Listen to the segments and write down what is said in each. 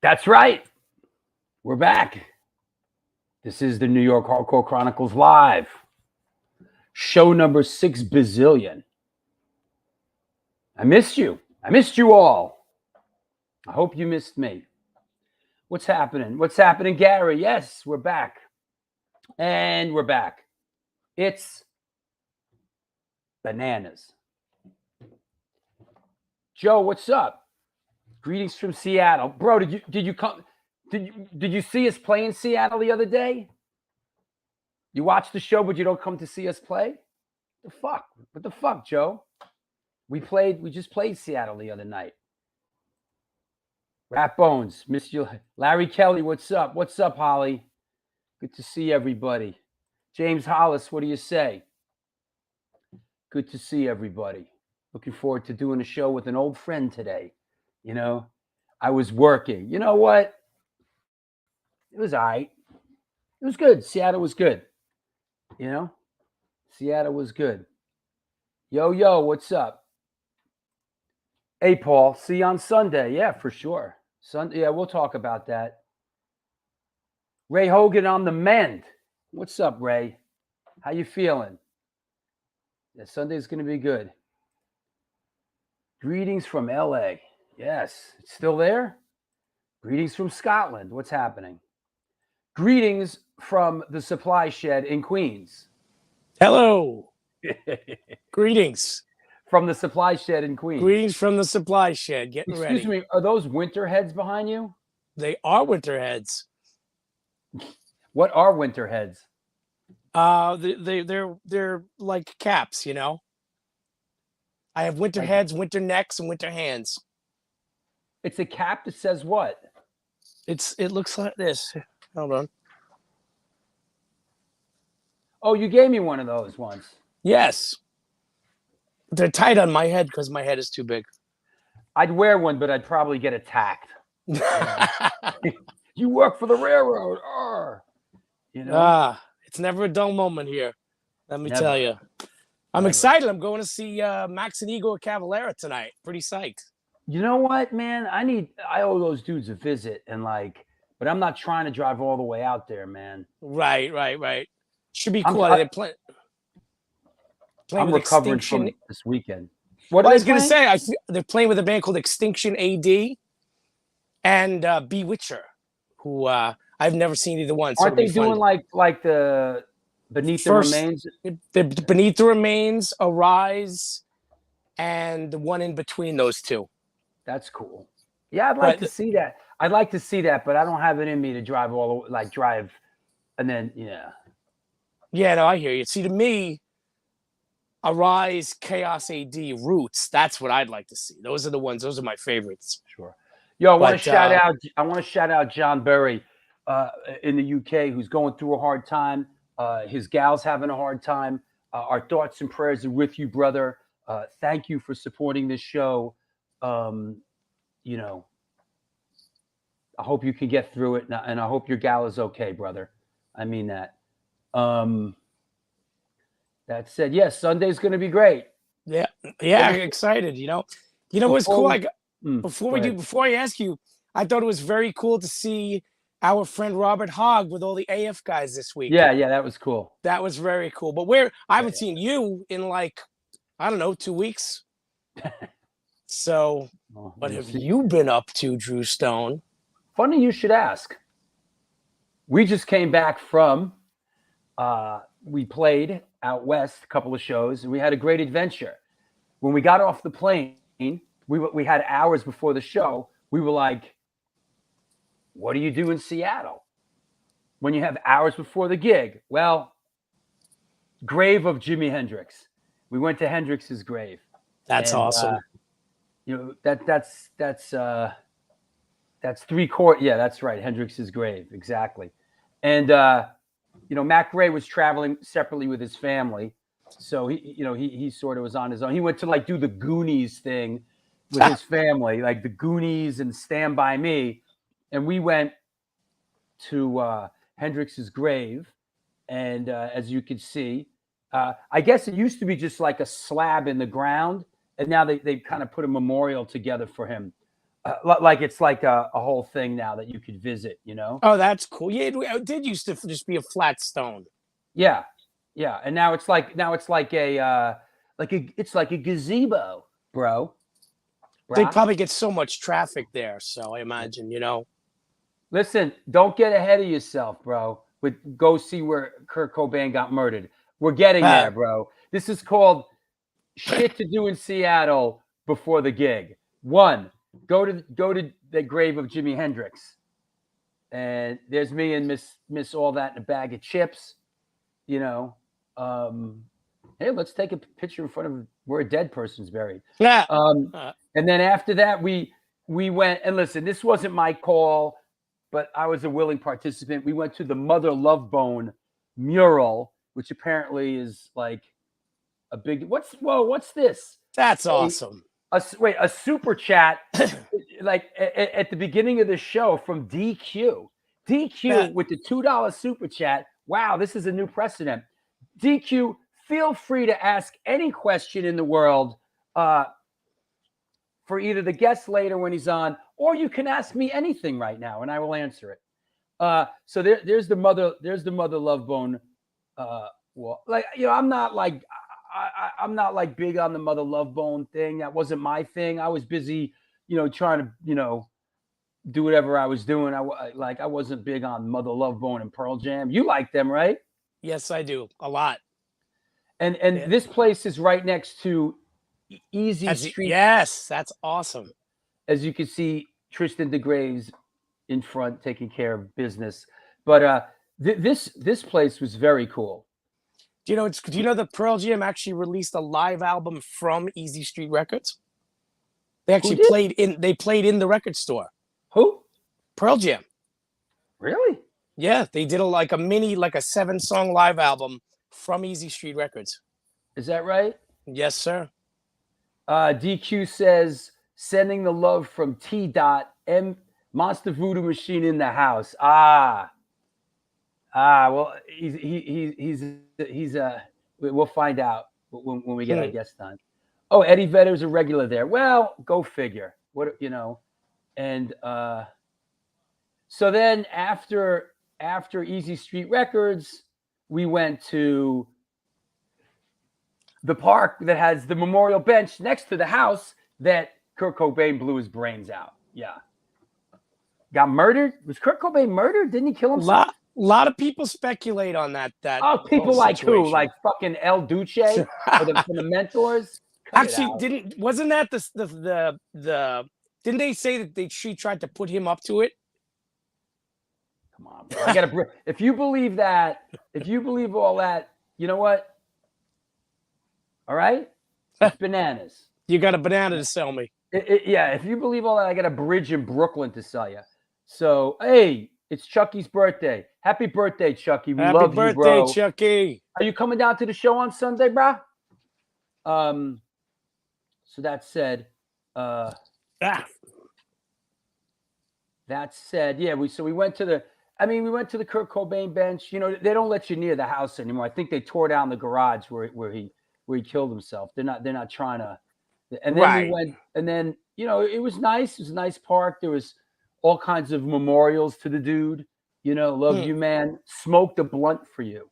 That's right. We're back. This is the New York Hardcore Chronicles Live. Show number 6 bazillion. I missed you. I missed you all. I hope you missed me. What's happening? What's happening, Gary? Yes, we're back. And we're back. It's bananas. Joe, what's up? Greetings from Seattle. Bro, did you come? Did you see us play in Seattle the other day? You watched the show, but you don't come to see us play? The fuck? What the fuck, Joe? We just played Seattle the other night. Rat Bones, miss you. Larry Kelly, what's up? What's up, Holly? Good to see everybody. James Hollis, what do you say? Good to see everybody. Looking forward to doing a show with an old friend today. You know, I was working. You know what? It was all right. It was good. Seattle was good. You know, Seattle was good. Yo, what's up? Hey, Paul, see you on Sunday. Yeah, for sure. Sunday, yeah, we'll talk about that. Ray Hogan on the mend. What's up, Ray? How you feeling? Yeah, Sunday's going to be good. Greetings from LA. Yes, it's still there? Greetings from Scotland. What's happening? Greetings from the supply shed in Queens. Hello. Greetings. From the supply shed in Queens. Greetings from the supply shed. Getting ready. Excuse me, are those winter heads behind you? They are winter heads. What are winter heads? They're like caps, you know. I have winter heads, winter necks, and winter hands. It's a cap that says what? It looks like this. Hold on. Oh, you gave me one of those once. Yes. They're tight on my head because my head is too big. I'd wear one, but I'd probably get attacked. You work for the railroad. You know? It's never a dull moment here. Let me tell you. I'm excited. I'm going to see Max and Igor Cavalera tonight. Pretty psyched. You know what, man? I owe those dudes a visit but I'm not trying to drive all the way out there, man. Right. Should be cool. They're playing I'm with recovering Extinction from this weekend. What I was going to say, they're playing with a band called Extinction AD and Bewitcher, who I've never seen either one. So aren't they doing like the Beneath the Remains? The Beneath the Remains, Arise, and the one in between those two. That's cool. Yeah, I'd like to see that. I'd like to see that, but I don't have it in me to drive all the drive, and then Yeah, no, I hear you. See, to me, Arise, Chaos AD, Roots. That's what I'd like to see. Those are the ones. Those are my favorites. Sure. Yo, I want to shout out John Berry in the UK, who's going through a hard time. His gal's having a hard time. Our thoughts and prayers are with you, brother. Thank you for supporting this show. You know, I hope you can get through it, and I hope your gal is okay, brother. I mean that. That said, yes, Sunday's going to be great. Yeah, excited. You know what's cool? Before I ask you, I thought it was very cool to see our friend Robert Hogg with all the AF guys this week. Yeah, that was cool. That was very cool. But I haven't seen you in 2 weeks. So, what have you been up to, Drew Stone? Funny you should ask. We just came back from, we played out west a couple of shows, and we had a great adventure. When we got off the plane, we had hours before the show. We were like, what do you do in Seattle when you have hours before the gig? Well, grave of Jimi Hendrix. We went to Hendrix's grave. That's awesome. That's 3/4. Yeah, that's right. Hendrix's grave. Exactly. And, Mac Ray was traveling separately with his family. So he sort of was on his own. He went to do the Goonies thing with his family, like the Goonies and Stand By Me. And we went to Hendrix's grave. And as you can see, I guess it used to be just like a slab in the ground. And now they kind of put a memorial together for him. Like it's like a whole thing now that you could visit, you know? Oh, that's cool. Yeah, it did used to just be a flat stone. Yeah. Yeah. And now it's like it's like a gazebo, bro. They Brah. probably get so much traffic there, so I imagine, you know. Listen, don't get ahead of yourself, bro. But go see where Kurt Cobain got murdered. We're getting there, bro. This is called shit to do in Seattle before the gig. One, go to the grave of Jimi Hendrix, and there's me and Miss all that in a bag of chips. You know, hey, let's take a picture in front of where a dead person's buried. Yeah. And then after that, we went, and listen, this wasn't my call, but I was a willing participant. We went to the Mother Love Bone mural, which apparently is like a big. What's this? That's awesome. A super chat, like at the beginning of the show from DQ. DQ with the $2 super chat. Wow, this is a new precedent. DQ, feel free to ask any question in the world for either the guest later when he's on, or you can ask me anything right now and I will answer it. So there's the mother love bone. Well, like, you know, I'm not like big on the mother love bone thing. That wasn't my thing. I was busy, you know, trying to, you know, do whatever I was doing. I wasn't big on Mother Love Bone and Pearl Jam. You like them, right? Yes, I do. A lot. And this place is right next to Easy Street. Yes, that's awesome. As you can see, Tristan DeGrave's in front taking care of business. But this place was very cool. Do you know that Pearl Jam actually released a live album from Easy Street Records? They actually played in the record store. Who? Pearl Jam. Really? Yeah, they did a 7-song live album from Easy Street Records. Is that right? Yes, sir. DQ says, sending the love from T. M. Monster Voodoo Machine in the house. Well, we'll find out when we get our guest on. Oh, Eddie Vedder's a regular there. Well, go figure. What, you know, and so then after Easy Street Records, we went to the park that has the memorial bench next to the house that Kurt Cobain blew his brains out. Yeah. Got murdered? Was Kurt Cobain murdered? Didn't he kill himself? A lot of people speculate on that. People like situation. Who? Like fucking El Duce from the Mentors? Actually, wasn't that the didn't they say that she tried to put him up to it? Come on, bro. If you believe that, if you believe all that, you know what? All right? It's bananas. You got a banana to sell me. Yeah, if you believe all that, I got a bridge in Brooklyn to sell you. So, hey, it's Chucky's birthday. Happy birthday, Chucky. We love you, bro. Happy birthday, Chucky. Are you coming down to the show on Sunday, bro? So that said, yeah, we went to the Kurt Cobain bench. You know, they don't let you near the house anymore. I think they tore down the garage where he killed himself. They're not trying to. And then we went, and then, you know, it was nice. It was a nice park. There was all kinds of memorials to the dude. You know, love you, man. Smoked a blunt for you.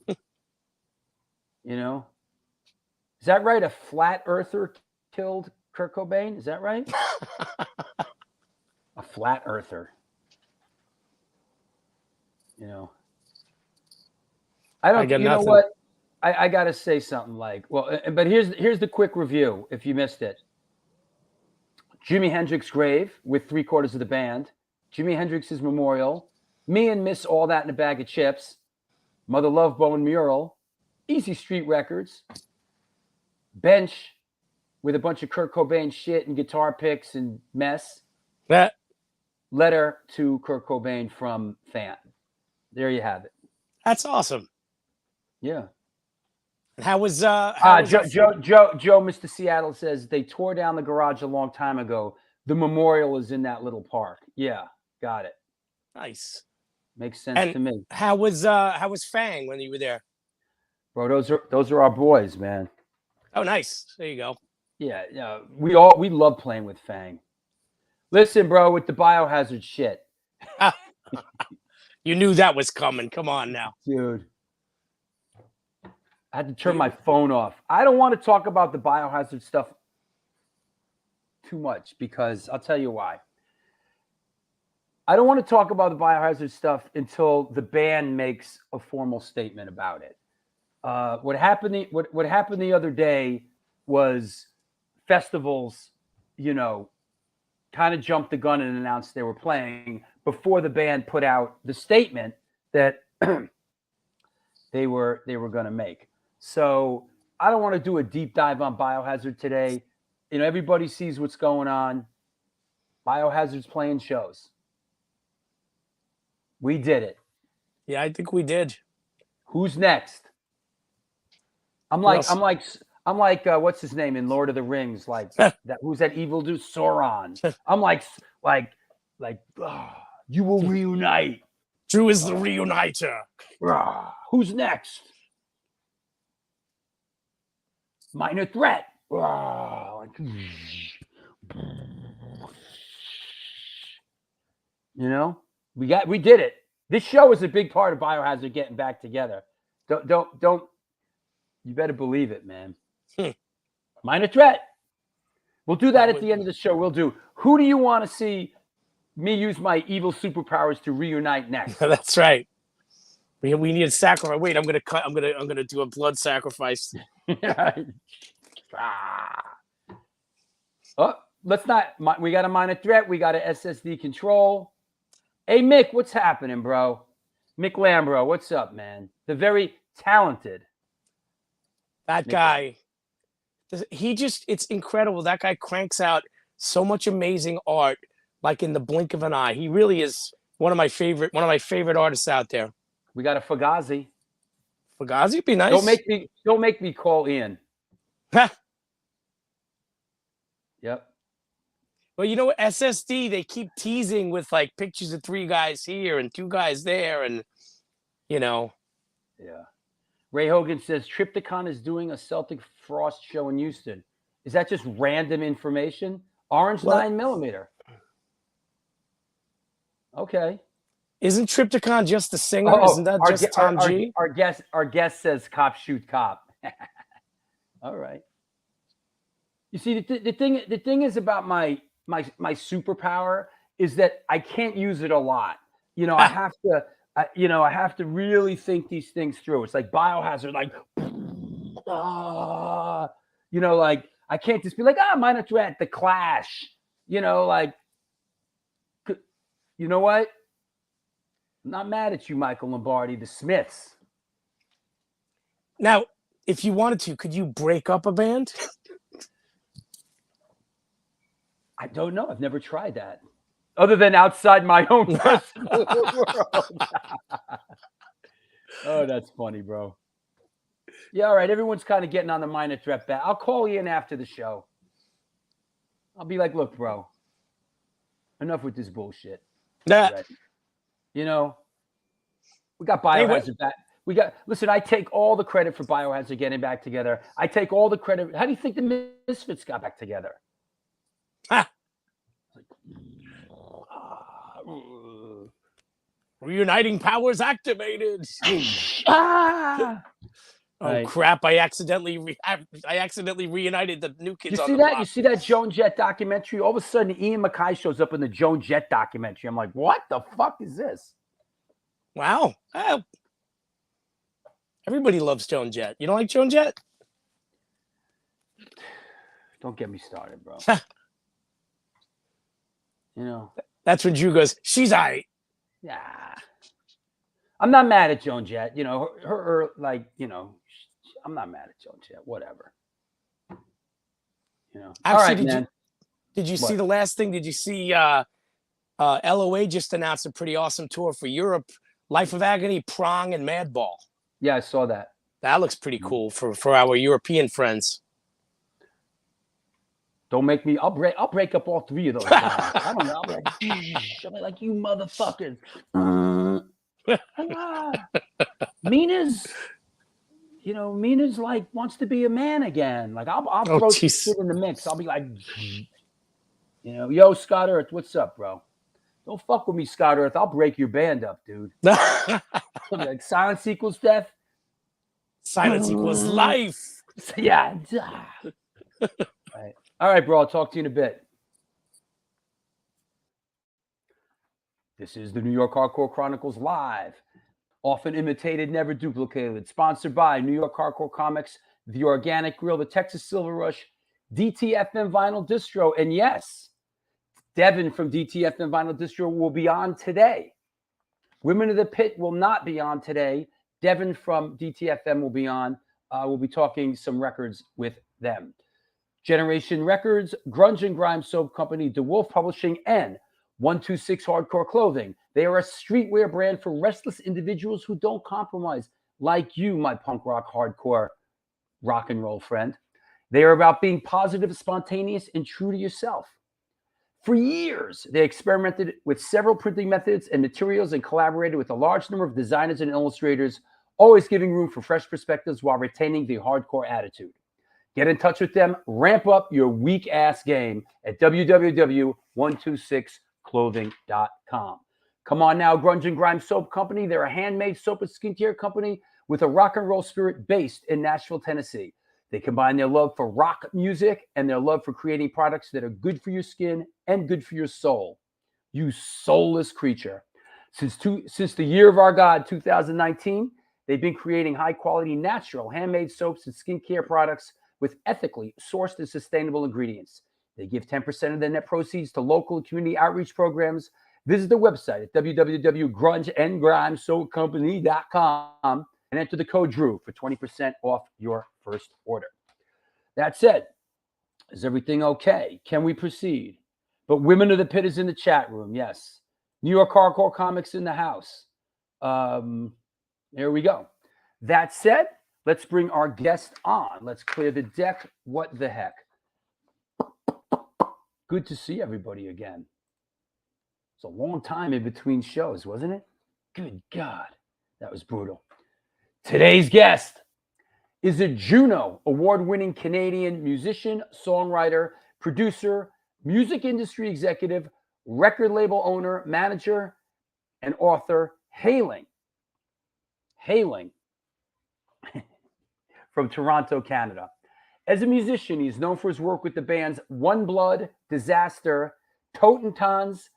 You know, is that right? A flat earther killed Kurt Cobain. Is that right? A flat earther. You know, I don't. You know what? I got to say something but here's the quick review. If you missed it, Jimi Hendrix grave with 3/4 of the band, Jimi Hendrix's memorial, me and Miss All That in a Bag of Chips, Mother Love Bone mural, Easy Street Records, bench with a bunch of Kurt Cobain shit and guitar picks and mess. That letter to Kurt Cobain from fan. There you have it. That's awesome. Yeah. How was Joe, Mr. Seattle says they tore down the garage a long time ago. The memorial is in that little park. Yeah, got it. Nice. Makes sense to me. How was Fang when you were there? Bro, those are our boys, man. Oh, nice. There you go. Yeah, we love playing with Fang. Listen, bro, with the biohazard shit. You knew that was coming. Come on now. Dude. I had to turn my phone off. I don't want to talk about the biohazard stuff too much because I'll tell you why. I don't want to talk about the biohazard stuff until the band makes a formal statement about it. What happened the other day was festivals, kind of jumped the gun and announced they were playing before the band put out the statement that they were going to make. So I don't want to do a deep dive on Biohazard today. Everybody sees what's going on. Biohazard's playing shows. We did it. Yeah, I think we did. Who's next? I'm like what's his name in Lord of the Rings? Like that. Who's that evil dude? Sauron. I'm like you will reunite. Drew is the reuniter. Who's next? Minor Threat. We did it. This show is a big part of Biohazard getting back together. Don't. You better believe it, man. Minor Threat. We'll do that at the end of the show. We'll do. Who do you want to see me use my evil superpowers to reunite next? That's right. We need a sacrifice. Wait, I'm gonna do a blood sacrifice. Oh, let's not. We got a Minor Threat. We got a SSD control. Hey, Mick, what's happening, bro? Mick Lambro, what's up, man? The very talented. That guy, it's incredible. That guy cranks out so much amazing art, like in the blink of an eye. He really is one of my favorite artists out there. We got a Fugazi. Fugazi would be nice. Don't make me call Ian. Yep. Well, SSD, they keep teasing with like pictures of 3 guys here and 2 guys there, and Yeah. Ray Hogan says Triptychon is doing a Celtic Frost show in Houston. Is that just random information? Orange 9mm. Okay. Isn't Triptychon just the singer? Isn't that just Tom G? Our guest says cop shoot cop. All right. You see, the thing is about my superpower is that I can't use it a lot. I have to. I have to really think these things through. It's like Biohazard, like, like I can't just be like, Minor Threat, The Clash, like, you know what? I'm not mad at you, Michael Lombardi, The Smiths. Now, if you wanted to, could you break up a band? I don't know. I've never tried that. Other than outside my own personal world. Oh, that's funny, bro. Yeah, all right. Everyone's kind of getting on the Minor Threat bat. I'll call you in after the show. I'll be like, look, bro, enough with this bullshit. Nah. We got Biohazard back. Listen, I take all the credit for Biohazard getting back together. I take all the credit. How do you think the Misfits got back together? Reuniting powers activated. Right. Crap! I accidentally reunited the new kids. You see that? You see that Joan Jett documentary? All of a sudden, Ian MacKay shows up in the Joan Jett documentary. I'm like, what the fuck is this? Wow. Everybody loves Joan Jett. You don't like Joan Jett? Don't get me started, bro. That's when Drew goes, she's all right. Yeah. I'm not mad at Joan Jett. Her I'm not mad at Joan Jett. Whatever. Actually, right, did you see the last thing? Did you see LOA just announced a pretty awesome tour for Europe? Life of Agony, Prong, and Madball. Yeah, I saw that. That looks pretty cool for our European friends. Don't make me. I'll break up all 3 of those guys. I don't know. I'll be like, you motherfuckers. Mina's like wants to be a man again. Like I'll throw shit in the mix. I'll be like, You know, yo, Scott Earth, what's up, bro? Don't fuck with me, Scott Earth. I'll break your band up, dude. Like silence equals death. Silence equals life. Yeah. Right. All right, bro. I'll talk to you in a bit. This is the New York Hardcore Chronicles live. Often imitated, never duplicated. Sponsored by New York Hardcore Comics, The Organic Grill, the Texas Silver Rush, DTFM Vinyl Distro. And yes, Devin from DTFM Vinyl Distro will be on today. Women of the Pit will not be on today. Devin from DTFM will be on. We'll be talking some records with them. Generation Records, Grunge and Grime Soap Company, DeWolf Publishing, and 126 Hardcore Clothing. They are a streetwear brand for restless individuals who don't compromise, like you, my punk rock hardcore rock and roll friend. They are about being positive, spontaneous, and true to yourself. For years, they experimented with several printing methods and materials and collaborated with a large number of designers and illustrators, always giving room for fresh perspectives while retaining the hardcore attitude. Get in touch with them. Ramp up your weak-ass game at www.126clothing.com. Come on now, Grunge and Grime Soap Company. They're a handmade soap and skincare company with a rock and roll spirit based in Nashville, Tennessee. They combine their love for rock music and their love for creating products that are good for your skin and good for your soul. You soulless creature. Since the year of our God, 2019, they've been creating high-quality, natural, handmade soaps and skincare products with ethically sourced and sustainable ingredients. They give 10% of their net proceeds to local and community outreach programs. Visit their website at www.grungeandgrimesoapcompany.com and enter the code DREW for 20% off your first order. That said, is everything okay? Can we proceed? But Women of the Pit is in the chat room, yes. New York Hardcore Comics in the house. There we go. That said, let's bring our guest on. Let's clear the deck. What the heck? Good to see everybody again. It's a long time in between shows, wasn't it? Good God, that was brutal. Today's guest is a Juno award-winning Canadian musician, songwriter, producer, music industry executive, record label owner, manager, and author, hailing from Toronto, Canada. As a musician, he's known for his work with the bands One Blood, Disaster, Totentons,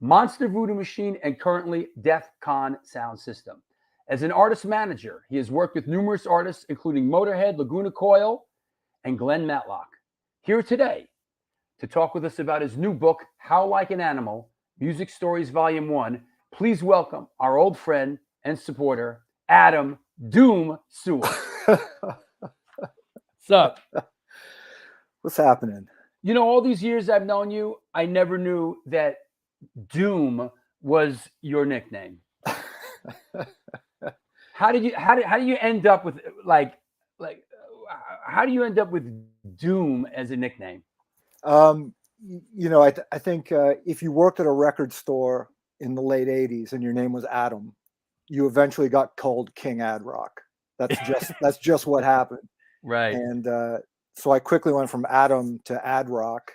Monster Voodoo Machine, and currently Defcon Sound System. As an artist manager, he has worked with numerous artists, including Motorhead, Laguna Coil, and Glenn Matlock. Here today to talk with us about his new book, How Like an Animal, Music Stories Volume 1, please welcome our old friend and supporter, Adam Doom Sewell. What's up? What's happening? You know, all these years I've known you, I never knew that Doom was your nickname. How do you end up with how do you end up with Doom as a nickname? You know, I think if you worked at a record store in the late 80s and your name was Adam, you eventually got called King Ad Rock. That's just what happened. Right. And so I quickly went from Adam to Ad Rock,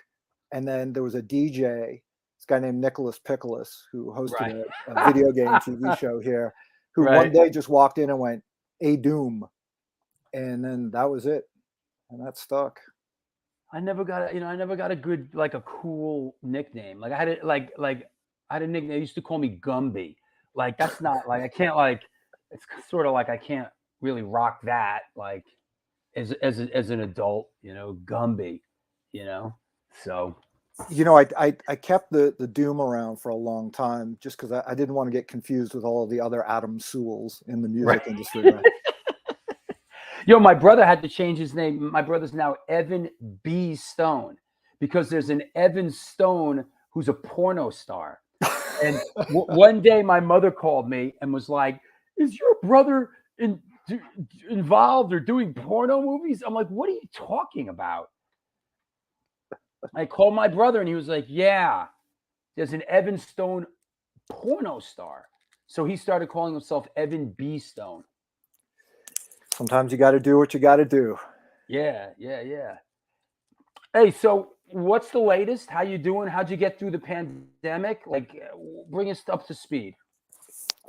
and then there was a DJ, this guy named Nicholas Pickles, who hosted a video game TV show here, who one day just walked in and went, "Hey, Doom," and then that was it, and that stuck. I never got a good, like, a cool nickname. Like I had a nickname. They used to call me Gumby. Like that's not like I can't like. It's sort of like I can't really rock that like as an adult, you know, Gumby, you know. So, you know, I kept the Doom around for a long time just because I didn't want to get confused with all of the other Adam Sewells in the music industry. Right? Yo, my brother had to change his name. My brother's now Evan B. Stone because there's an Evan Stone who's a porno star. And one day my mother called me and was like, "Is your brother involved or doing porno movies?" I'm like, "What are you talking about?" I called my brother and he was like, "Yeah, there's an Evan Stone porno star." So he started calling himself Evan B. Stone. Sometimes you got to do what you got to do. Yeah. Hey, so what's the latest? How you doing? How'd you get through the pandemic? Like, bring us up to speed.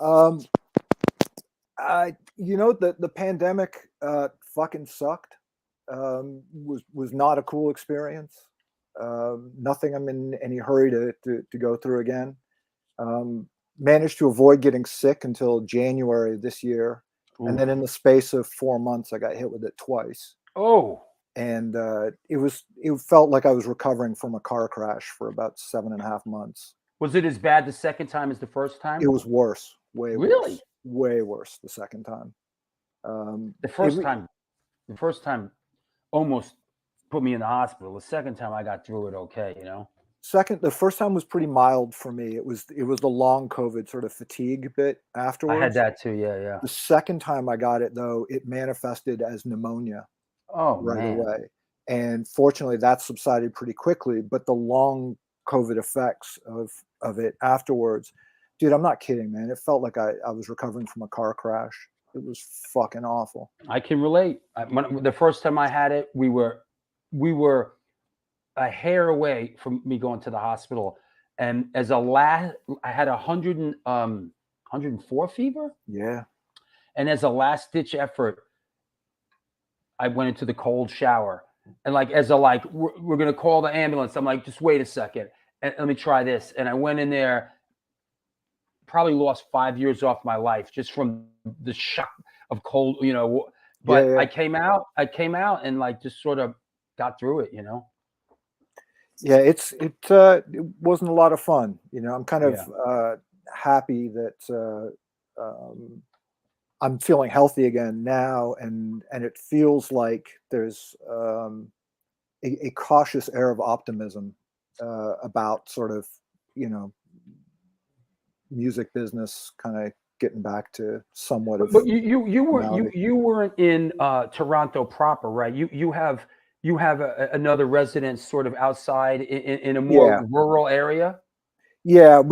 Um, the pandemic fucking sucked. Was not a cool experience. Nothing I'm in any hurry to go through again. Managed to avoid getting sick until January this year. Ooh. And then in the space of 4 months, I got hit with it twice. Oh. And it felt like I was recovering from a car crash for about 7.5 months. Was it as bad the second time as the first time? It was worse, way Really? worse, way worse the second time. The first time almost put me in the hospital. The second time I got through it okay, you know. The first time was pretty mild for me. It was the long COVID sort of fatigue bit afterwards. I had that too, yeah. The second time I got it, though, it manifested as pneumonia right away. And fortunately, that subsided pretty quickly. But the long COVID effects of it afterwards, dude, I'm not kidding, man. It felt like I was recovering from a car crash. It was fucking awful. I can relate. The first time I had it, we were a hair away from me going to the hospital. And as I had 104 fever. Yeah. And as a last ditch effort, I went into the cold shower. And like, we're going to call the ambulance. I'm like, just wait a second. And let me try this. And I went in there, probably lost 5 years off my life just from the shock of cold, you know. But yeah. I came out and like just sort of got through it, you know. Yeah, it wasn't a lot of fun, you know. I'm kind of happy that I'm feeling healthy again now, and it feels like there's a cautious air of optimism about sort of, you know, music business kind of getting back to somewhat of. But you weren't in Toronto proper, right? You have another residence sort of outside in a more rural area. Yeah,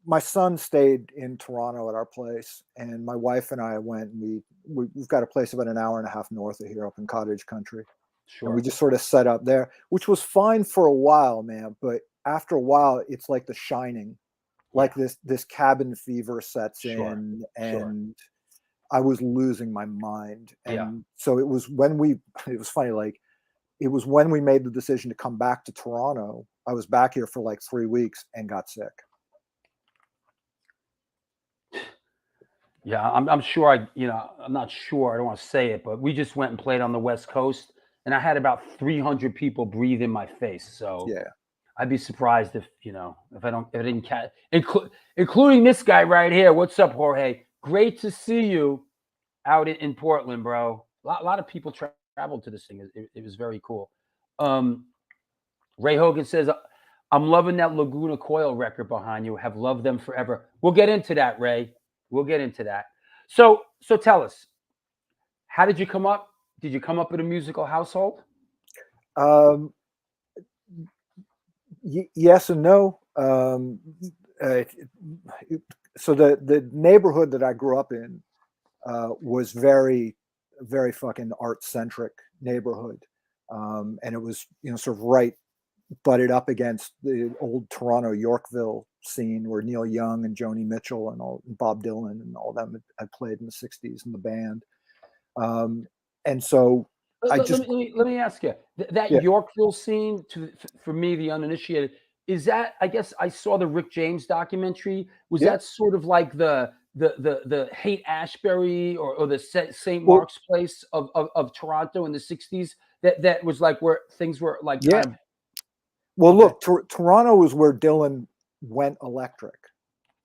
my son stayed in Toronto at our place, and my wife and I went. And we've got a place about an hour and a half north of here, up in cottage country. Sure. And we just sort of set up there, which was fine for a while, man. But after a while, it's like The Shining, like this cabin fever sets in, and I was losing my mind. And so it was when it was funny, like it was when we made the decision to come back to Toronto. I was back here for like 3 weeks and got sick. Yeah, I'm sure I'm not sure. I don't want to say it, but we just went and played on the West Coast, and I had about 300 people breathe in my face. So yeah, I'd be surprised if I didn't catch, including this guy right here. What's up, Jorge? Great to see you out in Portland, bro. A lot of people traveled to this thing. It was very cool. Ray Hogan says, I'm loving that Laguna Coil record behind you. Have loved them forever. We'll get into that, Ray. We'll get into that. So tell us, how did you come up? Did you come up in a musical household? Yes and no. So the neighborhood that I grew up in was very, very fucking art-centric neighborhood. And it was, sort of right butted up against the old Toronto Yorkville scene where Neil Young and Joni Mitchell and Bob Dylan and all them had played in the 60s in the band. And so let me ask you, that Yorkville scene, for me, the uninitiated, is that, I guess I saw the Rick James documentary. Was that sort of like the Haight-Ashbury or the St. Mark's Place of Toronto in the 60s? That was like where things were like kind of. Well, look, Toronto was where Dylan went electric.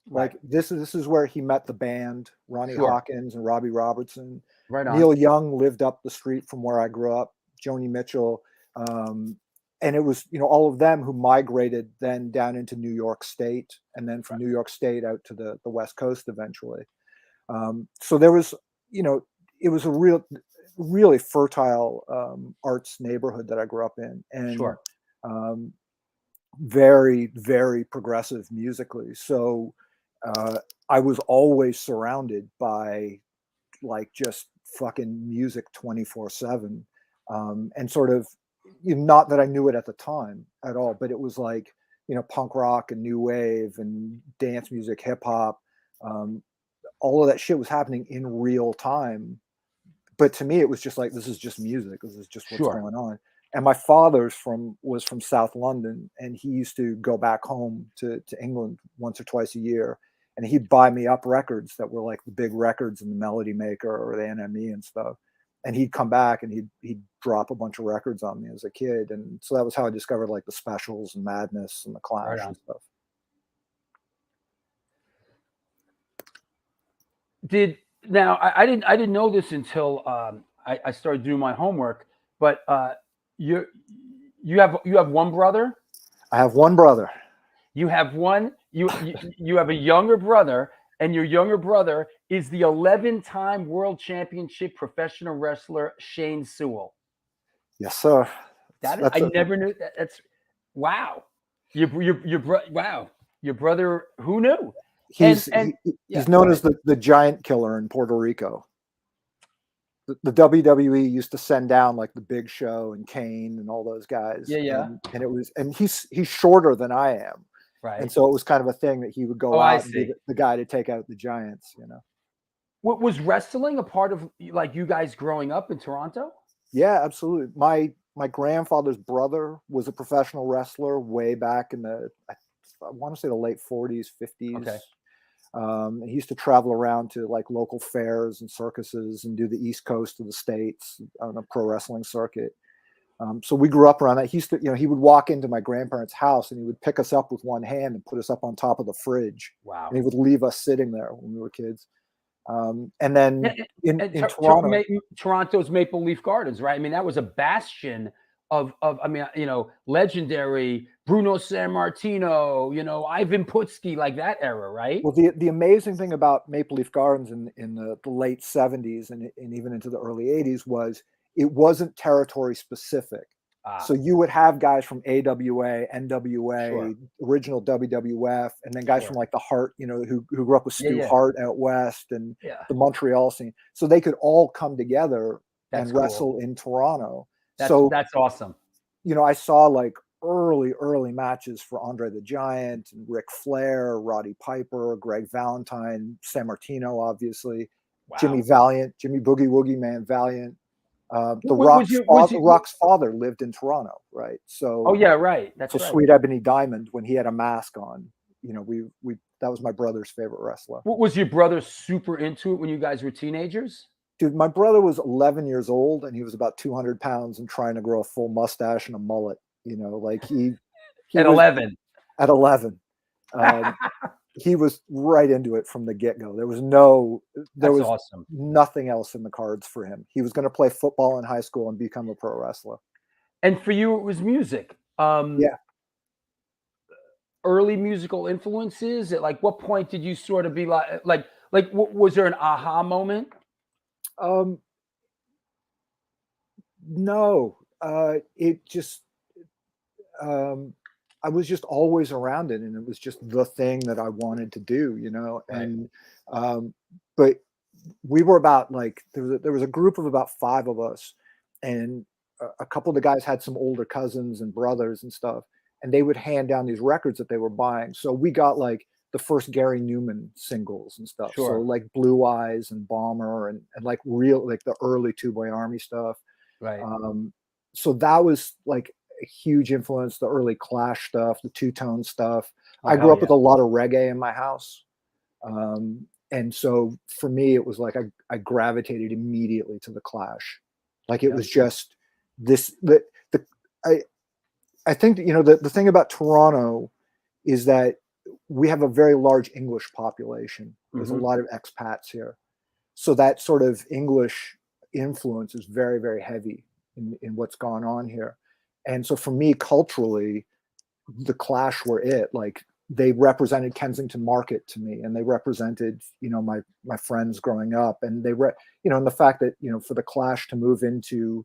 Like this is where he met the band, Ronnie Hawkins and Robbie Robertson. Right on. Neil Young lived up the street from where I grew up, Joni Mitchell. And it was, all of them who migrated then down into New York State, and then from New York State out to the West Coast eventually. So there was, it was a really fertile arts neighborhood that I grew up in. And very, very progressive musically. So I was always surrounded by like just fucking music 24/7. And sort of not that I knew it at the time at all, but it was like, punk rock and new wave and dance music, hip hop. All of that shit was happening in real time. But to me, it was just like, this is just music. This is just what's going on. And my father's was from South London, and he used to go back home to England once or twice a year, and he'd buy me up records that were like the big records in the Melody Maker or the NME and stuff. And he'd come back and he'd drop a bunch of records on me as a kid. And so that was how I discovered like the Specials and Madness and the Clash and stuff. Now I didn't know this until I started doing my homework, but you have one brother? I have one brother. You have one. You have a younger brother, and your younger brother is the 11-time world championship professional wrestler Shane Sewell. Yes, sir. I never knew that. That's wow. Wow. Your brother, who knew? He's known as the Giant Killer in Puerto Rico. The WWE used to send down like the Big Show and Kane and all those guys. Yeah. And he's shorter than I am. Right. And so it was kind of a thing that he would go out and be the guy to take out the Giants, What was wrestling a part of like you guys growing up in Toronto? Yeah, absolutely. My grandfather's brother was a professional wrestler way back in I want to say the late 40s, 50s. Okay. He used to travel around to like local fairs and circuses and do the East Coast of the States on a pro wrestling circuit. So we grew up around that. He used to, he would walk into my grandparents' house and he would pick us up with one hand and put us up on top of the fridge. Wow. And he would leave us sitting there when we were kids. And then in Toronto, Toronto's Maple Leaf Gardens, right? I mean, that was a bastion of legendary Bruno Sammartino, Ivan Putski, like that era, right? Well, the amazing thing about Maple Leaf Gardens in the late 70s and even into the early 80s was it wasn't territory specific. So you would have guys from AWA, NWA, original WWF, and then guys from like the Hart, who grew up with Stu Hart out west and the Montreal scene. So they could all come together and wrestle in Toronto. That's awesome. I saw like early matches for Andre the Giant and Ric Flair, Roddy Piper, Greg Valentine, Sammartino, obviously, Jimmy Valiant, Jimmy Boogie Woogie Man Valiant. The Rock's father lived in Toronto, right? So right. Sweet Ebony Diamond, when he had a mask on, that was my brother's favorite wrestler. Was your brother super into it when you guys were teenagers? Dude, my brother was 11 years old and he was about 200 pounds and trying to grow a full mustache and a mullet. Like he at 11. At 11, he was right into it from the get-go. There was awesome. Nothing else in the cards for him. He was going to play football in high school and become a pro wrestler. And for you, it was music. Early musical influences. At like what point did you sort of be like was there an aha moment? No. It just. I was just always around it, and it was just the thing that I wanted to do, Right. And but we were about like there was a group of about 5 of us, and a couple of the guys had some older cousins and brothers and stuff, and they would hand down these records that they were buying. So we got like the first Gary Newman singles and stuff. Sure. So like Blue Eyes and Bomber and like real like the early Two Boy Army stuff. Right. So that was like a huge influence, the early Clash stuff, the two-tone stuff. I grew up with a lot of reggae in my house. And so for me, it was like I gravitated immediately to the Clash. Like it was just this, I think, the thing about Toronto is that we have a very large English population. There's a lot of expats here. So that sort of English influence is very, very heavy in what's gone on here. And so for me, culturally, the Clash were it. Like they represented Kensington Market to me, and they represented, my friends growing up, and they and the fact that, for the Clash to move into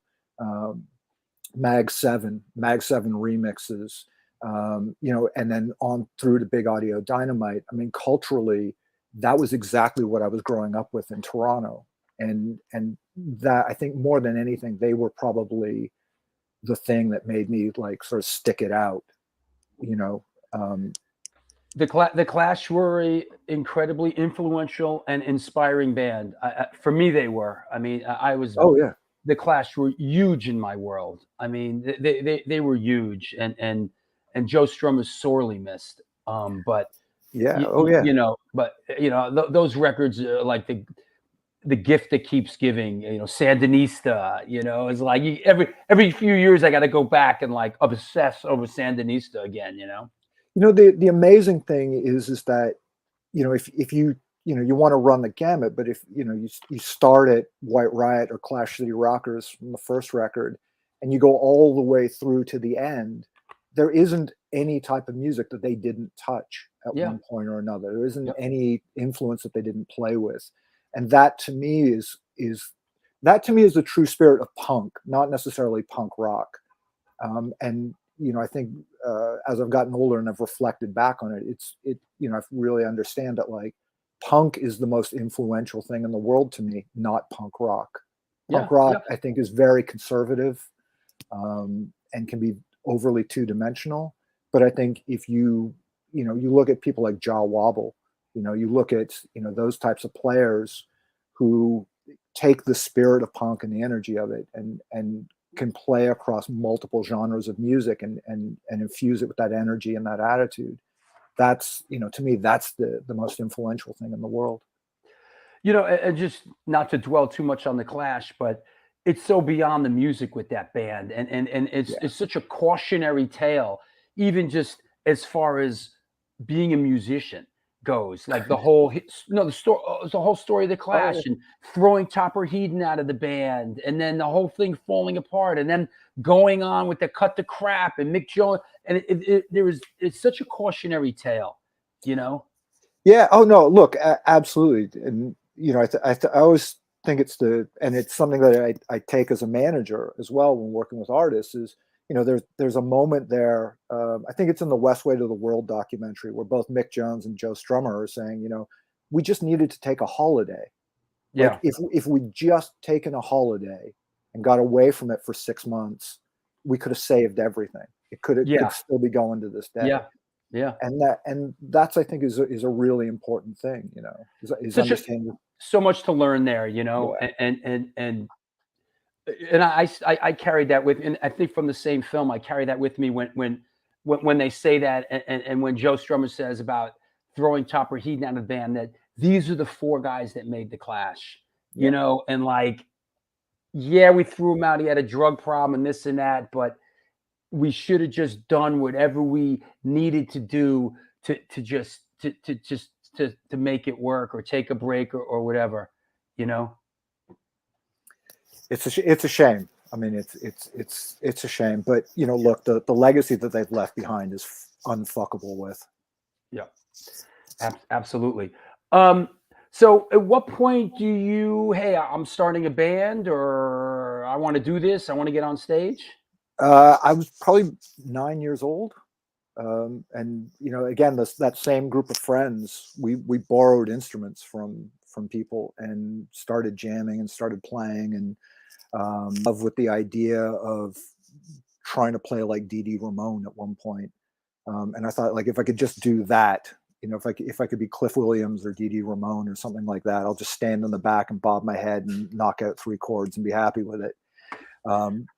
Mag 7 remixes, and then on through to Big Audio Dynamite. I mean, culturally, that was exactly what I was growing up with in Toronto. And that, I think more than anything, they were probably the thing that made me like sort of stick it out, you know. The Clash were a incredibly influential and inspiring band. For me, they were. I mean, I was. Oh yeah. The Clash were huge in my world. I mean, they were huge, and Joe Strummer is sorely missed. But yeah, oh yeah, you know, but you know, those records are like the gift that keeps giving. You know, Sandinista. You know, it's like every few years I got to go back and like obsess over Sandinista again. You know. you know, the amazing thing is that, you know, if you, you know, you want to run the gamut, but if, you know, you start at White Riot or Clash City Rockers from the first record and you go all the way through to the end, there isn't any type of music that they didn't touch at one point or another. There isn't any influence that they didn't play with. And that to me is the true spirit of punk, not necessarily punk rock. And you know, I think as I've gotten older and I've reflected back on it, you know, I really understand that like punk is the most influential thing in the world to me, not punk rock. Punk rock, I think, is very conservative and can be overly two-dimensional. But I think if you know, you look at people like Jaw Wobble, you know, you look at, you know, those types of players who take the spirit of punk and the energy of it and can play across multiple genres of music and infuse it with that energy and that attitude. That's, you know, to me, that's the most influential thing in the world. You know, and just not to dwell too much on the Clash, but it's so beyond the music with that band, and it's such a cautionary tale, even just as far as being a musician goes. Like the whole the whole story of the Clash and throwing Topper Headon out of the band, and then the whole thing falling apart, and then going on with the Cut the Crap and Mick Jones, and it's such a cautionary tale, you know. Yeah. Oh no. Look, absolutely. And you know, I always think it's something that I take as a manager as well when working with artists is, you know, there's a moment there. I think it's in the West Way to the World documentary where both Mick Jones and Joe Strummer are saying, you know, we just needed to take a holiday. Yeah. Like if we'd just taken a holiday and got away from it for 6 months, we could have saved everything. It could still be going to this day. Yeah. Yeah. And that's I think is a really important thing, you know, is understanding. So much to learn there, you know, and I carried that with, and I think from the same film, I carry that with me when they say that, and when Joe Strummer says about throwing Topper Headon out of the band, that these are the 4 guys that made the Clash, you know, and like, we threw him out. He had a drug problem and this and that, but we should have just done whatever we needed to do to make it work, or take a break, or whatever, you know. It's a shame. I mean, it's a shame, but you know, look, the legacy that they've left behind is unfuckable with. Yeah, absolutely. So at what point do you, hey, I'm starting a band, or I want to do this, I want to get on stage? I was probably 9 years old. And you know, again, that same group of friends, we borrowed instruments from people and started jamming and started playing, and love with the idea of trying to play like Dee Dee Ramone at one point. And I thought, like, if I could just do that, you know, if I could be Cliff Williams or Dee Dee Ramone or something like that, I'll just stand in the back and bob my head and knock out 3 chords and be happy with it.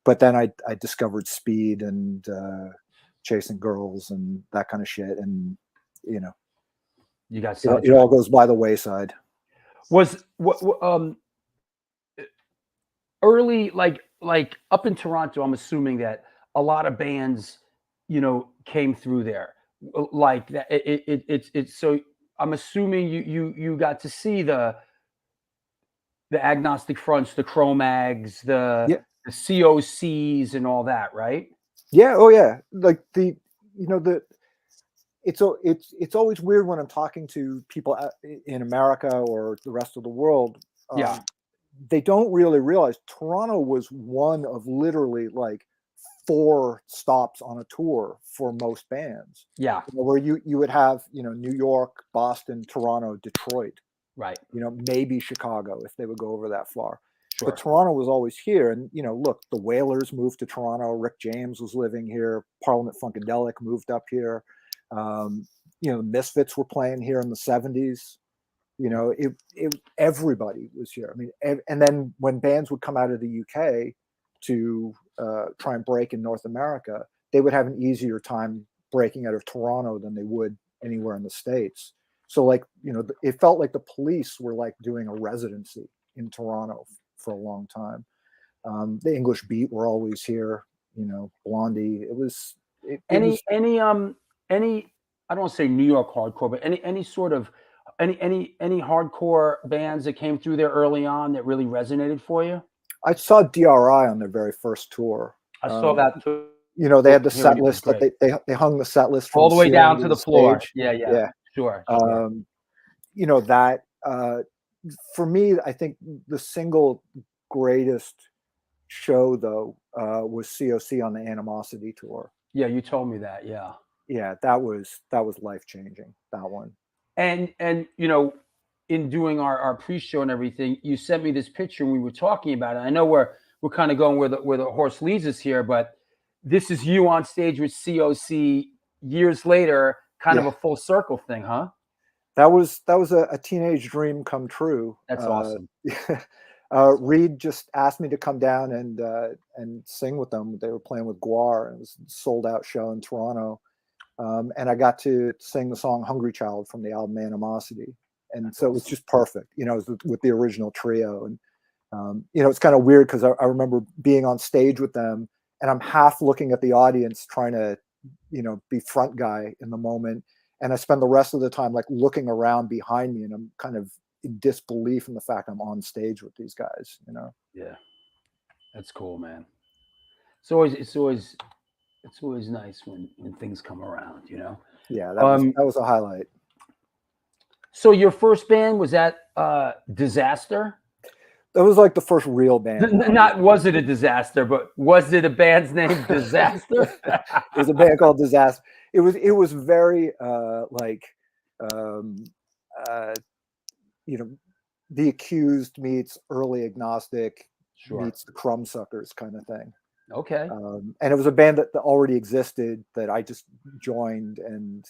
But then I discovered speed and chasing girls and that kind of shit, and you know, you got it all goes by the wayside. Was what early, like up in Toronto, I'm assuming that a lot of bands, you know, came through there like that. It's so I'm assuming you got to see the Agnostic Fronts, the Cro-Mags, the COCs and all that, right? Yeah. Oh yeah. Like it's always weird when I'm talking to people in America or the rest of the world. They don't really realize Toronto was one of literally like 4 stops on a tour for most bands. Yeah. You know, where you would have, you know, New York, Boston, Toronto, Detroit. Right. You know, maybe Chicago if they would go over that far. Sure. But Toronto was always here. And, look, the Wailers moved to Toronto. Rick James was living here. Parliament Funkadelic moved up here. The Misfits were playing here in the 70s. Everybody was here. I mean, and then when bands would come out of the UK to try and break in North America, they would have an easier time breaking out of Toronto than they would anywhere in the States. So it felt like the Police were like doing a residency in Toronto for a long time. The English Beat were always here, Blondie. Any I don't want to say New York hardcore, but any sort of any hardcore bands that came through there early on that really resonated for you? I saw DRI on their very first tour. I saw that too. They had the set list that they hung the set list from all the way down to the floor. Stage. Yeah. Sure. That for me, I think the single greatest show though was COC on the Animosity tour. Yeah, you told me that. Yeah, that was life changing. That one. And in doing our pre-show and everything, you sent me this picture and we were talking about it. I know we're kind of going where the horse leads us here, but this is you on stage with COC years later, kind of a full circle thing, huh? That was a teenage dream come true. That's awesome. Reed just asked me to come down and sing with them. They were playing with Guar, and it was a sold out show in Toronto. And I got to sing the song Hungry Child from the album Animosity. And so it was just perfect, it was with the original trio. And, it's kind of weird because I remember being on stage with them and I'm half looking at the audience trying to, be front guy in the moment. And I spend the rest of the time like looking around behind me and I'm kind of in disbelief in the fact I'm on stage with these guys, Yeah. That's cool, man. It's always nice when things come around, Yeah, that was a highlight. So your first band was that Disaster? That was like the first real band. Not was it a disaster, but was it a band's name Disaster? It was a band called Disaster. It was very The Accused meets Early Agnostic meets the Crumbsuckers kind of thing. Okay. And it was a band that already existed that I just joined, and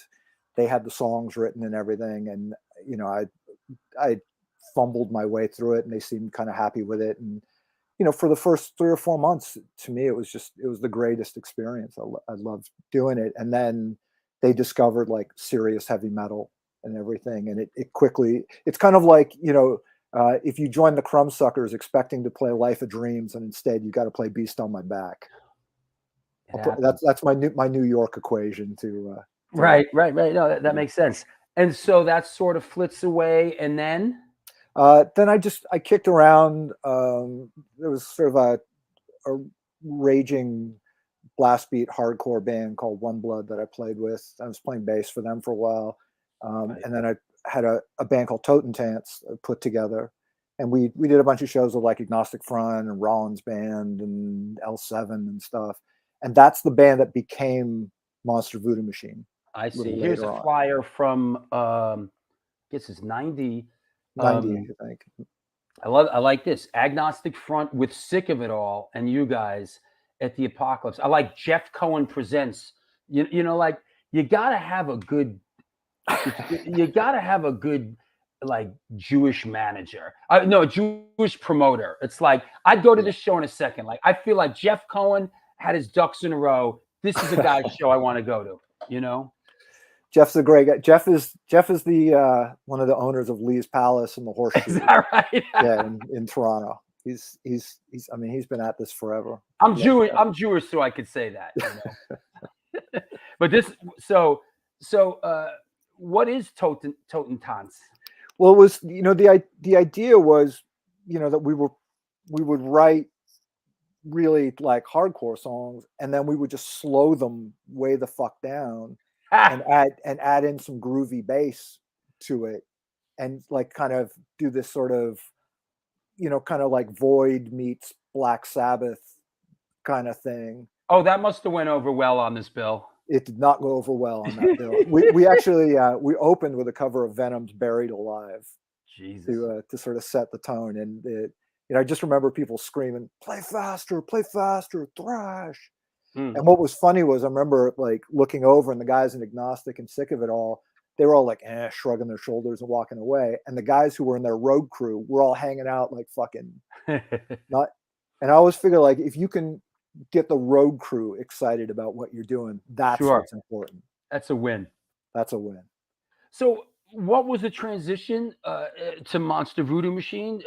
they had the songs written and everything. And, I fumbled my way through it and they seemed kind of happy with it. And, for the first 3 or 4 months, to me, it was the greatest experience. I loved doing it. And then they discovered like serious heavy metal and everything. And it quickly, it's kind of like, if you join the Crumbsuckers expecting to play Life of Dreams and instead you got to play Beast on My Back. That's my New York equation to right. No, that makes sense. And so that sort of flits away, and then I kicked around. There was sort of a raging blast beat hardcore band called One Blood that I played with. I was playing bass for them for a while, and then I had a band called Totentants put together, and we did a bunch of shows with like Agnostic Front and Rollins Band and L7 and stuff. And that's the band that became Monster Voodoo Machine. I see. Here's a flyer from I guess it's 90. 90, I think. I like this. Agnostic Front with Sick of It All and you guys at the Apocalypse. I like Jeff Cohen Presents. Like you gotta have a good like Jewish manager. Jewish promoter. It's like I'd go to this show in a second. Like I feel like Jeff Cohen had his ducks in a row. This is a guy's show I want to go to, Jeff's a great guy. Jeff is the one of the owners of Lee's Palace and the Horseshoe. Is that right? Yeah, in Toronto. He's been at this forever. I'm Jewish, so I could say that. But this, so what is Totentants? Well, it was the idea was that we would write really like hardcore songs and then we would just slow them way the fuck down and add in some groovy bass to it and like kind of do this sort of kind of like Void meets Black Sabbath kind of thing. Oh, that must have went over well on this bill. It did not go over well on that bill. We actually we opened with a cover of Venom's Buried Alive. Jesus. To sort of set the tone, and I just remember people screaming, play faster, thrash. Mm. And what was funny was I remember like looking over and the guys in Agnostic and Sick of It All, they were all like, shrugging their shoulders and walking away. And the guys who were in their road crew were all hanging out like fucking not. And I always figure like, if you can get the road crew excited about what you're doing, that's Sure. what's important. That's a win. That's a win. So what was the transition to Monster Voodoo Machine?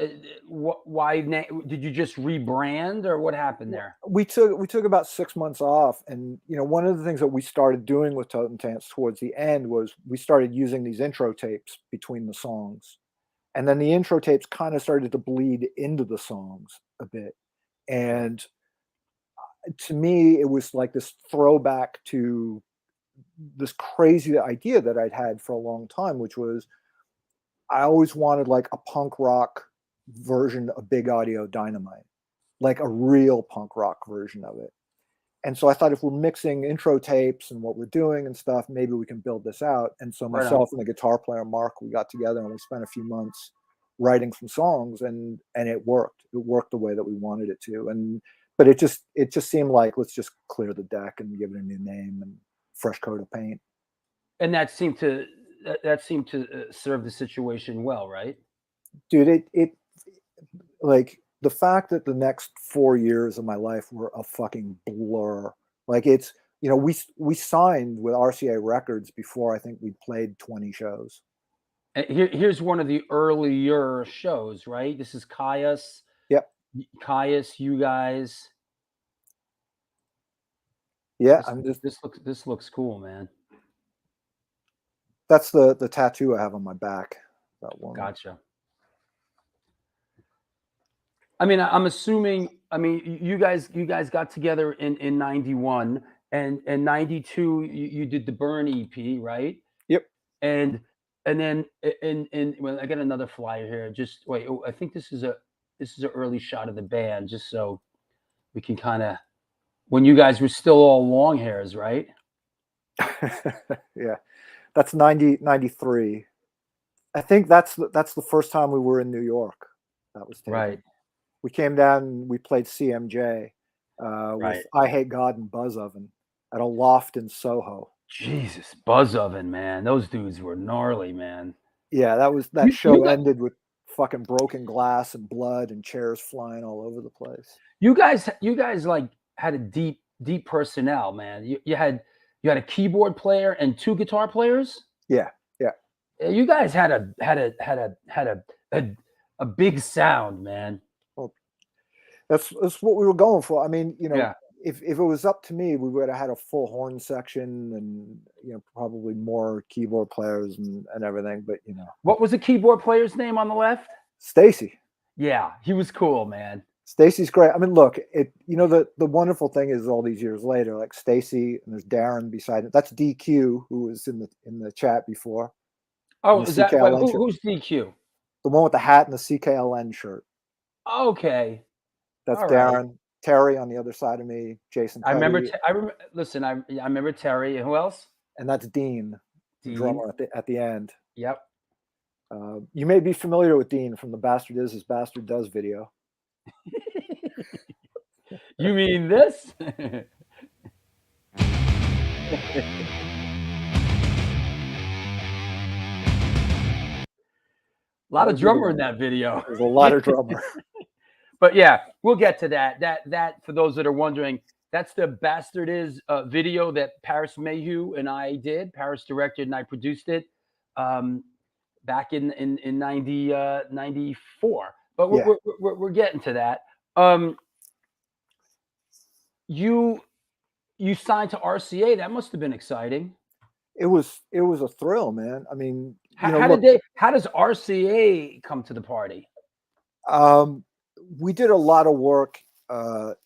Why did you just rebrand, or what happened there? We took about 6 months off, and one of the things that we started doing with Totem Tants towards the end was we started using these intro tapes between the songs, and then the intro tapes kind of started to bleed into the songs a bit. And to me, it was like this throwback to this crazy idea that I'd had for a long time, which was I always wanted like a punk rock version of Big Audio Dynamite, like a real punk rock version of it. And so I thought, if we're mixing intro tapes and what we're doing and stuff, maybe we can build this out. And so myself and the guitar player Mark, we got together and we spent a few months writing some songs, and it worked. It worked the way that we wanted it to. But it just seemed like, let's just clear the deck and give it a new name and fresh coat of paint. And that seemed to serve the situation well, right? Dude, it like the fact that the next 4 years of my life were a fucking blur. Like it's, we signed with RCA Records before I think we played 20 shows. And here's one of the earlier shows, right? This is Caius. Yep. Caius, you guys. Yeah, this looks cool, man. That's the tattoo I have on my back. That one. Gotcha. I mean, I'm assuming. I mean, you guys got together in 91, and 92 you did the Burn EP, right? Yep. And then well, I got another flyer here. Just wait. Oh, I think this is an early shot of the band, just so we can kind of, when you guys were still all long hairs, right? Yeah, that's 93. I think that's the first time we were in New York. That was taken. Right. We came down and we played CMJ with I Hate God and Buzz Oven at a loft in Soho. Jesus, Buzz Oven, man. Those dudes were gnarly, man. Yeah, that show ended with fucking broken glass and blood and chairs flying all over the place. You guys like had a deep personnel, man. You had a keyboard player and 2 guitar players. Yeah. You guys had a big sound, man. Well, that's what we were going for. I mean, if it was up to me, we would have had a full horn section and probably more keyboard players and everything. But what was the keyboard player's name on the left? Stacy. Yeah, he was cool, man. Stacy's great. I mean, look, the wonderful thing is, all these years later, like Stacy, and there's Darren beside it. That's DQ, who was in the chat before. Oh, is that who's DQ? The one with the hat and the CKLN shirt. Okay, that's Darren. Right. Terry on the other side of me. Jason. I remember. Listen, I remember Terry. And who else? And that's Dean, the drummer at the end. Yep. You may be familiar with Dean from the Bastard Is As Bastard Does video. You mean this? A lot of drummer in that video. There's a lot of drummer. But yeah, we'll get to that. That for those that are wondering, that's the Bastard Is video that Paris Mayhew and I did. Paris directed and I produced it back in 94. But we're getting to that. You signed to RCA. That must have been exciting. It was a thrill, man. I mean, how does RCA come to the party? We did a lot of work, a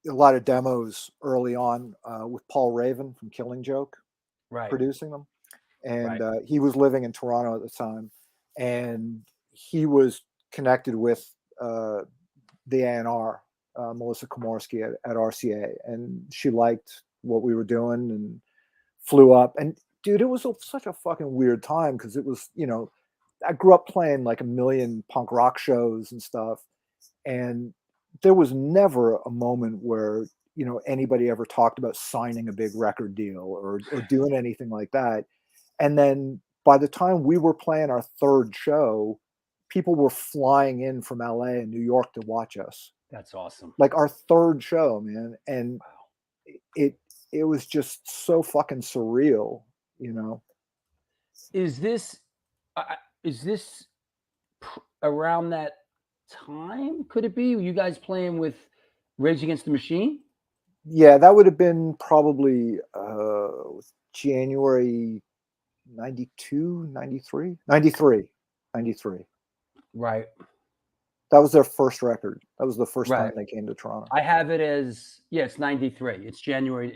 lot of demos early on with Paul Raven from Killing Joke, producing them. And he was living in Toronto at the time, and he was connected with the A&R, Melissa Komorski at RCA, and she liked what we were doing and flew up. And dude, it was such a fucking weird time, because it was, I grew up playing like a million punk rock shows and stuff, And there was never a moment where, you know, anybody ever talked about signing a big record deal or doing anything like that. And then by the time we were playing our third show, people were flying in from LA and New York to watch us. That's awesome. Like our third show, man. And Wow. it was just so fucking surreal, you know. Is this around that time? Could it be you guys playing with Rage Against the Machine? Yeah, that would have been probably January 92, 93, 93, 93. Right. That was their first record. That was the first Right. time they came to Toronto. I have it as, yeah, it's 93. It's January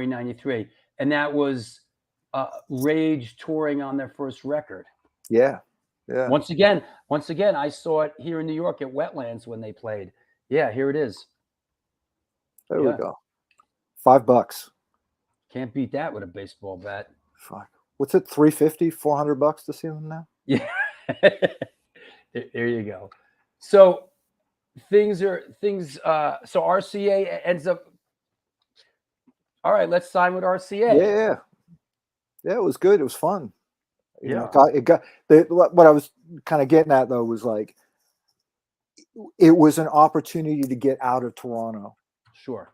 93. And that was Rage touring on their first record. Yeah. Yeah. Once again, I saw it here in New York at Wetlands when they played. Yeah, here it is. There we go. $5. Can't beat that with a baseball bat. Fuck. What's it? $350, $400 to see them now? Yeah. There you go. So so RCA ends up, all right, let's sign with RCA. Yeah, it was good. It was fun. You know, Yeah. what I was kind of getting at though was like, it was an opportunity to get out of Toronto. Sure.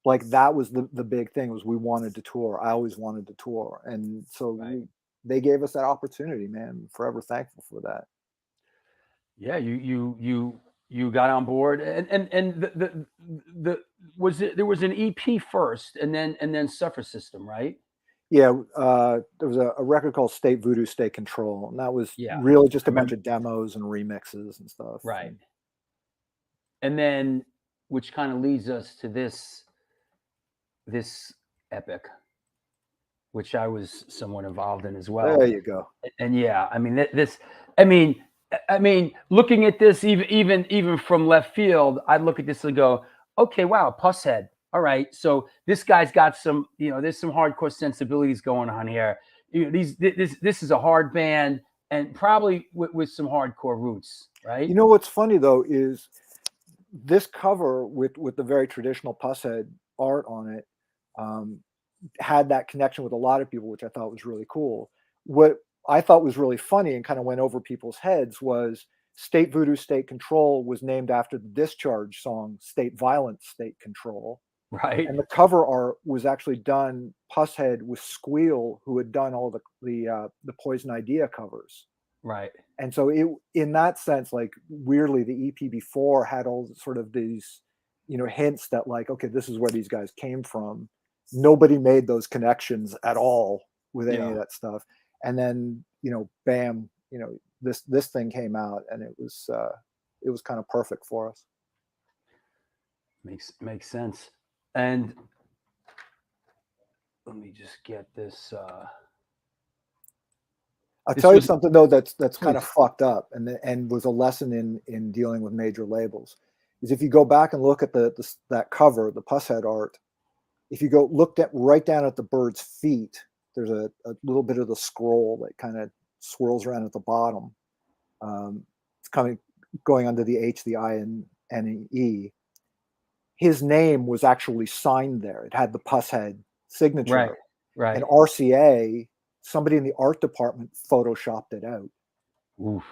Like that was the big thing, was we wanted to tour. I always wanted to tour. And so they gave us that opportunity, man. Forever thankful for that. Yeah, you got on board, and there was an EP first, and then Suffer System, right? Yeah, there was a record called State Voodoo, State Control, and that was really just a bunch of demos and remixes and stuff. Right. And then, which kind of leads us to this epic, which I was somewhat involved in as well. There you go. And yeah, I mean I mean, looking at this, even from left field, I'd look at this and go, okay, wow, Pusshead. All right, so this guy's got some, there's some hardcore sensibilities going on here. This is a hard band, and probably with some hardcore roots, right? You know what's funny though is this cover with the very traditional Pusshead art on it had that connection with a lot of people, which I thought was really cool. What I thought was really funny and kind of went over people's heads was State Voodoo, State Control was named after the Discharge song, State Violence, State Control. Right. And the cover art was actually done, Pusshead with Squeal, who had done all the Poison Idea covers. Right. And so in that sense, like weirdly, the EP before had all sort of these, hints that like, okay, this is where these guys came from. Nobody made those connections at all with any of that stuff. And then, bam, this thing came out, and it was kind of perfect for us. Makes sense. And let me just get this. I'll tell you something though that's kind of fucked up, and was a lesson in dealing with major labels. Is if you go back and look at that cover, the Pusshead art, if you go right down at the bird's feet, there's a little bit of the scroll that kind of swirls around at the bottom. It's going under the H, the I, and an E. His name was actually signed there. It had the Pusshead signature. Right. And RCA, somebody in the art department photoshopped it out. Oof.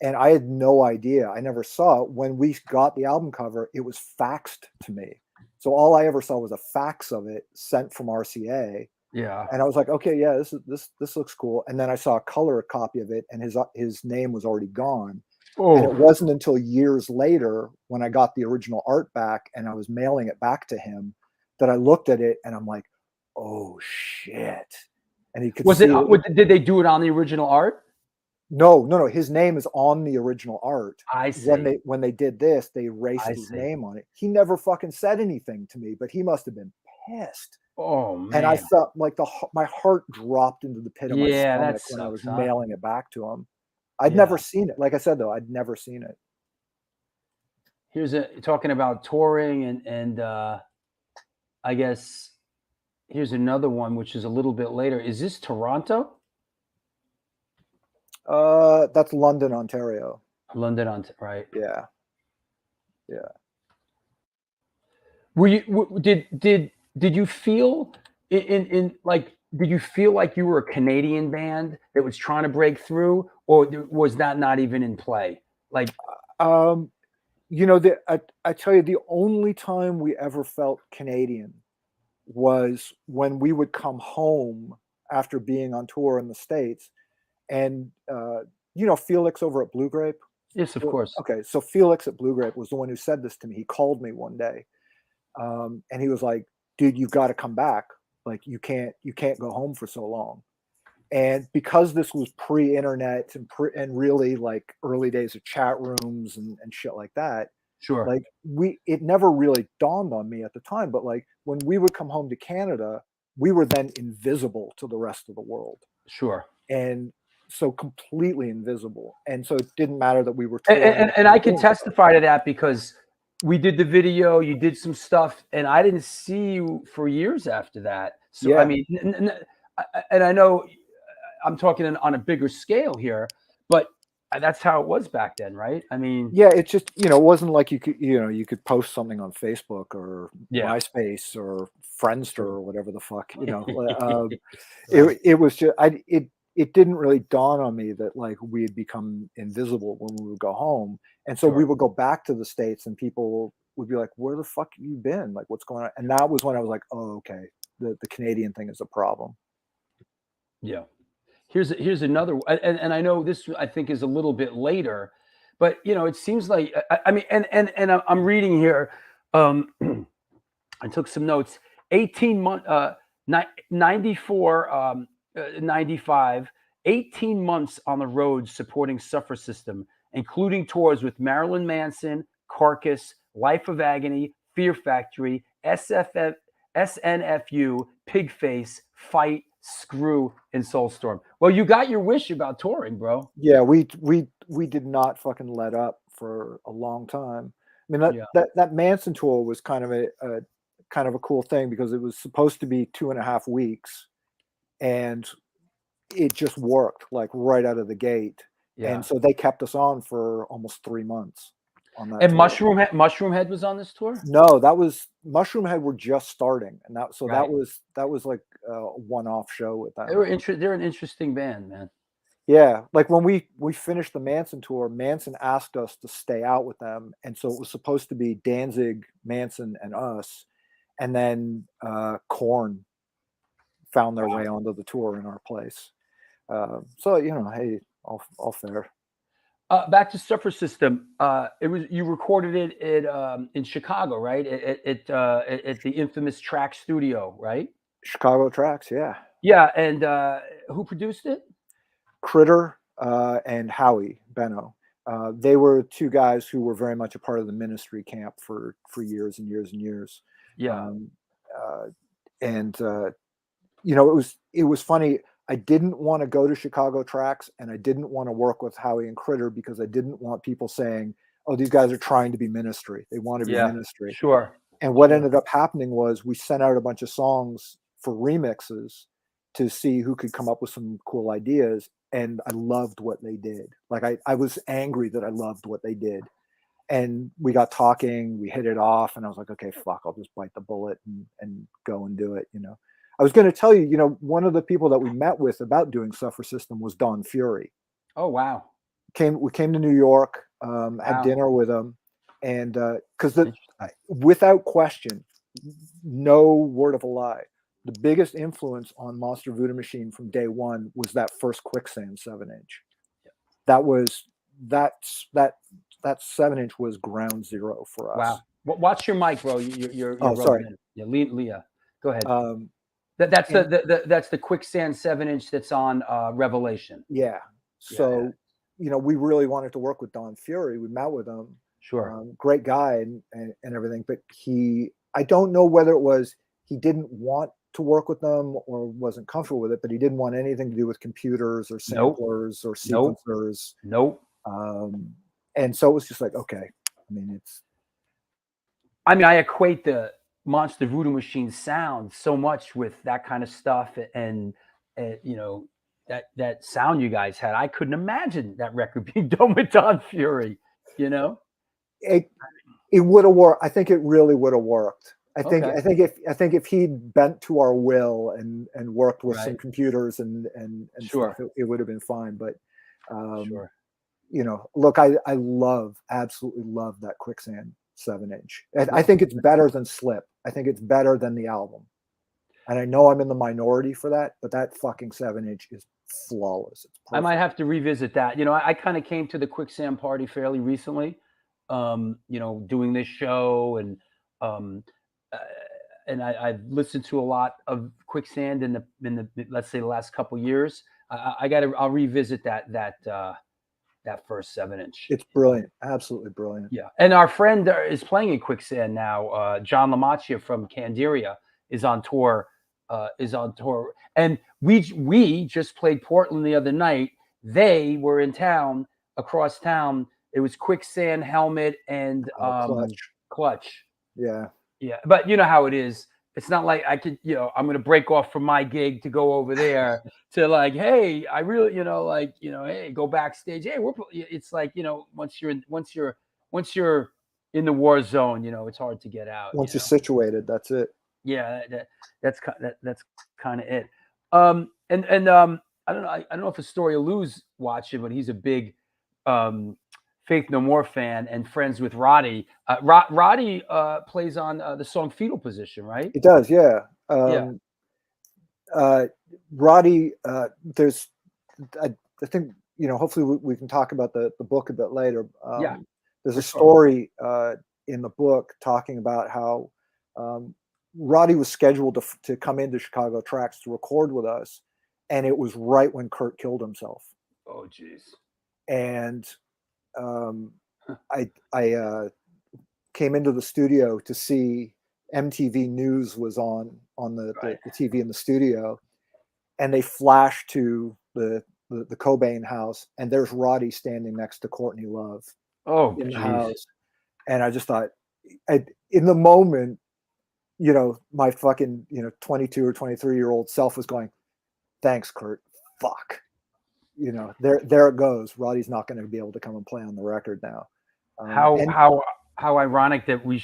And I had no idea. I never saw it. When we got the album cover, it was faxed to me. So all I ever saw was a fax of it sent from RCA. Yeah. And I was like, okay, yeah, this looks cool. And then I saw a color copy of it, and his name was already gone. Oh. And it wasn't until years later when I got the original art back and I was mailing it back to him that I looked at it and I'm like, oh shit. And he could see it. Did they do it on the original art? No. His name is on the original art. I see. When they did this, they erased his name on it. He never fucking said anything to me, but he must have been pissed. Oh man! And I felt like my heart dropped into the pit of my stomach when I was mailing it back to him. I'd never seen it. Like I said though, I'd never seen it. Here's talking about touring and I guess here's another one which is a little bit later. Is this Toronto? That's London, Ontario. London, right? Yeah. Yeah. Were you did you feel in like did you feel like you were a Canadian band that was trying to break through, or was that not even in play? Like, Um, I tell you, the only time we ever felt Canadian was when we would come home after being on tour in the States, and Felix over at Blue Grape. yes, of course. Okay, so Felix at Blue Grape was the one who said this to me. He called me one day, and he was like, "Dude, you've got to come back. Like, you can't go home for so long." And because this was pre-internet and really like early days of chat rooms and shit like that, Sure. like it never really dawned on me at the time. But like when we would come home to Canada, we were then invisible to the rest of the world. Sure. And so completely invisible. And so it didn't matter that we were and I can testify to that because we did the video, you did some stuff, and I didn't see you for years after that. So Yeah. I mean, and I know I'm talking on a bigger scale here, but that's how it was back then, right? I mean, yeah, it's just, it wasn't like you could post something on Facebook or MySpace or Friendster or whatever the fuck, it was just, it didn't really dawn on me that like we had become invisible when we would go home. And so we would go back to the States and people would be like, where the fuck have you been? Like, what's going on? And that was when I was like, oh, okay. The Canadian thing is a problem. Yeah. Here's another, and I know this I think is a little bit later, but it seems like I mean, and I'm reading here. I took some notes. 18 months, 94, 95, 18 months on the road supporting Suffer System, including tours with Marilyn Manson, Carcass, Life of Agony, Fear Factory, SNFU, Pigface, Fight, Screw, and Soulstorm. Well, you got your wish about touring, bro. Yeah, we did not fucking let up for a long time. I mean, that Manson tour was kind of a cool thing because it was supposed to be 2.5 weeks, and it just worked like right out of the gate. Yeah. And so they kept us on for almost 3 months on that. And tour. Mushroomhead was on this tour? No, that was Mushroomhead were just starting, and that was like a one-off show with them. They're an interesting band, man. Yeah, like when we finished the Manson tour, Manson asked us to stay out with them, and so it was supposed to be Danzig, Manson, and us, and then Korn found their way onto the tour in our place. So hey, all fair. Back to Suffer System. You recorded it in Chicago, right? At the infamous Track Studio, right? Chicago Tracks, yeah. Yeah, and who produced it? Critter and Howie Benno. They were two guys who were very much a part of the Ministry camp for years and years and years. Yeah. It was funny. I didn't want to go to Chicago Tracks, and I didn't want to work with Howie and Critter because I didn't want people saying, "Oh, these guys are trying to be Ministry. They want to be Ministry." Sure. And what ended up happening was we sent out a bunch of songs for remixes to see who could come up with some cool ideas. And I loved what they did. Like I was angry that I loved what they did. And we got talking, we hit it off, and I was like, okay, fuck, I'll just bite the bullet and go and do it, I was going to tell you, one of the people that we met with about doing Suffer System was Don Fury. Oh, wow. We came to New York, had dinner with him, and because without question, no word of a lie, the biggest influence on Monster Voodoo Machine from day one was that first Quicksand 7-inch. That was that 7-inch was ground zero for us. Wow. Watch your mic, bro. You're sorry. Yeah, Leah. Go ahead. That's the Quicksand 7-inch that's on Revelation. Yeah. So, we really wanted to work with Don Fury. We met with him. Sure. Great guy and everything. But I don't know whether it was he didn't want to work with them or wasn't comfortable with it, but he didn't want anything to do with computers or samplers or sequencers. Nope. And so it was just like, okay. I equate the Monster Voodoo Machine sound so much with that kind of stuff, and that sound you guys had. I couldn't imagine that record being done with Don Fury. It would have worked. I think it really would have worked. I Okay. think if he'd bent to our will and worked with some Right. computers and Sure. stuff, it would have been fine. But Sure. you know, look, I absolutely love that Quicksand 7-inch. I think it's better than Slip. I think it's better than the album. And I know I'm in the minority for that, but that fucking 7-inch is flawless. It's I might perfect. have to revisit that. You know, I kind of came to the Quicksand party fairly recently. You know, doing this show um, uh, and I've listened to a lot of Quicksand in the let's say the last couple years. I'll revisit that first 7-inch. It's brilliant. Absolutely brilliant. Yeah, and our friend is playing in Quicksand now. John Lamacchia from Candiria is on tour. And we just played Portland the other night. They were in town, across town. It was Quicksand, Helmet, and Clutch. Yeah. Yeah, but you know how it is. It's not like I could, you know, I'm going to break off from my gig to go over there to like, hey, I really, you know, like, you know, hey, go backstage. Hey, it's like, you know, once you're in the war zone, you know, it's hard to get out. Once you're situated, that's it. Yeah, that's kind of it. I don't know. I don't know if Astoria Lou's watching, but he's a big Faith No More fan and friends with Roddy. Roddy plays on the song "Fetal Position," right? It does, yeah. Yeah. Roddy, there's, I think, you know, hopefully we can talk about the book a bit later. Yeah. There's a story in the book talking about how Roddy was scheduled to come into Chicago Tracks to record with us, and it was right when Kurt killed himself. Oh, geez. And I came into the studio to see MTV News was on the TV in the studio, and they flashed to the Cobain house, and there's Roddy standing next to Courtney Love in the house. And I just thought, in the moment, you know, my fucking, you know, 22 or 23-year-old self was going, thanks, Kurt. Fuck. You know, there it goes. Roddy's not going to be able to come and play on the record now. How ironic that we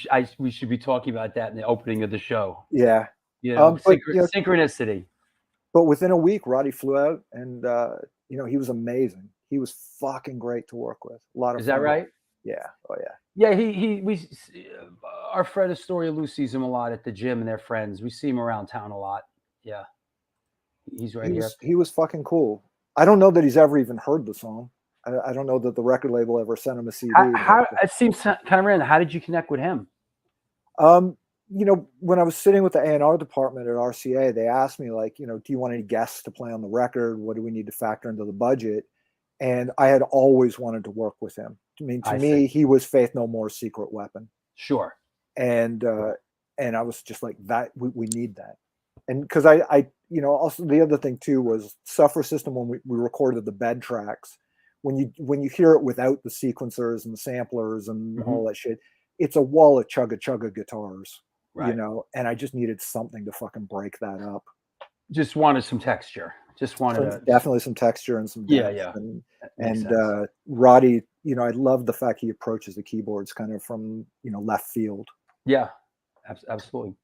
should be talking about that in the opening of the show. Yeah. You know, but, you know, synchronicity. But within a week, Roddy flew out, and you know, he was amazing. He was fucking great to work with. A lot of Is that right? Yeah. Oh yeah. Yeah. Our friend Astoria Lou sees him a lot at the gym, and they're friends. We see him around town a lot. Yeah. He's right here. He was fucking cool. I don't know that he's ever even heard the song. I don't know that the record label ever sent him a CD. It seems kind of random. How did you connect with him? You know, when I was sitting with the A&R department at RCA, they asked me, like, you know, do you want any guests to play on the record? What do we need to factor into the budget? And I had always wanted to work with him. I mean, to me, he was Faith No More's secret weapon. Sure. And I was just like, that we need that. And because I you know, also the other thing too was Suffer System, when we recorded the bed tracks, when you hear it without the sequencers and the samplers and all that shit, it's a wall of chugga guitars, right. You know, and I just needed something to fucking break that up. Just wanted some texture. Definitely some texture and some depth. Yeah. And Roddy, you know, I love the fact he approaches the keyboards kind of from, you know, left field. Yeah, absolutely.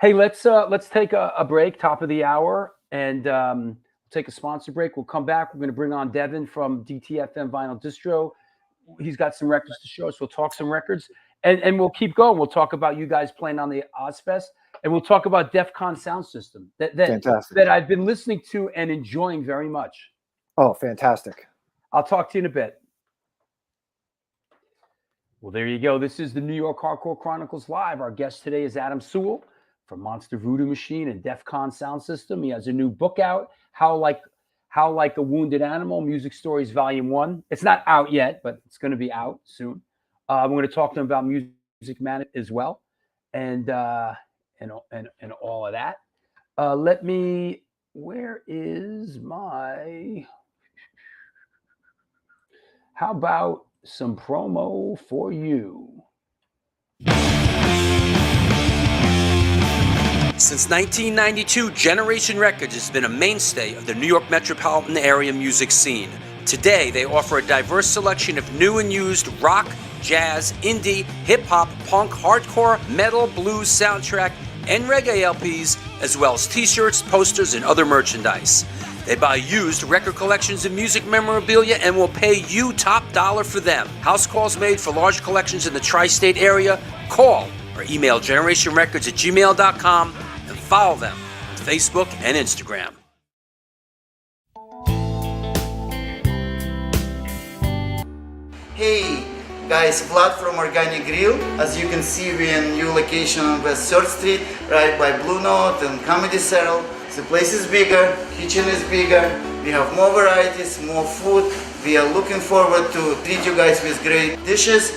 Hey, let's take a break, top of the hour, and take a sponsor break. We'll come back. We're going to bring on Devin from DTFM Vinyl Distro. He's got some records to show us. We'll talk some records, and we'll keep going. We'll talk about you guys playing on the Ozfest, and we'll talk about Defcon sound system that I've been listening to and enjoying very much. Oh, fantastic. I'll talk to you in a bit. Well, there you go. This is the New York Hardcore Chronicles Live. Our guest today is Adam Sewell from Monster Voodoo Machine and Defcon Sound System. He has a new book out, How Like a Wounded Animal, Music Stories Volume 1. It's not out yet, but it's going to be out soon. I'm going to talk to him about Music Man as well, and all of that. Where is my? How about some promo for you? Since 1992, Generation Records has been a mainstay of the New York metropolitan area music scene. Today, they offer a diverse selection of new and used rock, jazz, indie, hip-hop, punk, hardcore, metal, blues, soundtrack, and reggae LPs, as well as t-shirts, posters, and other merchandise. They buy used record collections and music memorabilia and will pay you top dollar for them. House calls made for large collections in the tri-state area. Call or email generationrecords@gmail.com and follow them on Facebook and Instagram. Hey guys, Vlad from Organic Grill. As you can see, we're in new location on West 3rd Street, right by Blue Note and Comedy Central. The place is bigger, kitchen is bigger, we have more varieties, more food. We are looking forward to treat you guys with great dishes.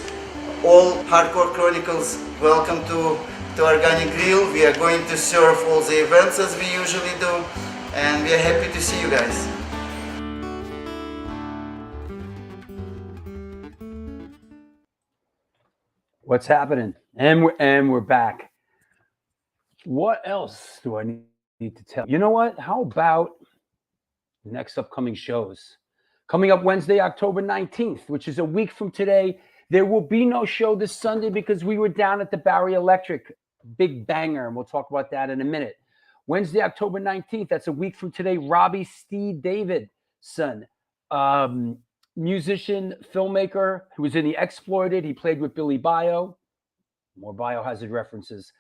All Hardcore Chronicles, welcome to Organic Grill. We are going to serve all the events as we usually do, and we are happy to see you guys. What's happening? And we're back. What else do I need to tell? You know what? How about the next upcoming shows? Coming up Wednesday, October 19th, which is a week from today. There will be no show this Sunday because we were down at the Barry Electric. Big banger, and we'll talk about that in a minute. Wednesday, October 19th, that's a week from today. Robbie Steve Davidson, musician, filmmaker who was in The Exploited. He played with Billy Bio. More Biohazard references.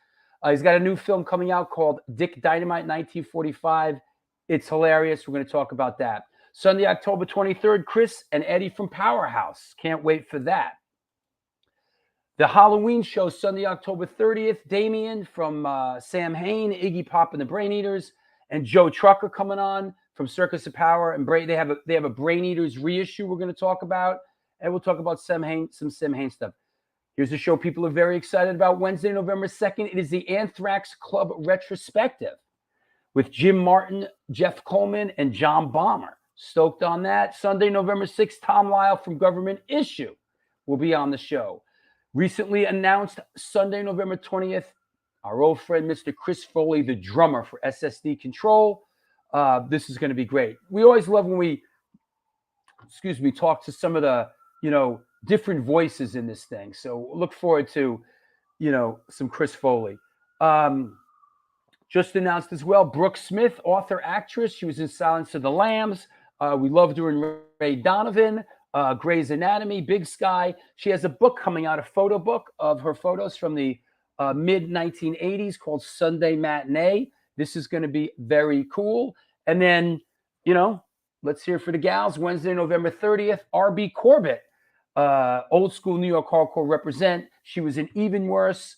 He's got a new film coming out called Dick Dynamite 1945. It's hilarious. We're going to talk about that. Sunday, October 23rd, Chris and Eddie from Powerhouse. Can't wait for that. The Halloween show, Sunday, October 30th. Damien from Sam Hain, Iggy Pop and the Brain Eaters, and Joe Trucker coming on from Circus of Power. And they have a Brain Eaters reissue we're going to talk about. And we'll talk about some Sam Hain stuff. Here's a show people are very excited about. Wednesday, November 2nd. It is the Anthrax Club Retrospective with Jim Martin, Jeff Coleman, and John Bomber. Stoked on that. Sunday, November 6th, Tom Lyle from Government Issue will be on the show. Recently announced Sunday, November 20th, our old friend, Mr. Chris Foley, the drummer for SSD Control. This is going to be great. We always love when we, talk to some of the, different voices in this thing. So look forward to, some Chris Foley. Just announced as well, Brooke Smith, author, actress. She was in Silence of the Lambs. We loved her in Ray Donovan, Grey's Anatomy, Big Sky. She has a book coming out, a photo book of her photos from the mid-1980s called Sunday Matinee. This is going to be very cool. And then, let's hear for the gals. Wednesday, November 30th, R.B. Corbett, old school New York hardcore represent. She was in Even Worse.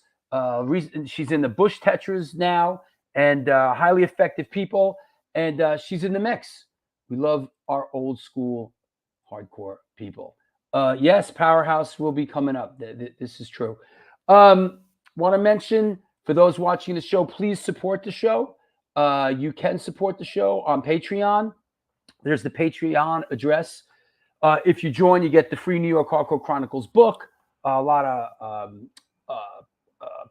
She's in the Bush Tetras now, and Highly Effective People. And she's in the mix. We love our old school hardcore people. Yes, Powerhouse will be coming up. This is true. Want to mention, for those watching the show, please support the show. You can support the show on Patreon. There's the Patreon address. If you join, you get the free New York Hardcore Chronicles book, a lot of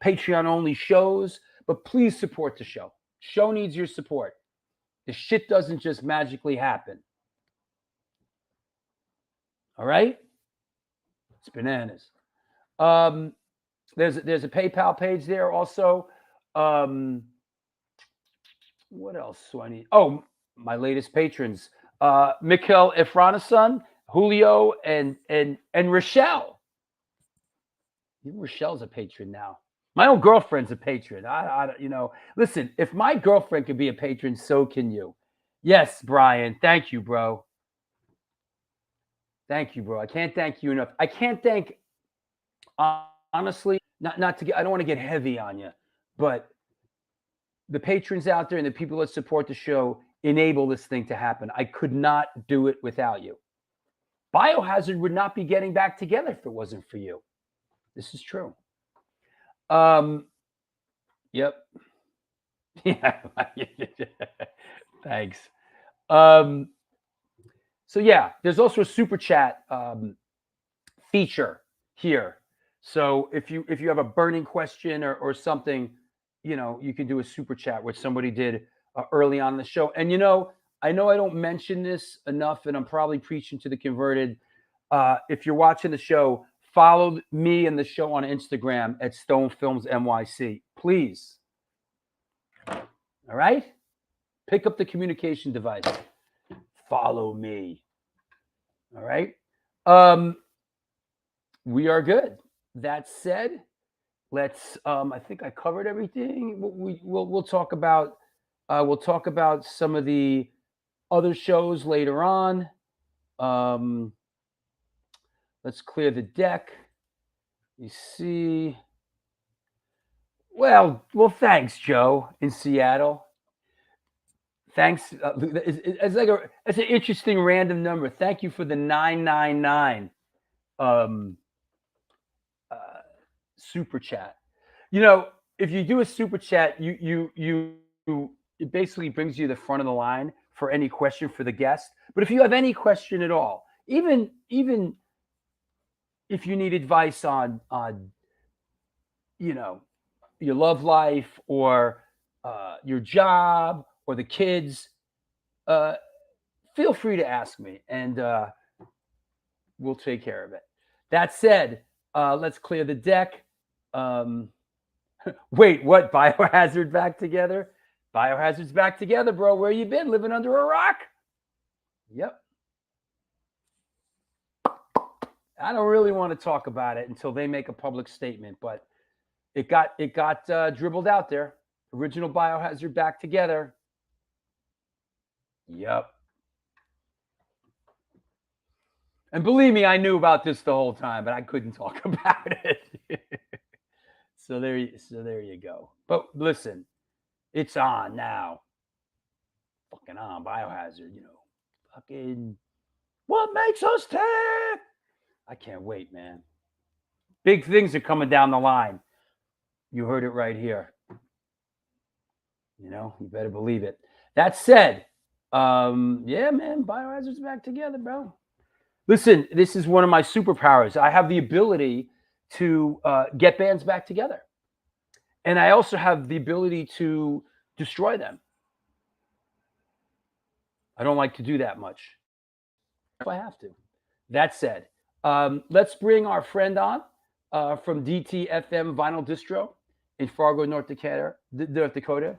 Patreon-only shows. But please support the show. Show needs your support. The shit doesn't just magically happen. All right? It's bananas. There's a PayPal page there also. What else do I need? Oh, my latest patrons. Mikhail Efranason, Julio, and Rochelle. Even Rochelle's a patron now. My own girlfriend's a patron. Listen, if my girlfriend could be a patron, so can you. Yes, Brian. Thank you, bro. Thank you, bro. I can't thank you enough. I can't thank, honestly, I don't want to get heavy on you, but the patrons out there and the people that support the show enable this thing to happen. I could not do it without you. Biohazard would not be getting back together if it wasn't for you. This is true. Yep. Yeah. Thanks. So yeah, there's also a super chat feature here. So if you have a burning question or something, you can do a super chat, which somebody did early on in the show. And I know I don't mention this enough, and I'm probably preaching to the converted. If you're watching the show, follow me and the show on Instagram at Stone Films NYC, please. All right? Pick up the communication device. Follow me. All right? We are good. That said, let's. I think I covered everything. We'll talk about. We'll talk about some of the other shows later on. Let's clear the deck. You see. Well, thanks, Joe in Seattle. Thanks. It's like it's an interesting random number. Thank you for the 999 super chat. You know, if you do a super chat, it basically brings you to the front of the line for any question for the guest. But if you have any question at all, even if you need advice on you know, your love life or your job or the kids, feel free to ask me, and we'll take care of it. That said, let's clear the deck. Wait, what? Biohazard back together? Biohazard's back together, bro. Where you been? Living under a rock? Yep. I don't really want to talk about it until they make a public statement, but it got dribbled out there. Original Biohazard back together. Yep. And believe me, I knew about this the whole time, but I couldn't talk about it. So there you go. But listen, it's on now. Fucking on, Biohazard, you know. Fucking what makes us tick? I can't wait, man. Big things are coming down the line. You heard it right here. You know, you better believe it. That said, yeah, man, Biohazard's back together, bro. Listen, this is one of my superpowers. I have the ability to get bands back together. And I also have the ability to destroy them. I don't like to do that much. If I have to. That said, let's bring our friend on from DTFM Vinyl Distro in Fargo, North Dakota,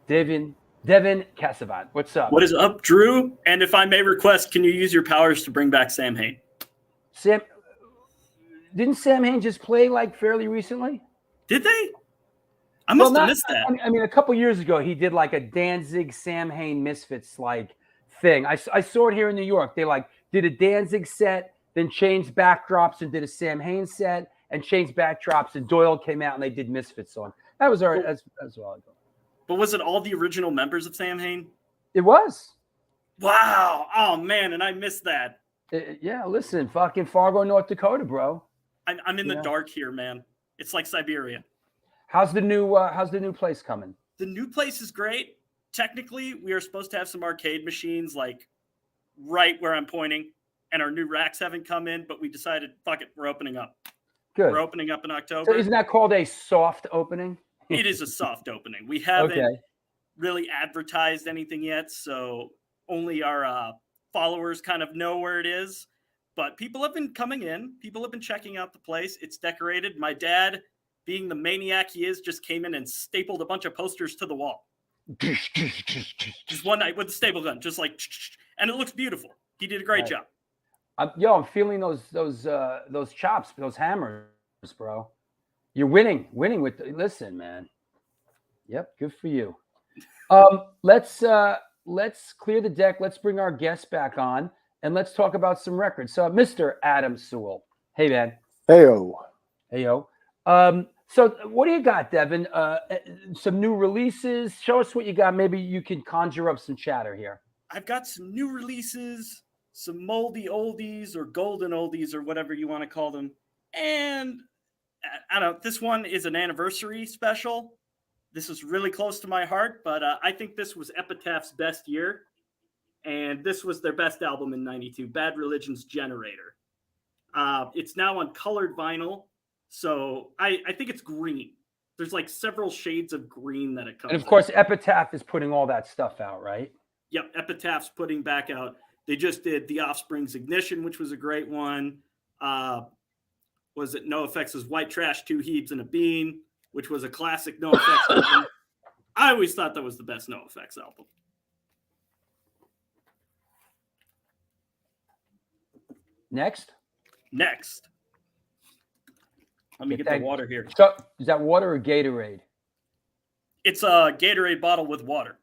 Devin Casavan. What's up? What is up, Drew? And if I may request, can you use your powers to bring back Sam Hain? Didn't Sam Hain just play like fairly recently? Did they? I must have missed that. I mean, a couple years ago, he did like a Danzig Sam Hain Misfits like thing. I saw it here in New York. They like did a Danzig set, then changed backdrops and did a Sam Hain set, and changed backdrops. And Doyle came out and they did Misfits song. That was all right. That's all I got. But was it all the original members of Sam Hain? It was. Wow. Oh man, and I missed that. Yeah, listen, fucking Fargo, North Dakota, bro. I'm in the dark here, man. It's like Siberia. How's the new place coming? The new place is great. Technically, we are supposed to have some arcade machines like right where I'm pointing, and our new racks haven't come in, but we decided, fuck it, we're opening up. Good. We're opening up in October. So isn't that called a soft opening? It is a soft opening. We haven't really advertised anything yet, so only our followers kind of know where it is. But people have been coming in. People have been checking out the place. It's decorated. My dad, being the maniac he is, just came in and stapled a bunch of posters to the wall. Just one night with a staple gun, just like, and it looks beautiful. He did a great job. I'm feeling those chops, those hammers, bro. You're winning with. Listen, man. Yep, good for you. Let's clear the deck. Let's bring our guest back on, and let's talk about some records. So, Mr. Adam Sewell. Hey, man. Heyo. So what do you got, Devin? Some new releases. Show us what you got. Maybe you can conjure up some chatter here. I've got some new releases, some moldy oldies or golden oldies or whatever you want to call them. And I don't know, this one is an anniversary special. This is really close to my heart, but I think this was Epitaph's best year. And this was their best album in 92, Bad Religion's Generator. It's now on colored vinyl. So I think it's green. There's like several shades of green that it comes. And of course, Epitaph is putting all that stuff out, right? Yep, Epitaph's putting back out. They just did The Offspring's Ignition, which was a great one. Was it NoFX's White Trash, Two Heaves and a Bean, which was a classic NoFX album. I always thought that was the best NoFX album. Next. Let me get the water here. So, is that water or Gatorade? It's a Gatorade bottle with water.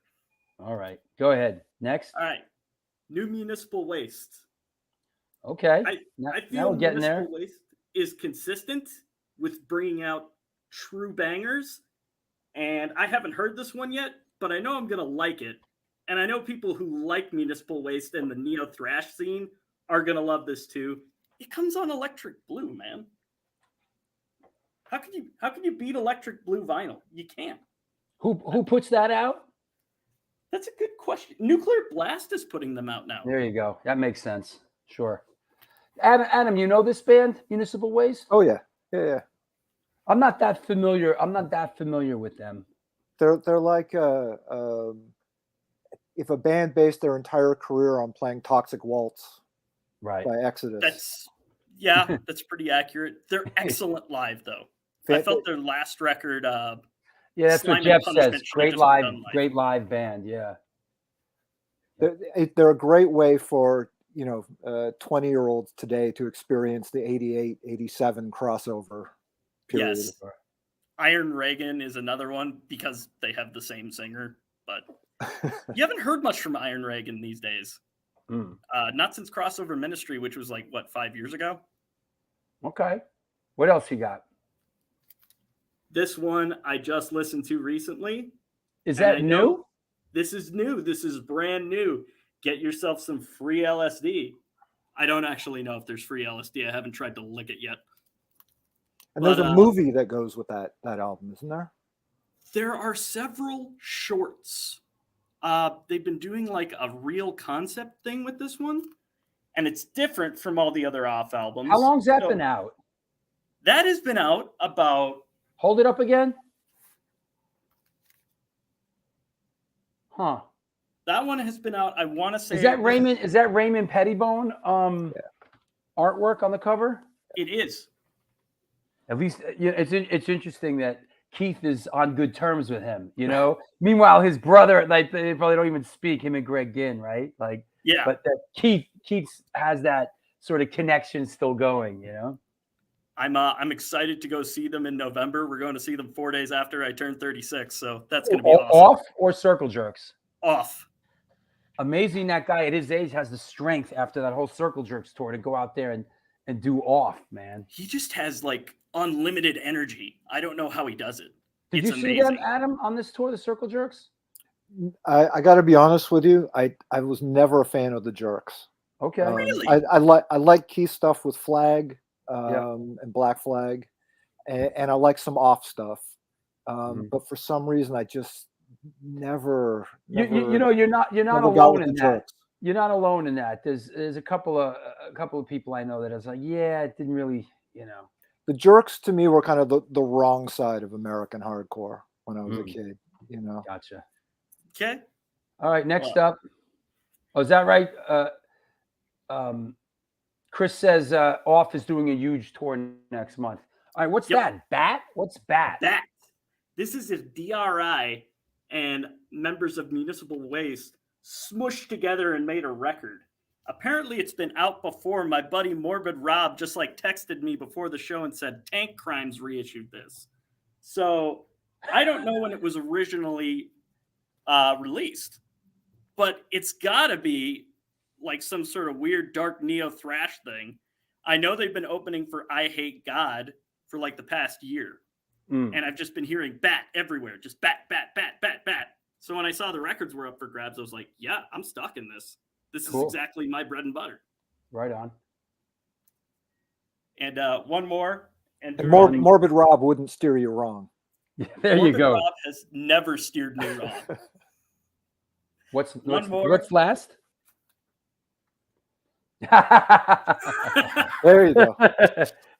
All right. Go ahead. Next. All right. New Municipal Waste. Okay. I now feel we're getting Municipal there. Waste is consistent with bringing out true bangers. And I haven't heard this one yet, but I know I'm going to like it. And I know people who like Municipal Waste and the neo thrash scene are going to love this too. It comes on Electric Blue, man. How can you beat Electric Blue vinyl? You can't. Who puts that out? That's a good question. Nuclear Blast is putting them out now. There you go. That makes sense. Sure. Adam, you know this band, Municipal Waste? Oh yeah. I'm not that familiar with them. They're like if a band based their entire career on playing Toxic Waltz, right, by Exodus. That's pretty accurate. They're excellent live though. I felt their last record. Yeah, that's what Jeff says. Great live band. Yeah. They're a great way for 20-year-olds today to experience the 88, 87 crossover period. Yes. Iron Reagan is another one because they have the same singer, but you haven't heard much from Iron Reagan these days. Not since Crossover Ministry, which was 5 years ago. Okay. What else you got? This one I just listened to recently. Is that new? This is new. This is brand new. Get yourself some free LSD. I don't actually know if there's free LSD. I haven't tried to lick it yet. And there's a movie that goes with that album, isn't there? There are several shorts. They've been doing a real concept thing with this one, and it's different from all the other off albums. How long's that been out? That has been out about. Hold it up again. Huh. That one has been out. I want to say. Is that Raymond Pettibone artwork on the cover? It is. At least it's interesting that Keith is on good terms with him, Meanwhile, his brother, they probably don't even speak, him and Greg Ginn, right? Yeah. But that Keith has that sort of connection still going, I'm excited to go see them in November. We're going to see them 4 days after I turn 36, so that's going to be awesome. Off or Circle Jerks? Off. Amazing that guy at his age has the strength after that whole Circle Jerks tour to go out there and do off, man. He just has unlimited energy. I don't know how he does it. Did you see them, Adam, on this tour, the Circle Jerks? I got to be honest with you. I was never a fan of the Jerks. Okay. Really? I like Keith stuff with Flag and Black Flag, and I like some off stuff. But for some reason, I just never you're not alone in that. Jerks. You're not alone in that. There's a couple of people I know that is it didn't really, The Jerks to me were kind of the wrong side of American hardcore when I was a kid, Gotcha. Okay. All right, next up. Oh, is that right? Chris says Off is doing a huge tour next month. All right, what's that? Bat? What's Bat? Bat. This is if DRI and members of Municipal Waste smushed together and made a record. Apparently it's been out before. My buddy Morbid Rob just texted me before the show and said Tank Crimes reissued this. So I don't know when it was originally released, but it's gotta be some sort of weird dark neo thrash thing. I know they've been opening for I Hate God for the past year. And I've just been hearing Bat everywhere. Just Bat, Bat, Bat, Bat, Bat. So when I saw the records were up for grabs, I was like, yeah, I'm stuck in this. This is exactly my bread and butter. Right on. And one more. And Morbid Rob wouldn't steer you wrong. There you go. Rob has never steered me wrong. What's last? There you go.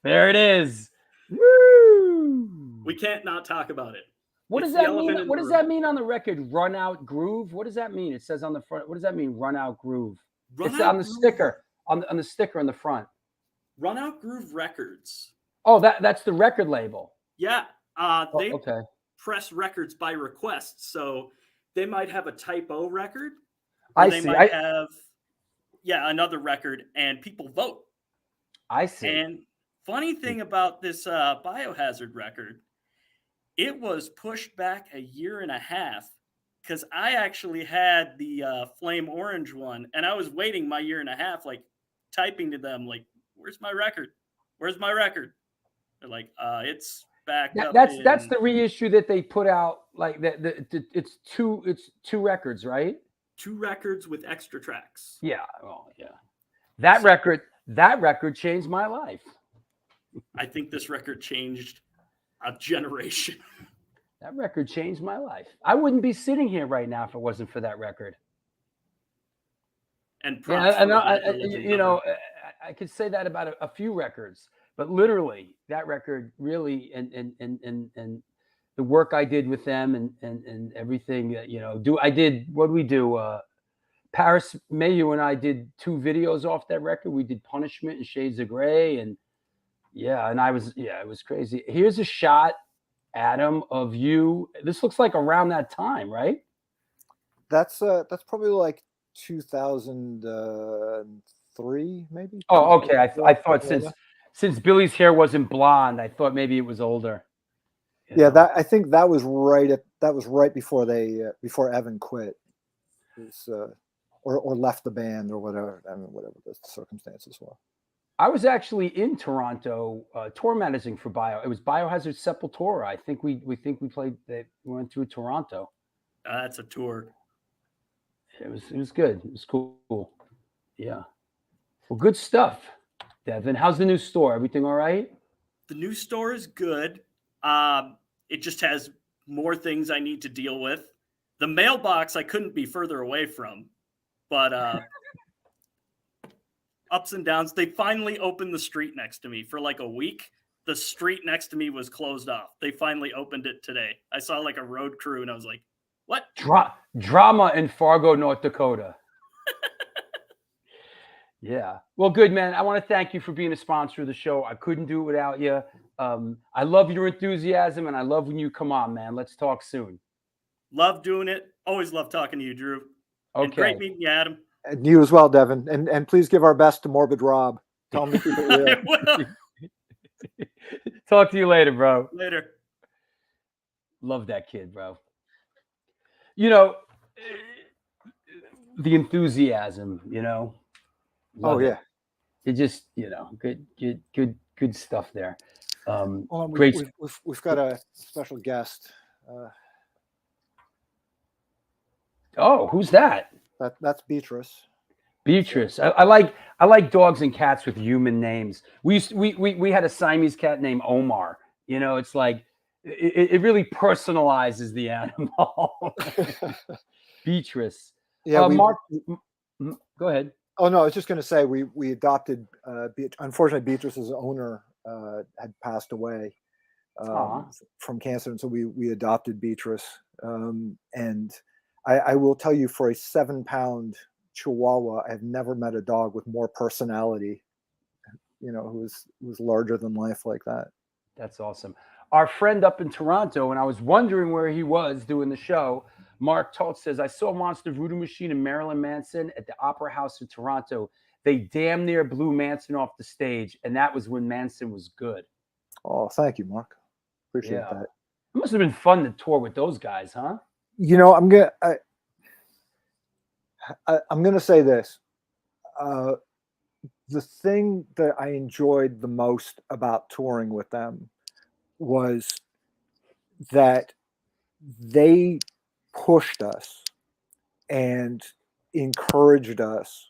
There it is. Woo! We can't not talk about it. What It's does the that elephant mean? in What the does room. that mean on the record? Run out groove. What does that mean? It says on the front. What does that mean? Run out groove. It's on the sticker. On the sticker on the front. Run Out Groove Records. Oh, that's the record label. Yeah. They Okay. press records by request. So they might have a Type O record. I They see. might have, another record, and people vote. I see. And funny thing about this Biohazard record, it was pushed back a year and a half because I actually had the Flame Orange one, and I was waiting my year and a half, like typing to them, like, "Where's my record? Where's my record?" They're like, "It's back up." That's the reissue that they put out. Like it's two records, right? 2 records with extra tracks. Yeah. Oh, yeah. That record changed my life. I think this record changed a generation. That record changed my life. I wouldn't be sitting here right now if it wasn't for that record. And I could say that about a few records, but literally that record really and the work I did with them and everything that I did. What did we do? Paris Mayhew and I did 2 videos off that record. We did Punishment and Shades of Grey, and it was crazy. Here's a shot, Adam, of you. This looks like around that time, right? That's probably like 2003, maybe. Oh, okay. I thought since Billy's hair wasn't blonde, I thought maybe it was older. Yeah, I think that was right before before Evan quit, or left the band or whatever. I mean, whatever the circumstances were. I was actually in Toronto tour managing for It was Biohazard Sepultura. I think we played. We went through Toronto. That's a tour. It was good. It was cool. Yeah. Well, good stuff, Devin. How's the new store? Everything all right? The new store is good. It just has more things I need to deal with. The mailbox I couldn't be further away from, but ups and downs. They finally opened the street next to me for like a week. The street next to me was closed off. They finally opened it today. I saw like a road crew and I was like, what? Drama in Fargo, North Dakota. Yeah. Well, good, man. I want to thank you for being a sponsor of the show. I couldn't do it without you. I love your enthusiasm, and I love when you come on, man. Let's talk soon. Love doing it. Always love talking to you, Drew. Okay. And great meeting you, Adam. And you as well, Devin. And please give our best to Morbid Rob. Tell him to keep it real. Talk to you later, bro. Later. Love that kid, bro. The enthusiasm, Oh yeah. It just, good stuff there. Great. We've got a special guest. Oh, who's that? That's Beatrice. Beatrice. I like dogs and cats with human names. We had a Siamese cat named Omar. It's like it really personalizes the animal. Beatrice. Yeah, Mark, go ahead. Oh no, I was just going to say we adopted. Unfortunately, Beatrice's owner had passed away from cancer, and so we adopted Beatrice. And I will tell you, for a 7-pound Chihuahua, I've never met a dog with more personality. Who was larger than life like that. That's awesome. Our friend up in Toronto, and I was wondering where he was doing the show. Mark Toth says, I saw Monster Voodoo Machine and Marilyn Manson at the Opera House in Toronto. They damn near blew Manson off the stage, and that was when Manson was good. Oh, thank you, Mark. Appreciate that. It must have been fun to tour with those guys, huh? I'm gonna say this. The thing that I enjoyed the most about touring with them was that they pushed us and encouraged us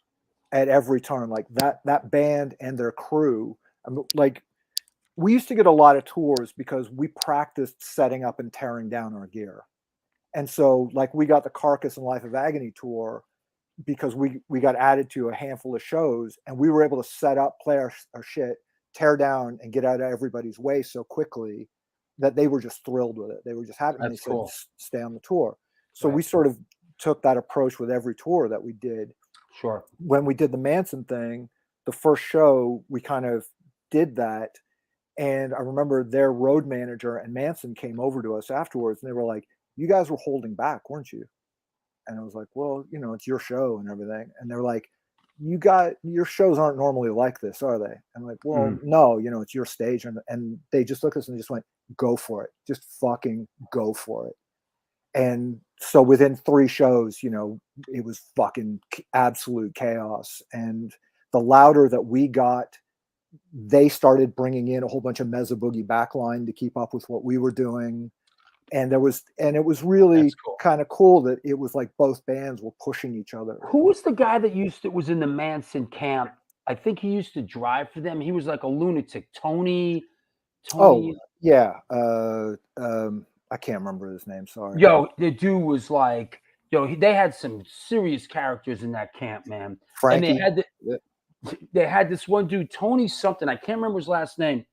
at every turn. Like that band and their crew. Like, we used to get a lot of tours because we practiced setting up and tearing down our gear. And so, like, we got the Carcass and Life of Agony tour because we got added to a handful of shows, and we were able to set up, play our shit, tear down, and get out of everybody's way so quickly that they were just thrilled with it. They were just happy. And they That's said, cool. stay on the tour. So Right. we sort of took that approach with every tour that we did. Sure. When we did the Manson thing, the first show, we kind of did that. And I remember their road manager and Manson came over to us afterwards and they were like, you guys were holding back, weren't you? And I was like, well, you know, it's your show and everything. And they're like, your shows aren't normally like this, are they? And I'm like, well, no, you know, it's your stage. And they just looked at us and just went, go for it. Just fucking go for it. And so within 3 shows, you know, it was fucking absolute chaos. And the louder that we got, they started bringing in a whole bunch of Mezza Boogie backline to keep up with what we were doing. And it was really cool. kind of cool that it was like both bands were pushing each other. Who was the guy that was in the Manson camp? I think he used to drive for them. He was like a lunatic. Tony. Oh, yeah. I can't remember his name. Sorry. Yo, the dude was like, they had some serious characters in that camp, man. Frankie. And they had this one dude, Tony something. I can't remember his last name.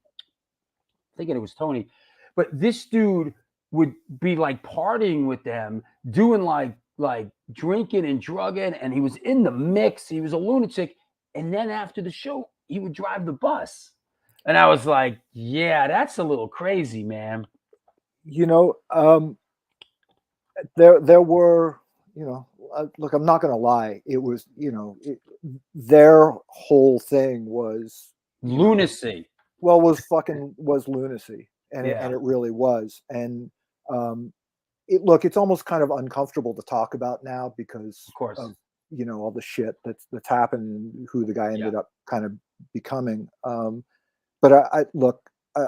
I think it was Tony. But this dude would be like partying with them, doing like drinking and drugging, and he was in the mix. He was a lunatic. And then after the show, he would drive the bus. And I was like, yeah, that's a little crazy, man. You know, there were, you know, look, I'm not going to lie. It was, you know, their whole thing was lunacy. Well, was lunacy. And it really was. And it's almost kind of uncomfortable to talk about now because of course, you know, all the shit that's happened and who the guy ended up kind of becoming. But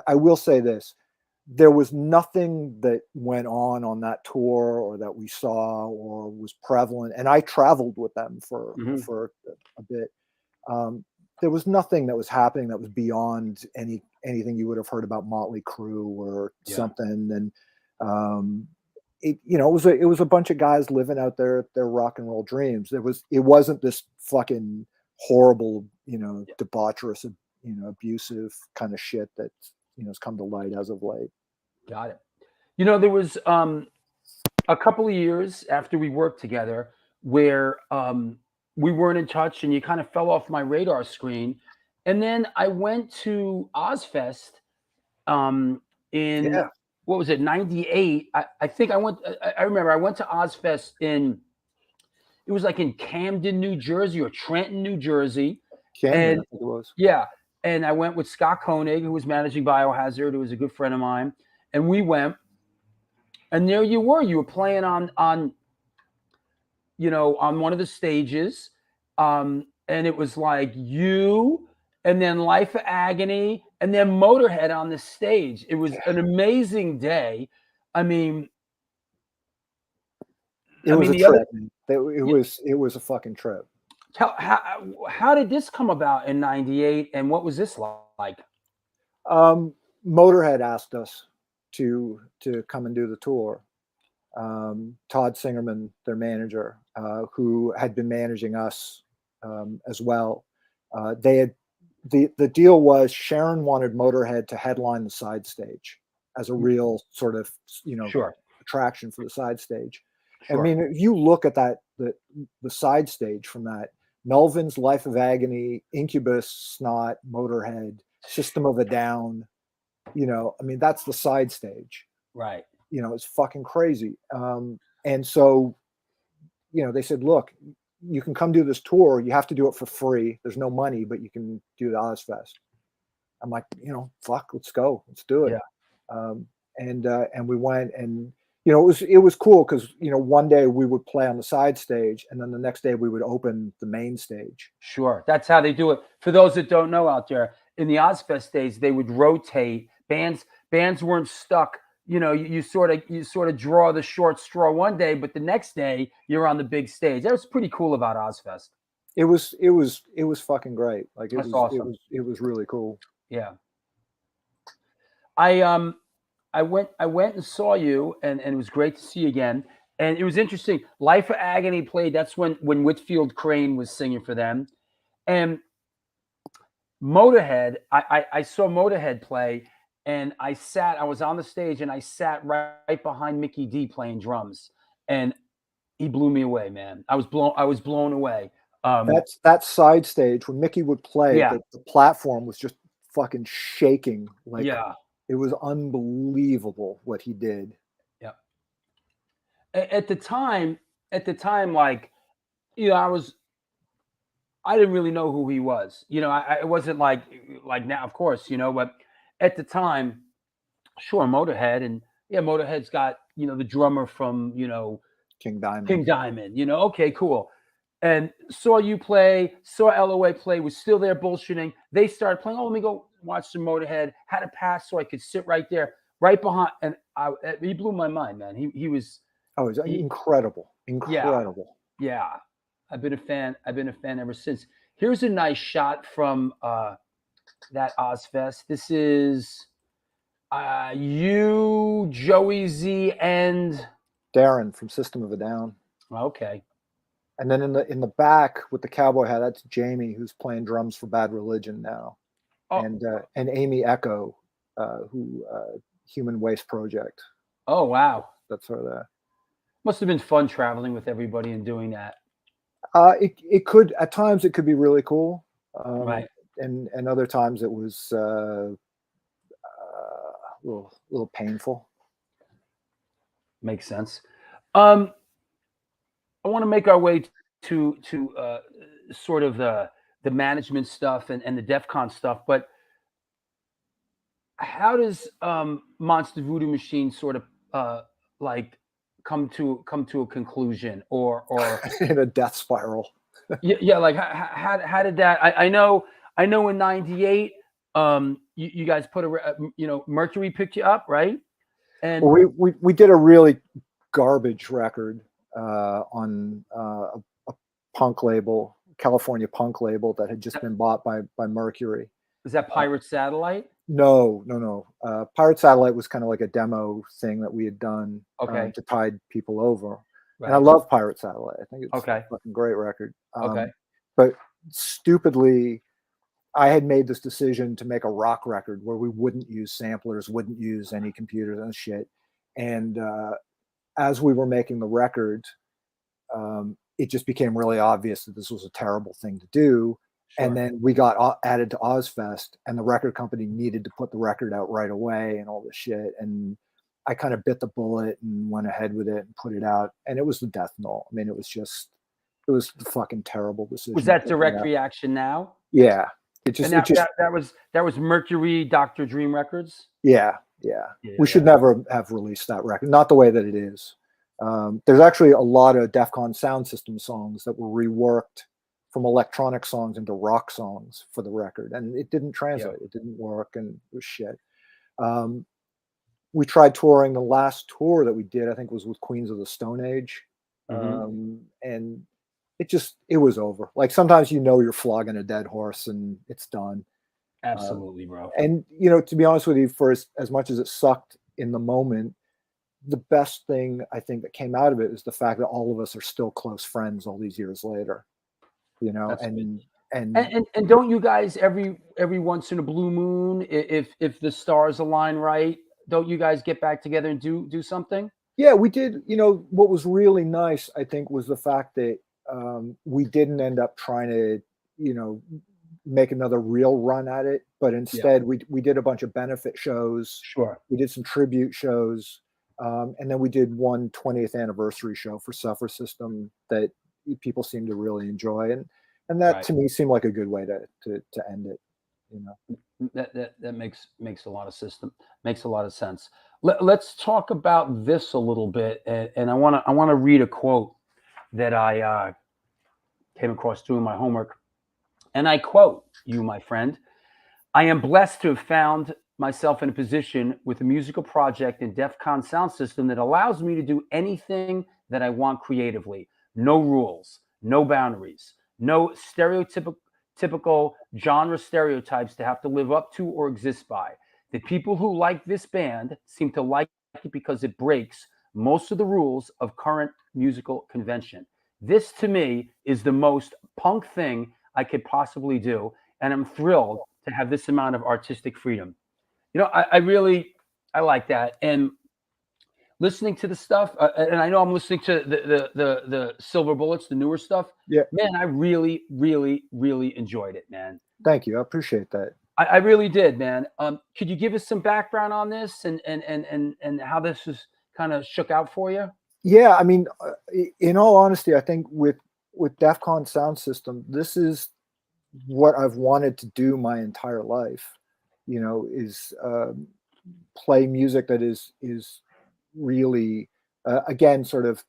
I will say this. There was nothing that went on that tour or that we saw or was prevalent. And I traveled with them for a bit. There was nothing that was happening that was beyond anything you would have heard about Motley Crue or something. And it was a bunch of guys living out their rock and roll dreams. It wasn't this fucking horrible, you know, debaucherous, you know, abusive kind of shit that, you know, has come to light as of late. Got it. You know, there was a couple of years after we worked together where we weren't in touch and you kind of fell off my radar screen. And then I went to Ozfest in what was it, 98? I think I remember I went to Ozfest it was like in Camden, New Jersey or Trenton, New Jersey. Camden, I think it was. Yeah. And I went with Scott Koenig, who was managing Biohazard, who was a good friend of mine. And we went, and there you were playing on you know, on one of the stages. And it was like you, and then Life of Agony, and then Motorhead on the stage. It was an amazing day. I mean, it was a trip. It was a fucking trip. How did this come about in '98, and what was this like? Motorhead asked us to come and do the tour. Todd Singerman, their manager, who had been managing us as well. The deal was Sharon wanted Motorhead to headline the side stage as a real sort of, you know, attraction for the side stage. Sure. I mean, if you look at that, the side stage from that, Melvin's Life of Agony, Incubus, Snot, Motorhead, System of a Down, you know, I mean, that's the side stage. Right. You know, it's fucking crazy. And so, you know, they said, look, you can come do this tour. You have to do it for free. There's no money, but you can do the Ozfest. I'm like, you know, fuck, let's go. Let's do it. Yeah. And we went, and, you know, it was cool because, you know, one day we would play on the side stage and then the next day we would open the main stage. Sure. That's how they do it. For those that don't know out there, in the Ozfest days, they would rotate. Bands weren't stuck. You know, you sort of draw the short straw one day, but the next day you're on the big stage. That was pretty cool about Ozfest. It was fucking great. Like That's awesome. It was really cool. Yeah. I went and saw you, and it was great to see you again. And it was interesting. Life of Agony played. That's when Whitfield Crane was singing for them. And Motorhead, I saw Motorhead play, and I was on the stage, and I sat right behind Mickey D playing drums, and he blew me away, man. I was blown away. That side stage when Mickey would play, Yeah. the platform was just fucking shaking. Like, Yeah. it was unbelievable what he did. Yeah. At the time, like, you know, I didn't really know who he was. You know, it wasn't like now, of course, you know, but at the time, sure, Motorhead, and yeah, Motorhead's got, you know, the drummer from, you know, King Diamond. you know, okay, cool. And saw you play, saw LOA play, was still there bullshitting. They started playing. Oh, let me go watch some Motorhead. Had a pass so I could sit right there, right behind. And he blew my mind, man. He was. Oh, it was incredible. Incredible. Yeah. I've been a fan ever since. Here's a nice shot from that Ozfest. This is you, Joey Z, and Darren from System of a Down. Okay. And then in the back with the cowboy hat, that's Jamie, who's playing drums for Bad Religion now. Oh. And Amy Echo, who Human Waste Project. Oh, wow. That's her there. Must have been fun traveling with everybody and doing that. It could, at times it could be really cool. Right. And other times it was a little painful. Makes sense. I want to make our way to sort of the management stuff and the Defcon stuff, but how does Monster Voodoo Machine sort of like come to a conclusion or in a death spiral? yeah, like how did that? I know in '98 you guys put you know, Mercury picked you up, right? And well, we did a really garbage record on a punk label, California punk label that had just been bought by Mercury. Was that Pirate Satellite? No. Pirate Satellite was kind of like a demo thing that we had done to tide people over. Right. And I love Pirate Satellite. I think it's a fucking great record. But stupidly, I had made this decision to make a rock record where we wouldn't use samplers, wouldn't use any computers and shit. And as we were making the record, it just became really obvious that this was a terrible thing to do. Sure. And then we got added to Ozfest, and the record company needed to put the record out right away and all this shit. And I kind of bit the bullet and went ahead with it and put it out. And it was the death knell. I mean, it was the fucking terrible decision. Was that Direct Reaction now? Yeah. That was Mercury Dr. Dream Records? Yeah. We should never have released that record. Not the way that it is. There's actually a lot of Defcon sound system songs that were reworked from electronic songs into rock songs for the record, and it didn't translate. It didn't work, and it was shit. We tried touring. The last tour that we did, I think, was with Queens of the Stone Age, and it was over. Like, sometimes you're flogging a dead horse and it's done. Absolutely, bro. And to be honest with you, for as much as it sucked in the moment, the best thing I think that came out of it is the fact that all of us are still close friends all these years later. And don't you guys every once in a blue moon, if the stars align right, don't you guys get back together and do something? Yeah, we did. What was really nice, I think, was the fact that we didn't end up trying to make another real run at it, but instead we did a bunch of benefit shows. Sure. We did some tribute shows, and then we did one 20th anniversary show for Suffer System that people seemed to really enjoy, and that to me seemed like a good way to end it. That makes a lot of sense. Let's talk about this a little bit, and I want to read a quote that I came across doing my homework, and I quote you, my friend: "I am blessed to have found myself in a position with a musical project in Defcon sound system that allows me to do anything that I want creatively. No rules, no boundaries, no stereotypical genre stereotypes to have to live up to or exist by. The people who like this band seem to like it because it breaks most of the rules of current musical convention. This, to me, is the most punk thing I could possibly do, and I'm thrilled to have this amount of artistic freedom." You know, I like that. And listening to the stuff, and I know I'm listening to the Silver Bullets, the newer stuff. Yeah. Man, I really, really, really enjoyed it, man. Thank you. I appreciate that. I really did, man. Could you give us some background on this and how this is kind of shook out for you? Yeah, I mean, in all honesty, I think with Defcon Sound System, this is what I've wanted to do my entire life. You know, is play music that is really again sort of,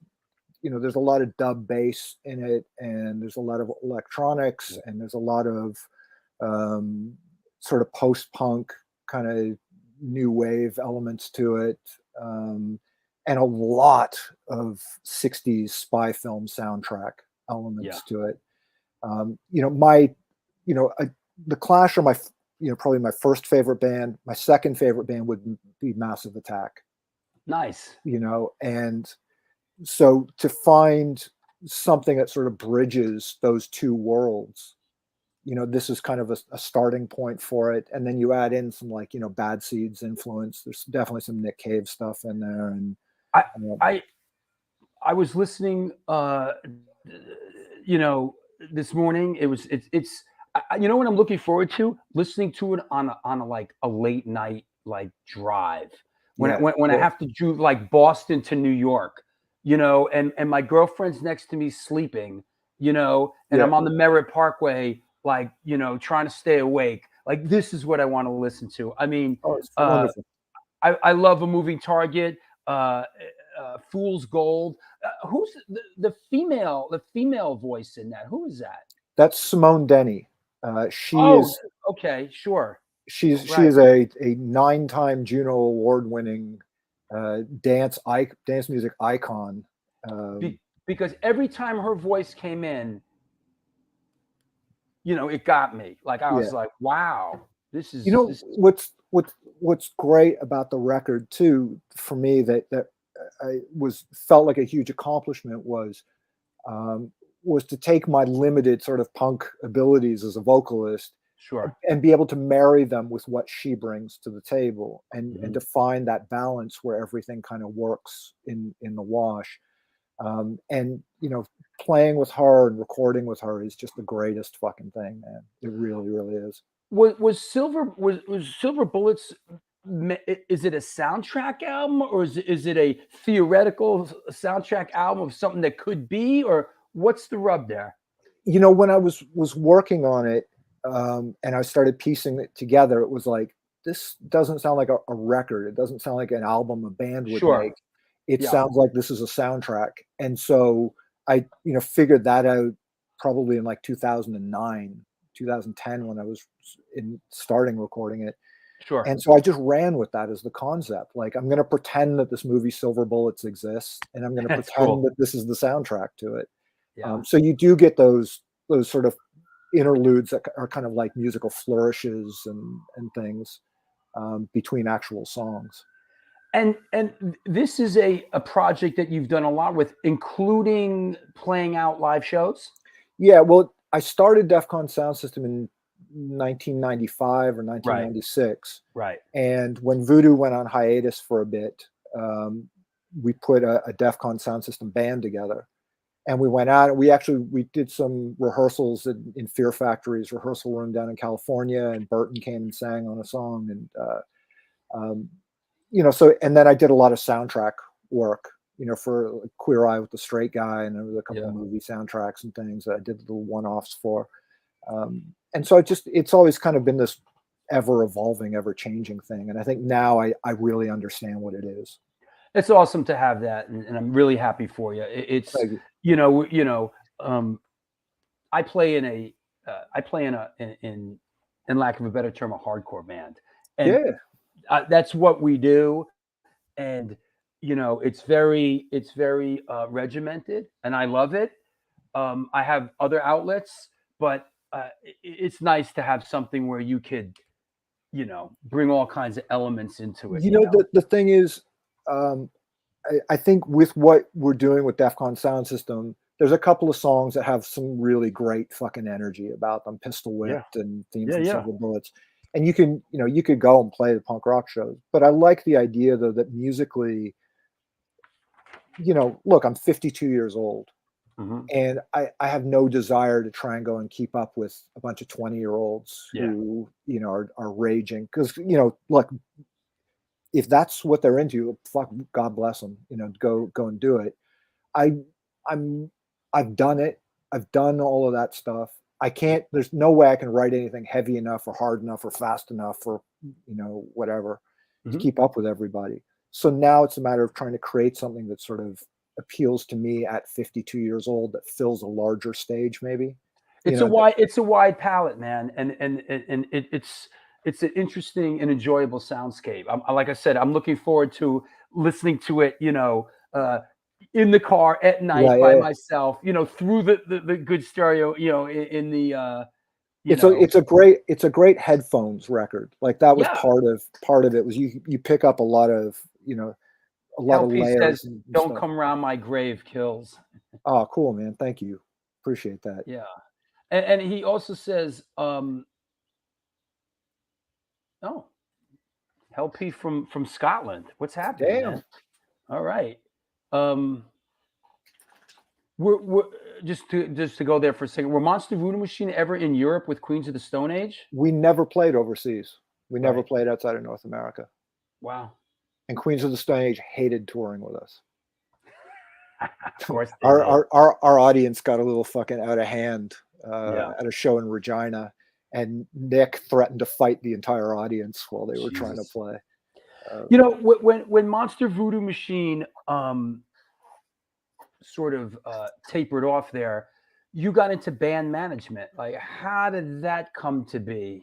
you know, there's a lot of dub bass in it, and there's a lot of electronics, and there's a lot of sort of post-punk kind of new wave elements to it, and a lot of 60s spy film soundtrack elements to it. You know, the Clash are my, you know, probably my first favorite band. My second favorite band would be Massive Attack. Nice. You know, and so to find something that sort of bridges those two worlds, you know, this is kind of a starting point for it. And then you add in some, like, you know, Bad Seeds influence. There's definitely some Nick Cave stuff in there. And I was listening, you know, this morning. It's you know what I'm looking forward to? Listening to it on a like a late night like drive when I have to do like Boston to New York, you know, and my girlfriend's next to me sleeping, you know, and I'm on the Merritt Parkway, like, you know, trying to stay awake. Like, this is what I want to listen to. I mean, it's wonderful. I love A Moving Target, Fool's Gold. Who's the female voice in that? Who is that? That's Simone Denny. She is okay, sure. She is a 9-time Juno Award-winning dance music icon. Because every time her voice came in, you know, it got me. Like, I was like, wow, this is. You know, what's great about the record too, for me, that I felt like a huge accomplishment was to take my limited sort of punk abilities as a vocalist, and be able to marry them with what she brings to the table, and to find that balance where everything kind of works in the wash. And, you know, playing with her and recording with her is just the greatest fucking thing, man. It really, really is. Was Silver Bullets? Is it a soundtrack album, or is it a theoretical soundtrack album of something that could be, or what's the rub there? You know, when I was working on it, and I started piecing it together, it was like, this doesn't sound like a record. It doesn't sound like an album a band would make. It sounds like this is a soundtrack. And so I, you know, figured that out probably in like 2009, 2010, when I was starting recording it. And so I just ran with that as the concept. Like, I'm going to pretend that this movie Silver Bullets exists, and I'm going to pretend that this is the soundtrack to it. So you do get those sort of interludes that are kind of like musical flourishes and things between actual songs. And this is a project that you've done a lot with, including playing out live shows? Yeah, well, I started Defcon Sound System in 1995 or 1996. Right. And when Voodoo went on hiatus for a bit, we put a Defcon Sound System band together. And we went out and we did some rehearsals in Fear Factory's rehearsal room down in California, and Burton came and sang on a song. And, you know, so, and then I did a lot of soundtrack work, you know, for Queer Eye with the Straight Guy, and there was a couple of movie soundtracks and things that I did little one-offs for. And so it's always kind of been this ever evolving, ever changing thing. And I think now I really understand what it is. It's awesome to have that, and I'm really happy for you. It's, you know, I play in lack of a better term, a hardcore band, and that's what we do. And, you know, it's very regimented, and I love it. I have other outlets, but it's nice to have something where you could, you know, bring all kinds of elements into it. You know? The thing is, I think with what we're doing with Defcon Sound System, there's a couple of songs that have some really great fucking energy about them, Pistol Whipped and Theme from Silver Bullets. and you could go and play the punk rock shows. But I like the idea though that musically, look, I'm 52 years old. And I have no desire to try and go and keep up with a bunch of 20-year-olds who, are raging. Because, look, if that's what they're into, fuck, God bless them, go and do it. I've done it. I've done all of that stuff. There's no way I can write anything heavy enough or hard enough or fast enough or, whatever to keep up with everybody. So now it's a matter of trying to create something that sort of appeals to me at 52 years old, that fills a larger stage. Maybe it's a wide palette, man. And it's an interesting and enjoyable soundscape. Like I said, I'm looking forward to listening to it, in the car at night by myself, through the good stereo, in the, it's a great headphones record. Like that was part of it was you pick up a lot of, a lot of layers. Says, don't stuff. Come around my grave kills. Oh, cool, man. Thank you. Appreciate that. Yeah. And he also says, LP from Scotland. What's happening? Damn. Man? All right. We're just to go there for a second. Were Monster Voodoo Machine ever in Europe with Queens of the Stone Age? We never played overseas. We never played outside of North America. Wow. And Queens of the Stone Age hated touring with us. Of course. Our audience got a little fucking out of hand at a show in Regina, and Nick threatened to fight the entire audience while they were trying to play. When Monster Voodoo Machine sort of tapered off there, you got into band management. Like, how did that come to be?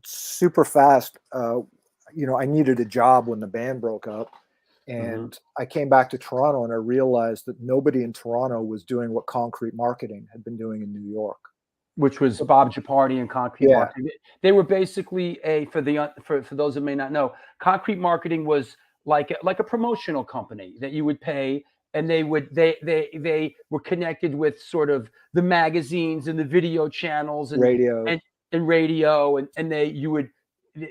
Super fast. I needed a job when the band broke up, and I came back to Toronto, and I realized that nobody in Toronto was doing what Concrete Marketing had been doing in New York, which was Bob Japardi and Concrete Marketing. They were basically for those that may not know, Concrete Marketing was like a promotional company that you would pay, and they were connected with sort of the magazines and the video channels and radio and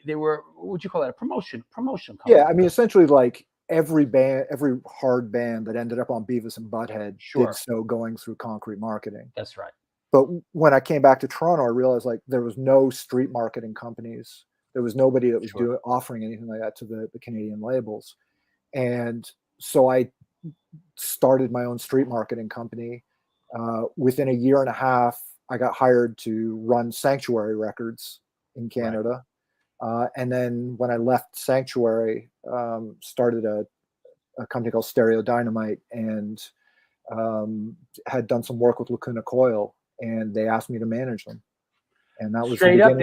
they were, what would you call that? A promotion company. Yeah, I mean, essentially, like every hard band that ended up on Beavis and Butthead did so going through Concrete Marketing. That's right. But when I came back to Toronto, I realized like there was no street marketing companies. There was nobody that was offering anything like that to the Canadian labels. And so I started my own street marketing company. Within a year and a half, I got hired to run Sanctuary Records in Canada. Right. And then when I left Sanctuary, started a company called Stereo Dynamite, and had done some work with Lacuna Coil, and they asked me to manage them. And that was straight up.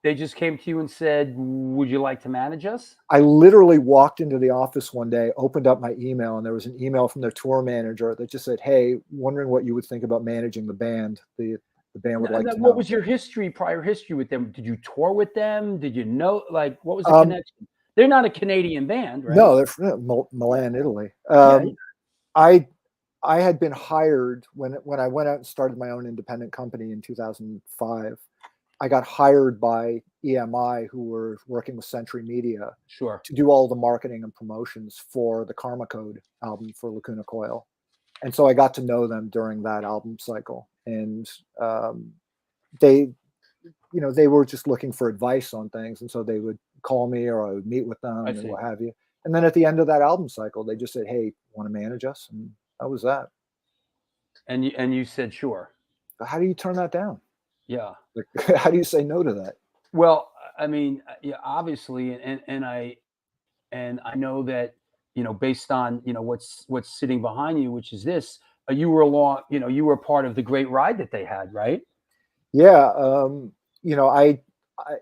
They just came to you and said, "Would you like to manage us?" I literally walked into the office one day, opened up my email, and there was an email from their tour manager that just said, "Hey, wondering what you would think about managing the band. The band would like to know." What was your prior history with them? Did you tour with them? Did you know, like, what was the connection? They're not a Canadian band, right? No, they're from Milan, Italy. I had been hired when I went out and started my own independent company in 2005. I got hired by EMI, who were working with Century Media, to do all the marketing and promotions for the Karma Code album for Lacuna Coil. And so I got to know them during that album cycle. And they were just looking for advice on things. And so they would call me, or I would meet with them and what have you. And then at the end of that album cycle, they just said, "Hey, want to manage us?" And that was that. And you said, sure. How do you turn that down? Yeah. Like, how do you say no to that? Well, I mean, obviously, and I know that, based on, what's sitting behind you, which is this, you were a part of the great ride that they had, right? Yeah. They'd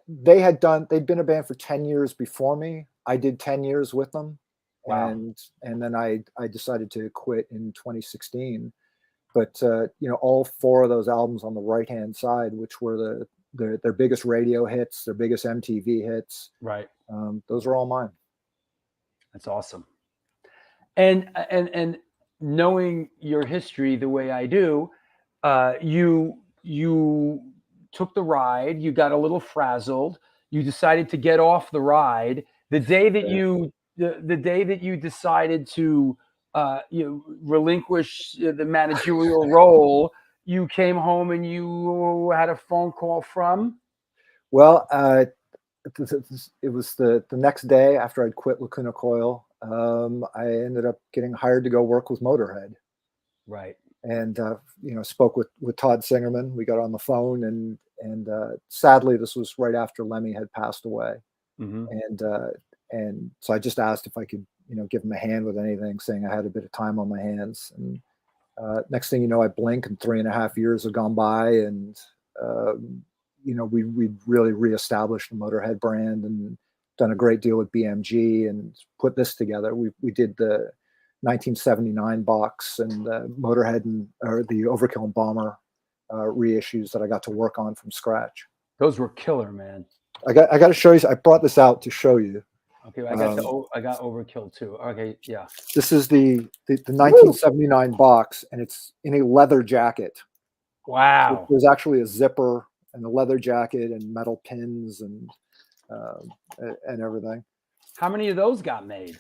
been a band for 10 years before me. I did 10 years with them. Wow. And then I decided to quit in 2016. But all four of those albums on the right-hand side, which were their biggest radio hits, their biggest MTV hits, right? Those are all mine. That's awesome. And knowing your history the way I do, you took the ride. You got a little frazzled. You decided to get off the ride. The day that the day that you decided to relinquish the managerial role, you came home and you had a phone call from. Well, it was the next day after I'd quit Lacuna Coil. I ended up getting hired to go work with Motorhead. Right. And spoke with Todd Singerman. We got on the phone, and sadly, this was right after Lemmy had passed away. Mm-hmm. And so I just asked if I could give him a hand with anything, saying I had a bit of time on my hands. And next thing you know, I blink and 3.5 years have gone by, and we really reestablished the Motorhead brand and done a great deal with BMG and put this together. We did the 1979 box and the Motorhead or the Overkill and Bomber reissues that I got to work on from scratch. Those were killer, man. I got to show you. I brought this out to show you. Okay, I got Overkill too. Okay, yeah. This is the 1979 box, and it's in a leather jacket. Wow. There's actually a zipper and a leather jacket and metal pins and everything. How many of those got made?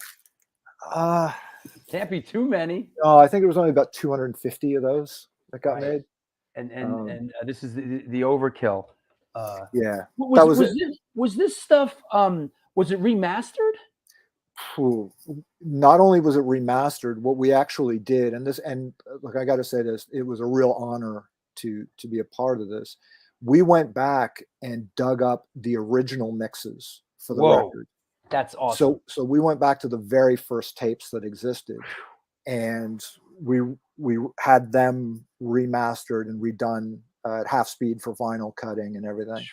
Can't be too many. No, I think it was only about 250 of those that got made. And this is the Overkill. Yeah. Was this stuff? Was it remastered? Not only was it remastered, what we actually did, and look, I got to say this, it was a real honor to be a part of this. We went back and dug up the original mixes for the record. That's awesome. So we went back to the very first tapes that existed, and we had them remastered and redone at half speed for vinyl cutting and everything.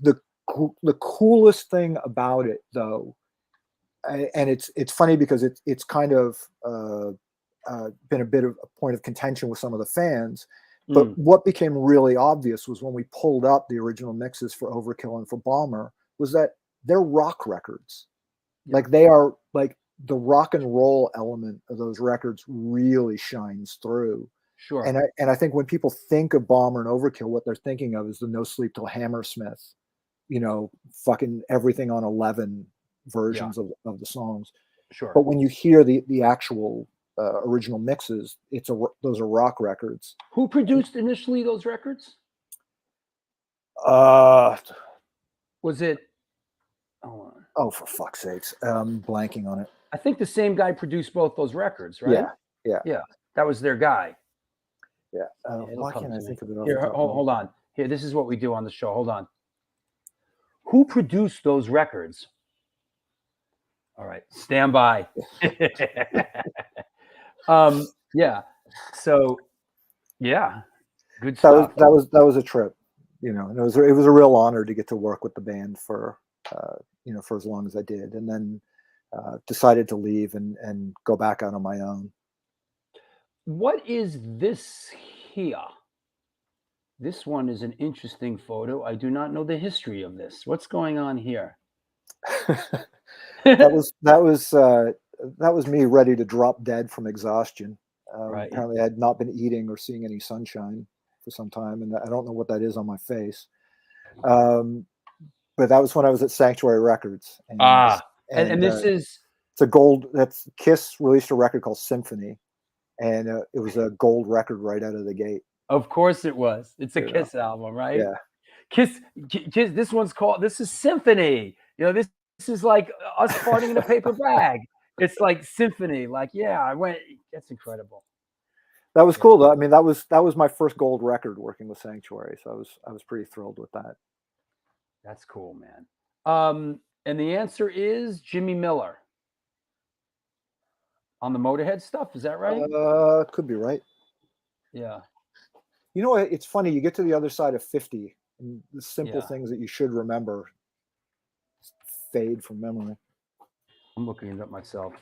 The coolest thing about it, though, and it's funny because it's kind of been a bit of a point of contention with some of the fans. But what became really obvious was when we pulled up the original mixes for Overkill and for Bomber, was that they're rock records. Like they are, like the rock and roll element of those records really shines through. Sure. And I think when people think of Bomber and Overkill, what they're thinking of is the No Sleep Till Hammersmith, fucking everything on 11 versions of the songs. Sure. But when you hear the actual original mixes, those are rock records. Who produced initially those records? Was it? Oh, for fuck's sakes! Blanking on it. I think the same guy produced both those records, right? Yeah. That was their guy. Yeah. Why can't I think of it? Here, hold on. Here, this is what we do on the show. Hold on. Who produced those records? All right, stand by. Yeah. So, yeah, good stuff. That was a trip, and it was a real honor to get to work with the band for for as long as I did, and then decided to leave and go back out on my own. What is this here? This one is an interesting photo. I do not know the history of this. What's going on here? that was me ready to drop dead from exhaustion. Right. Apparently I had not been eating or seeing any sunshine for some time, and I don't know what that is on my face. But that was when I was at Sanctuary Records. And this is it's a gold. That's Kiss released a record called Symphony, and it was a gold record right out of the gate. Of course it was. It's a Kiss album, right? Yeah. Kiss. This one's called. This is Symphony. This is like us farting in a paper bag. It's like Symphony. Like, yeah, I went. That's incredible. That was cool, though. I mean, that was my first gold record working with Sanctuary, so I was pretty thrilled with that. That's cool, man. And the answer is Jimmy Miller on the Motorhead stuff. Is that right? Could be right. Yeah. It's funny. You get to the other side of 50, and the simple things that you should remember fade from memory. I'm looking it up myself.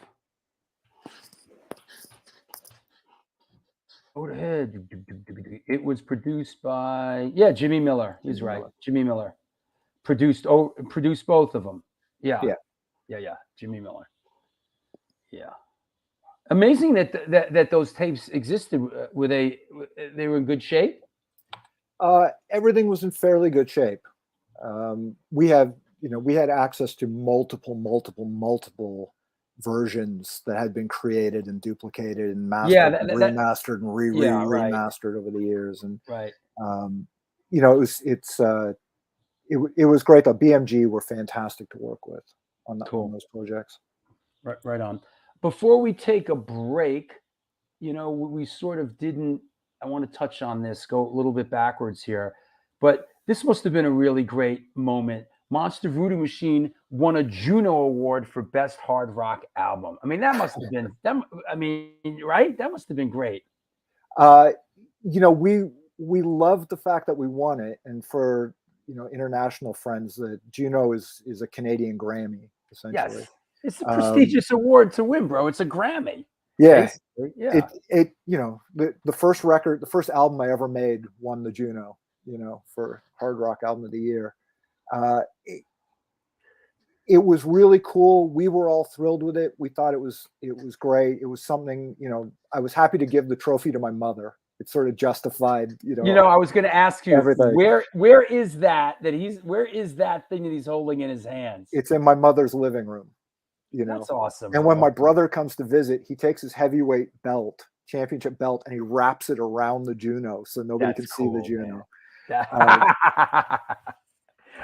Motorhead. It was produced by Jimmy Miller. He's right. Jimmy Miller produced both of them. Yeah. Jimmy Miller. Yeah. Amazing that those tapes existed. Were they were in good shape? Everything was in fairly good shape. We had access to multiple versions that had been created and duplicated and mastered, and remastered and remastered over the years. And it was great. The BMG were fantastic to work with on those projects. Right on. Before we take a break, we sort of didn't. I want to touch on this. Go a little bit backwards here, but this must have been a really great moment. Monster Voodoo Machine won a Juno Award for Best Hard Rock Album. I mean, that must have been right? That must have been great. We loved the fact that we won it, and for international friends, that Juno is a Canadian Grammy, essentially. Yes, it's a prestigious award to win, bro. It's a Grammy. Yeah, yeah. The first record, the first album I ever made won the Juno. For Hard Rock Album of the Year. It was really cool. We were all thrilled with it. We thought it was great. It was something, I was happy to give the trophy to my mother. It sort of justified, I was going to ask you, everything. Where is that where is that thing that he's holding in his hands? It's in my mother's living room. That's awesome. And when my brother comes to visit, he takes his heavyweight belt, championship belt, and he wraps it around the Juno so nobody can see the Juno.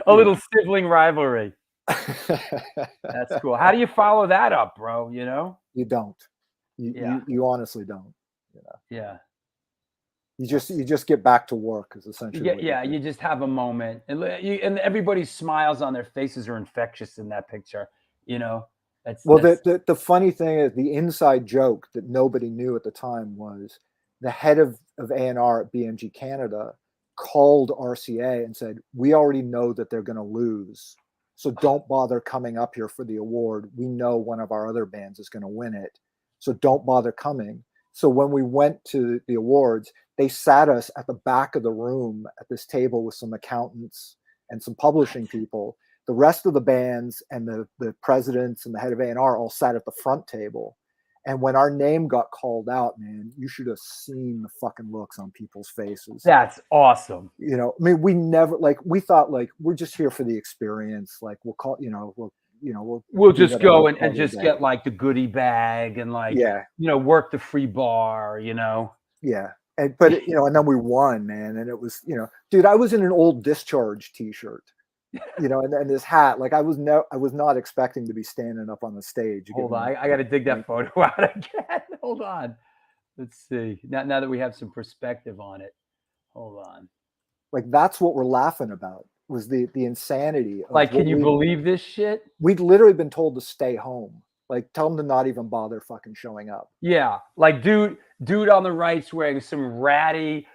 A little sibling rivalry. That's cool. How do you follow that up, bro? You don't. You honestly don't. Yeah. You just get back to work is essentially. You just have a moment, and everybody's smiles on their faces are infectious in that picture. That's the funny thing is, the inside joke that nobody knew at the time was the head of A&R at BMG Canada called RCA and said, "We already know that they're going to lose, so don't bother coming up here for the award. We know one of our other bands is going to win it, so don't bother coming." So when we went to the awards, they sat us at the back of the room at this table with some accountants and some publishing people. The rest of the bands and the presidents and the head of A&R all sat at the front table. And when our name got called out, man, you should have seen the fucking looks on people's faces. That's awesome. We never, we thought, we're just here for the experience. We'll call, we'll just go and just get the goodie bag and work the free bar, Yeah. And then we won, man. And it was, dude, I was in an old Discharge t-shirt. And this hat, I was not expecting to be standing up on the stage. Hold on, I got to dig that photo out again. Hold on, let's see. Now that we have some perspective on it, hold on. That's what we're laughing about, was the insanity. Can you believe this shit? We'd literally been told to stay home. Tell them to not even bother fucking showing up. Yeah, dude on the right's wearing some ratty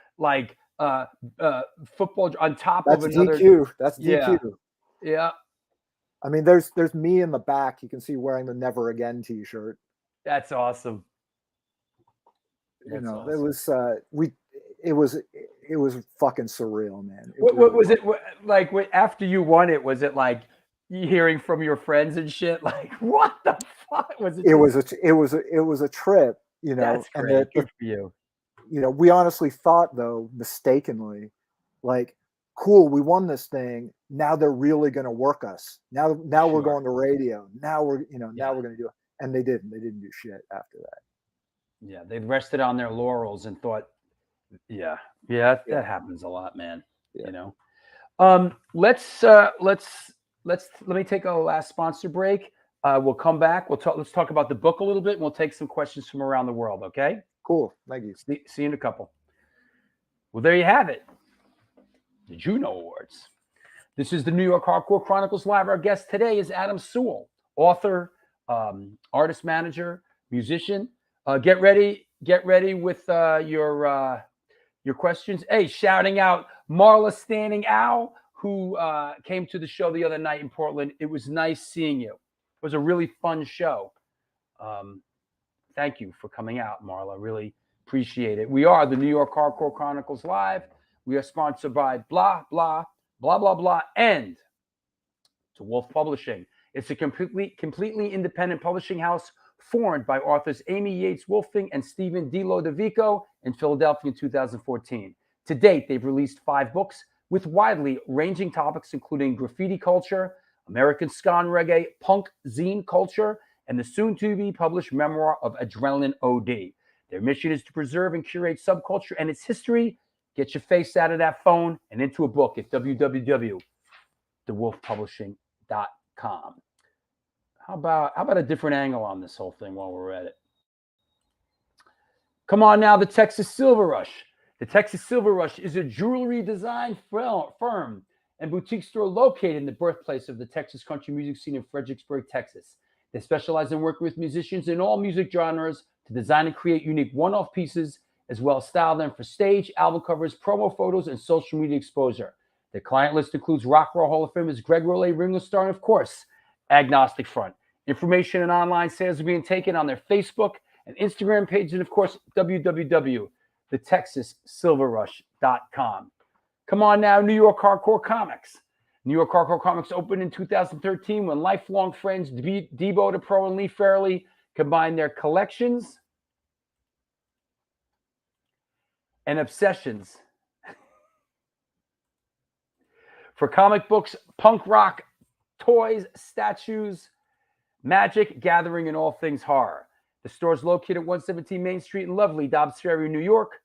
football on top of another DQ. That's DQ. Yeah. I mean, there's me in the back. You can see wearing the Never Again t-shirt. That's awesome. It was fucking surreal, man. What was it like after you won it? Was it you hearing from your friends and shit? What the fuck was it? It was a trip, That's great. And Good for you. We honestly thought, though, mistakenly, cool, we won this thing. Now they're really going to work us. Now we're going to radio. Now we're going to do it. And they didn't. They didn't do shit after that. Yeah, they rested on their laurels and thought, that happens a lot, man. Yeah. Let me take a last sponsor break. We'll come back. Let's talk about the book a little bit, and we'll take some questions from around the world. Okay. Cool. Thank you. See you in a couple. Well, there you have it. The Juno Awards. This is the New York Hardcore Chronicles Live. Our guest today is Adam Sewell, author, artist manager, musician. Get ready with your questions. Hey, shouting out Marla Standing Owl, who came to the show the other night in Portland. It was nice seeing you. It was a really fun show. Thank you for coming out, Marla. Really appreciate it. We are the New York Hardcore Chronicles Live. We are sponsored by blah, blah, blah, blah, blah, and to Wolf Publishing. It's a completely independent publishing house formed by authors Amy Yates Wolfing and Stephen D. Lodovico in Philadelphia in 2014. To date, they've released 5 books with widely ranging topics, including graffiti culture, American ska and reggae, punk zine culture, and the soon-to-be published memoir of Adrenaline OD. Their mission is to preserve and curate subculture and its history. Get your face out of that phone and into a book at www.dewolfpublishing.com. How about a different angle on this whole thing while we're at it? Come on now, the Texas Silver Rush. The Texas Silver Rush is a jewelry design firm and boutique store located in the birthplace of the Texas country music scene in Fredericksburg, Texas. They specialize in working with musicians in all music genres to design and create unique one-off pieces, as well as style them for stage, album covers, promo photos, and social media exposure. Their client list includes Rock and Roll Hall of Famers Greg Rolle, Ringo Starr, and of course, Agnostic Front. Information and online sales are being taken on their Facebook and Instagram page, and of course, www.thetexassilverrush.com. Come on now, New York Hardcore Comics. New York Hardcore Comics opened in 2013 when lifelong friends Debo DePro and Lee Fairley combined their collections and obsessions for comic books, punk rock, toys, statues, magic, gathering, and all things horror. The store is located at 117 Main Street in lovely Dobbs Ferry, New York.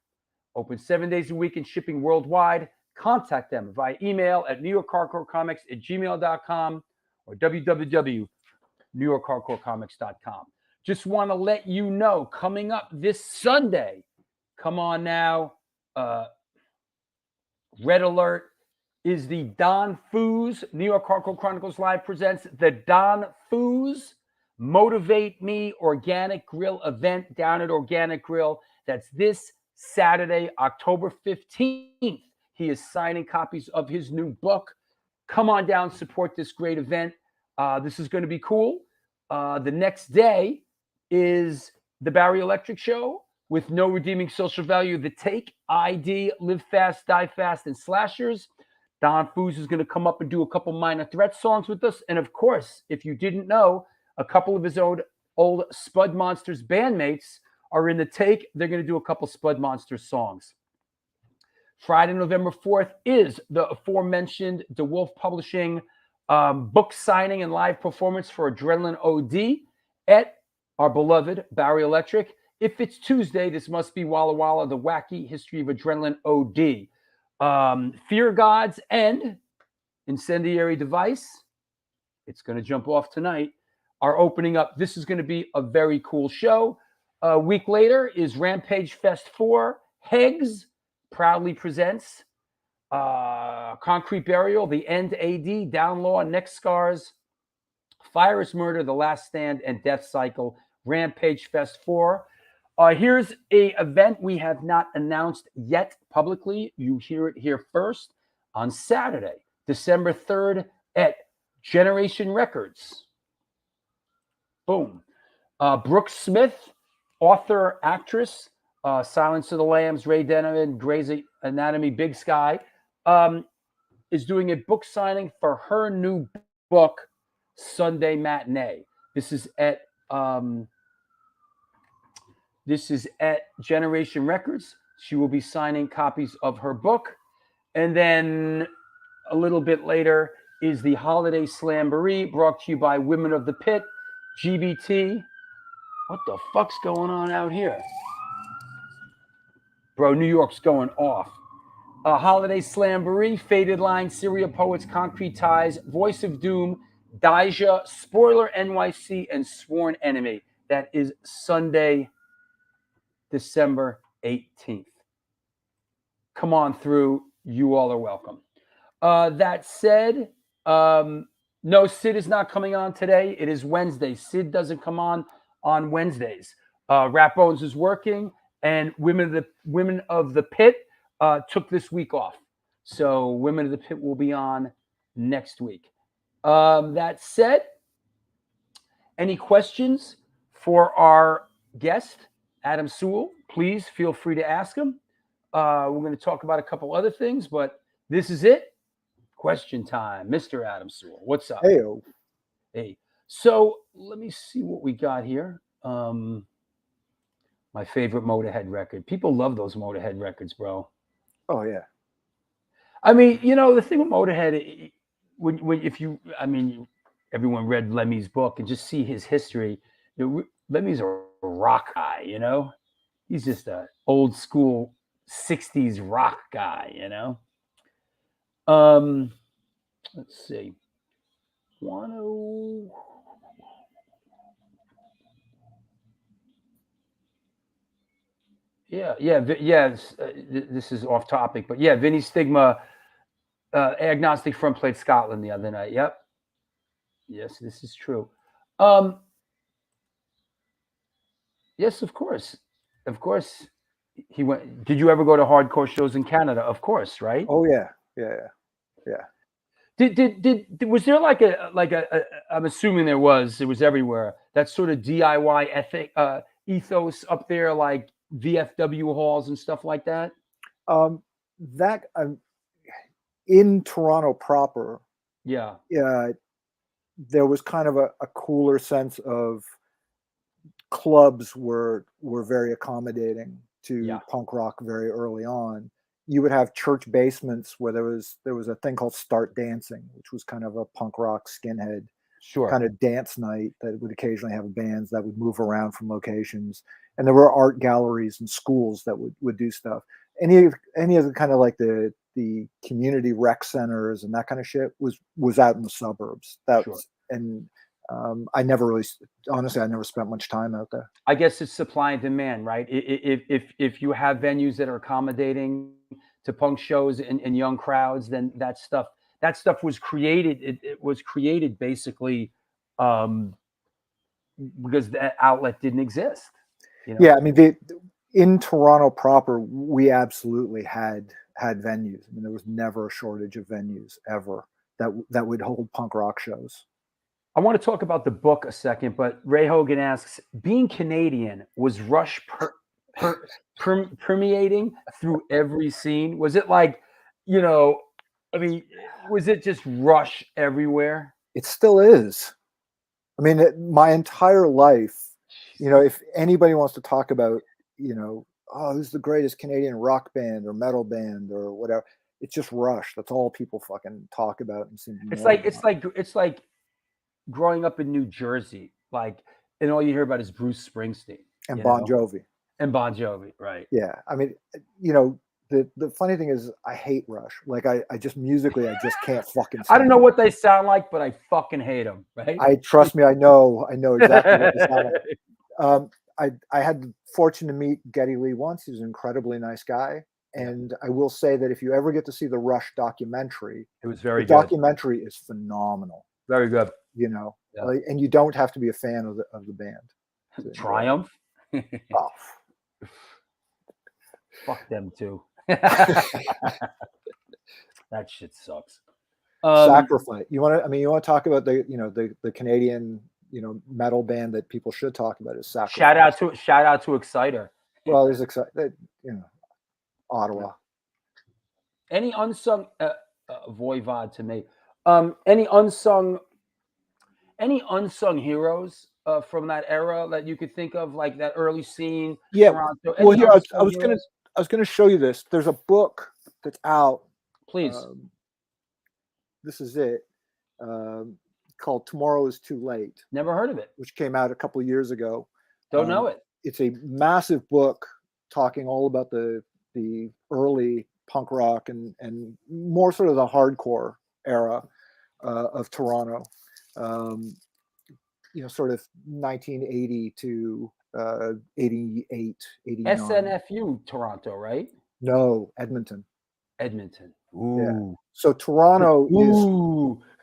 Open 7 days a week and shipping worldwide. Contact them via email at newyorkhardcorecomics@gmail.com or www.newyorkhardcorecomics.com. Just want to let you know, coming up this Sunday, come on now, Red Alert is the Don Foos, New York Hardcore Chronicles Live presents the Don Foos Motivate Me Organic Grill event down at Organic Grill. That's this Saturday, October 15th. He is signing copies of his new book. Come on down, support this great event. This is going to be cool. The next day is the Barry Electric Show with no redeeming social value. The Take, ID, Live Fast, Die Fast, and Slashers. Don Foos is going to come up and do a couple Minor Threat songs with us. And of course, if you didn't know, a couple of his old Spud Monsters bandmates are in the Take. They're going to do a couple Spud Monsters songs. Friday, November 4th is the aforementioned DeWolf Publishing book signing and live performance for Adrenaline OD at our beloved Barry Electric. If it's Tuesday, this must be Walla Walla, the wacky history of Adrenaline OD. Fear Gods and Incendiary Device, it's going to jump off tonight, are opening up. This is going to be a very cool show. A week later is Rampage Fest 4. Hegs proudly presents Concrete Burial, The End AD, Down Law, Neck Scars, Fire is Murder, The Last Stand, and Death Cycle. Rampage Fest 4. Here's a event we have not announced yet publicly. You hear it here first. On Saturday, December 3rd at Generation Records. Boom. Brooke Smith, author, actress, Silence of the Lambs, Ray Donovan, Grey's Anatomy, Big Sky, is doing a book signing for her new book, Sunday Matinee. This is at Generation Records. She will be signing copies of her book. And then a little bit later is the Holiday Slamboree, brought to you by Women of the Pit, GBT. What the fuck's going on out here? Bro, New York's going off. Holiday Slamboree, Faded Line, Syria Poets, Concrete Ties, Voice of Doom, Dijah, Spoiler NYC, and Sworn Enemy. That is Sunday, December 18th. Come on through. You all are welcome. That said, no, Sid is not coming on today. It is Wednesday. Sid doesn't come on Wednesdays. Rap Bones is working, and Women of the Pit took this week off. So Women of the Pit will be on next week. That said, any questions for our guest, Adam Sewell? Please feel free to ask him. We're going to talk about a couple other things, but this is it. Question time. Mr. Adam Sewell, what's up? Hey-o. Hey. So let me see what we got here. My favorite Motorhead record. People love those Motorhead records, bro. Oh yeah. I mean, you know, the thing with Motorhead, if you, I mean, everyone read Lemmy's book and just see his history. You know, Lemmy's a rock guy, you know. He's just a old school '60s rock guy, you know. Let's see. This is off topic, but yeah, Vinny Stigma, agnostic front played Scotland the other night. Yep. Yes, this is true. Yes, of course. Of course. He went. Did you ever go to hardcore shows in Canada? Of course, right? Oh yeah. Yeah. Did was there like a I'm assuming there was. It was everywhere. That sort of DIY ethic ethos up there, like VFW halls and stuff like that. That in Toronto proper. Yeah. There was kind of a cooler sense of clubs were very accommodating to punk rock very early on. You would have church basements where there was a thing called Start Dancing, which was kind of a punk rock skinhead kind of dance night that would occasionally have bands that would move around from locations. And there were art galleries and schools that would do stuff. Any of the kind of like the community rec centers and that kind of shit was out in the suburbs. And I never really, honestly, I never spent much time out there. I guess it's supply and demand, right? If you have venues that are accommodating to punk shows and young crowds, then that stuff was created. It was created basically because that outlet didn't exist. You know? Yeah, I mean, in Toronto proper, we absolutely had venues. I mean, there was never a shortage of venues ever that would hold punk rock shows. I want to talk about the book a second, but Ray Hogan asks, being Canadian, was Rush permeating through every scene? Was it like, you know, I mean, was it just Rush everywhere? It still is. I mean, my entire life, you know, if anybody wants to talk about, you know, oh, this is the greatest Canadian rock band or metal band or whatever, it's just Rush. That's all people fucking talk about and seem to know. It's like growing up in New Jersey, like, and all you hear about is Bruce Springsteen and Bon Jovi. And Bon Jovi, right? Yeah, I mean, you know, the funny thing is, I hate Rush. Like, I just musically, I just can't fucking. I don't know what they sound like, but I fucking hate them. Right? Trust me, I know exactly what they sound like. I had the fortune to meet Geddy Lee once. He was an incredibly nice guy. And I will say that if you ever get to see the Rush documentary, it was very good. The documentary is phenomenal. Very good. You know, like, and you don't have to be a fan of the band. Triumph. Oh. Fuck them too. That shit sucks. Sacrifice. You want to talk about the Canadian, you know, metal band that people should talk about is Sacrifice. Shout out to Exciter. Well, there's Exciter, you know, Ottawa. Any unsung Voivod to me. Any unsung heroes from that era that you could think of, like that early scene? Yeah. Toronto? Well, here I was gonna show you this. There's a book that's out. Please. This is it. Called "Tomorrow Is Too Late." Never heard of it. Which came out a couple of years ago. Don't know it. It's a massive book talking all about the early punk rock and more sort of the hardcore era of Toronto. You know, sort of 1980 to 88, 89. SNFU Toronto, right? No, Edmonton. Ooh. Yeah. So Toronto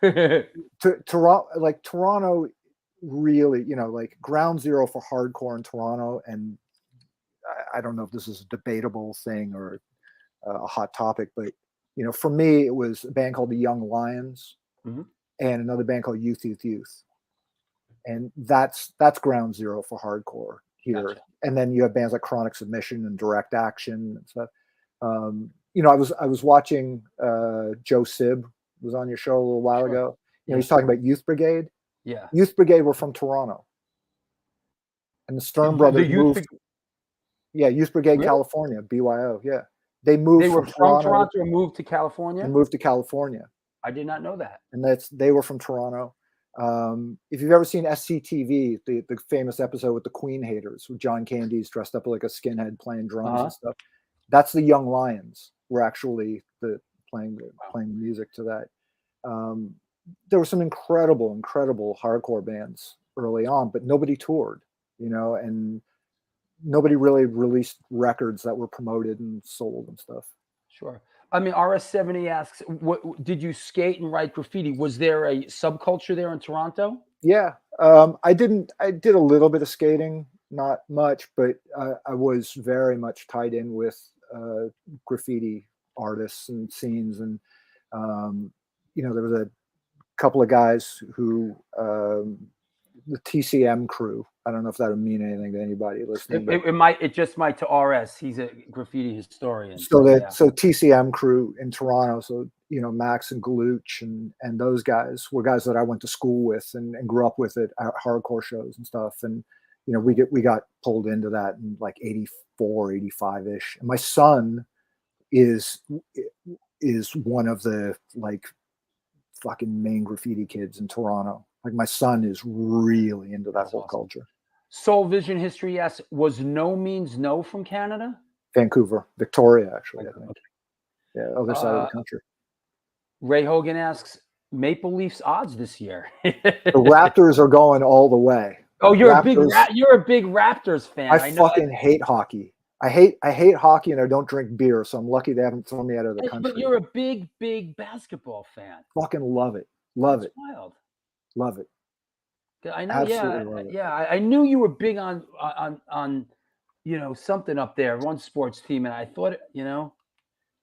is Toronto really, you know, like ground zero for hardcore in Toronto. And I don't know if this is a debatable thing or a hot topic, but, you know, for me, it was a band called the Young Lions and another band called Youth. And that's ground zero for hardcore here. Gotcha. And then you have bands like Chronic Submission and Direct Action and stuff. You know, I was watching Joe Sib was on your show a little while ago. You know, he's talking about Youth Brigade. Yeah. Youth Brigade were from Toronto. And the Stern brothers moved. Yeah, Youth Brigade, really? California, BYO, yeah. They moved They were from from Toronto Toronto and moved to California. and moved to California. I did not know that. And they were from Toronto. If you've ever seen SCTV, the famous episode with the Queen haters, with John Candy's dressed up like a skinhead playing drums and stuff, that's the Young Lions were actually playing the music to that. There were some incredible hardcore bands early on, but nobody toured, and nobody really released records that were promoted and sold and stuff. Sure. I mean, RS70 asks, what did you skate and write graffiti? Was there a subculture there in Toronto? Yeah. I did a little bit of skating, not much, but I was very much tied in with graffiti artists and scenes. And, there was a couple of guys who, the TCM crew, I don't know if that would mean anything to anybody listening. It just might to RS. He's a graffiti historian. So TCM crew in Toronto. So, Max and Galuch and those guys were guys that I went to school with and grew up with at hardcore shows and stuff. And, we got pulled into that in like 84, 85 ish. And my son is one of the like fucking main graffiti kids in Toronto. Like my son is really into that whole culture. Soul Vision History asks, was No Means No from Canada? Vancouver, Victoria, actually, I think. Okay. Yeah, other side of the country. Ray Hogan asks, Maple Leafs odds this year. The Raptors are going all the way. Oh, you're a big Raptors fan. I fucking hate hockey. I hate hockey, and I don't drink beer, so I'm lucky they haven't thrown me out of the country. But you're a big basketball fan. Fucking love it. Love it. Wild. Love it. I know. Yeah. I knew you were big on something up there, one sports team, and I thought Yeah,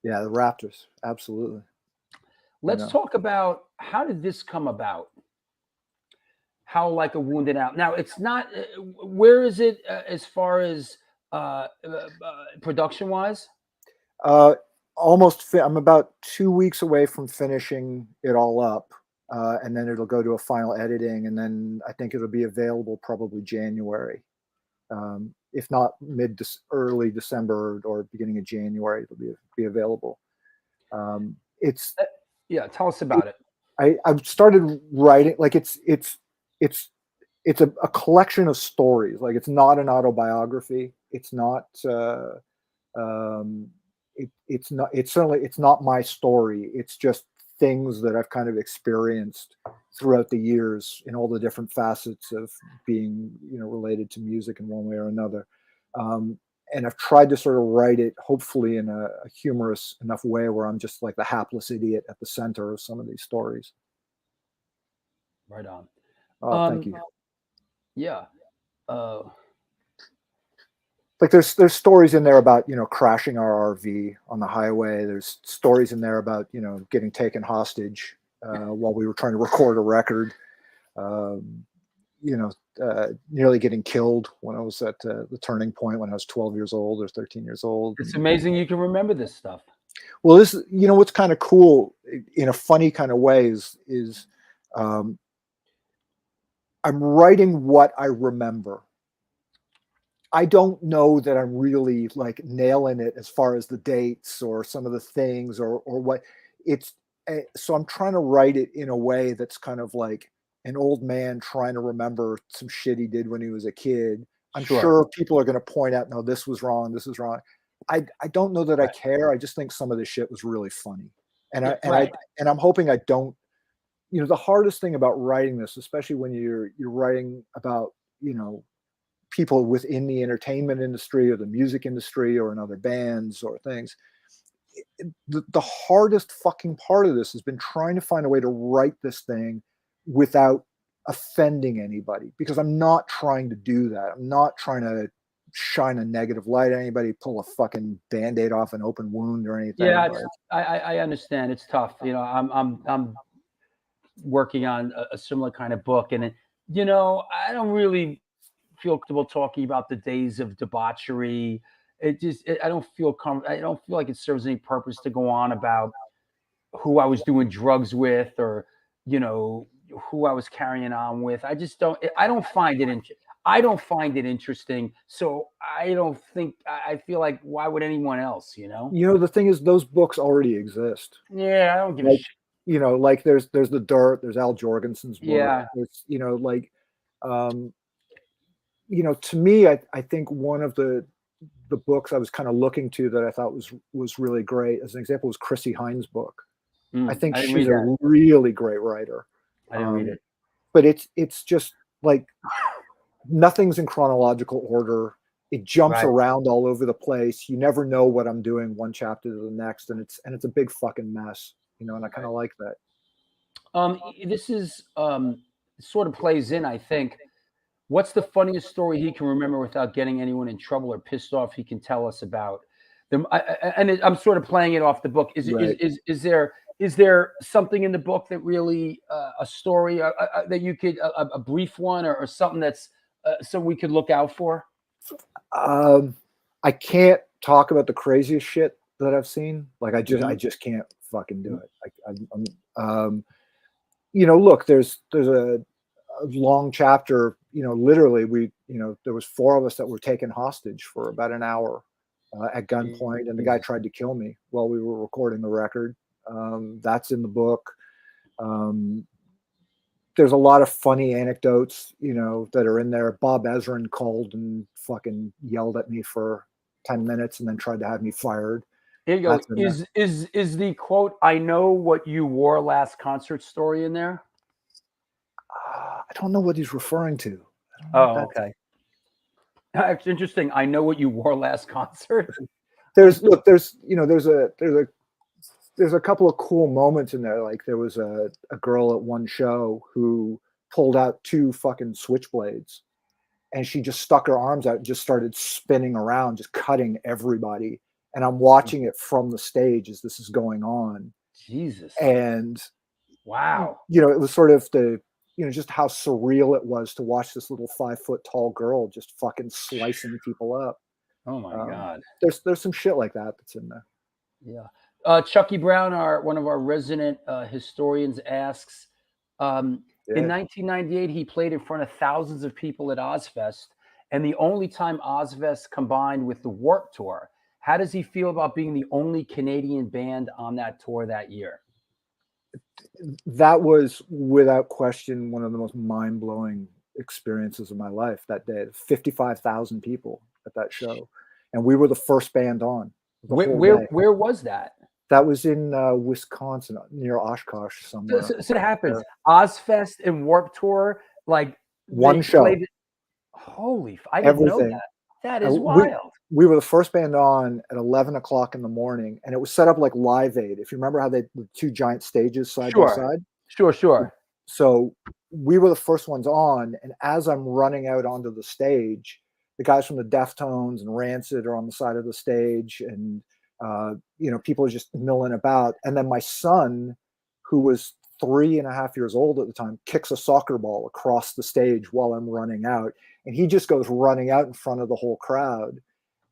the Raptors, absolutely. Let's talk about how did this come about? How Like a Wounded Out. Now, it's not. Where is it as far as production wise? Almost. I'm about 2 weeks away from finishing it all up. And then it'll go to a final editing, and then I think it'll be available probably January, if not early December or beginning of January. It'll be available. Tell us about it. I've started writing, like it's a collection of stories. Like it's not an autobiography. It's not. It's not my story. It's just things that I've kind of experienced throughout the years in all the different facets of being, related to music in one way or another. And I've tried to sort of write it, hopefully in a humorous enough way where I'm just like the hapless idiot at the center of some of these stories. Right on. Oh, thank you. Yeah. Like there's stories in there about, crashing our RV on the highway. There's stories in there about, getting taken hostage while we were trying to record a record. Nearly getting killed when I was at the turning point when I was 12 years old or 13 years old. It's amazing you can remember this stuff. Well, this, what's kind of cool in a funny kind of way is I'm writing what I remember. I don't know that I'm really like nailing it as far as the dates or some of the things or what it's. So I'm trying to write it in a way that's kind of like an old man trying to remember some shit he did when he was a kid. I'm sure people are going to point out, no, this was wrong. This is wrong. I don't know that I care. I just think some of this shit was really funny. And I'm hoping I don't, the hardest thing about writing this, especially when you're writing about, people within the entertainment industry or the music industry or in other bands or things, the hardest fucking part of this has been trying to find a way to write this thing without offending anybody, because I'm not trying to do that. I'm not trying to shine a negative light at anybody, pull a fucking Band-Aid off an open wound or anything. Yeah, I understand. It's tough. I'm working on a similar kind of book, and I don't really feel comfortable talking about the days of debauchery. I don't feel I don't feel like it serves any purpose to go on about who I was doing drugs with or who I was carrying on with. I just don't. I don't find it interesting. I don't find it interesting. So I don't think, I feel like, why would anyone else, you know? You know, the thing is, those books already exist. Yeah, I don't give a Like, shit. you know, like there's The Dirt, there's Al Jorgensen's book. Yeah. There's, you know, like, you know, to me, I think one of the books I was kind of looking to that I thought was really great, as an example, was Chrissie Hynde's book. I think I didn't she's read a that. really great writer. I didn't read it. But it's just like nothing's in chronological order. It jumps Right. around all over the place. You never know what I'm doing one chapter to the next, and it's a big fucking mess, you know. And I kind of like that. This is sort of plays in, I think. What's the funniest story he can remember without getting anyone in trouble or pissed off? He can tell us about them. I'm sort of playing it off the book. Right. Is there something in the book that really a story that you could a brief one or something that's so we could look out for? I can't talk about the craziest shit that I've seen. Like I just can't fucking do it. You know, look, there's a long chapter. You know, literally, there was 4 of us that were taken hostage for about an hour at gunpoint, and the guy tried to kill me while we were recording the record. That's in the book. There's a lot of funny anecdotes, you know, that are in there. Bob Ezrin called and fucking yelled at me for 10 minutes and then tried to have me fired. Here you go. Is the quote, "I know what you wore last concert" story in there? I don't know what he's referring to. Oh, okay. It's interesting. I know what you wore last concert. There's a couple of cool moments in there. Like there was a girl at one show who pulled out 2 fucking switchblades, and she just stuck her arms out and just started spinning around, just cutting everybody. And I'm watching it from the stage as this is going on. Jesus. And wow. You know, it was sort of just how surreal it was to watch this little 5-foot tall girl just fucking slicing people up. Oh my God. There's some shit like that that's in there. Yeah. Chucky Brown, one of our resident historians, asks, in 1998, he played in front of thousands of people at Ozfest, and the only time Ozfest combined with the Warped Tour. How does he feel about being the only Canadian band on that tour that year? That was without question one of the most mind-blowing experiences of my life that day. 55,000 people at that show, and we were the first band on. Where was that? That was in Wisconsin, near Oshkosh somewhere. So it happens. Ozfest and Warped Tour, like one show. Holy! I didn't know that. That is wild. We were the first band on at 11 o'clock in the morning, and it was set up like Live Aid. If you remember how they the 2 giant stages side by side. Sure. So we were the first ones on, and as I'm running out onto the stage, the guys from the Deftones and Rancid are on the side of the stage, and people are just milling about. And then my son, who was 3.5 years old at the time, kicks a soccer ball across the stage while I'm running out, and he just goes running out in front of the whole crowd.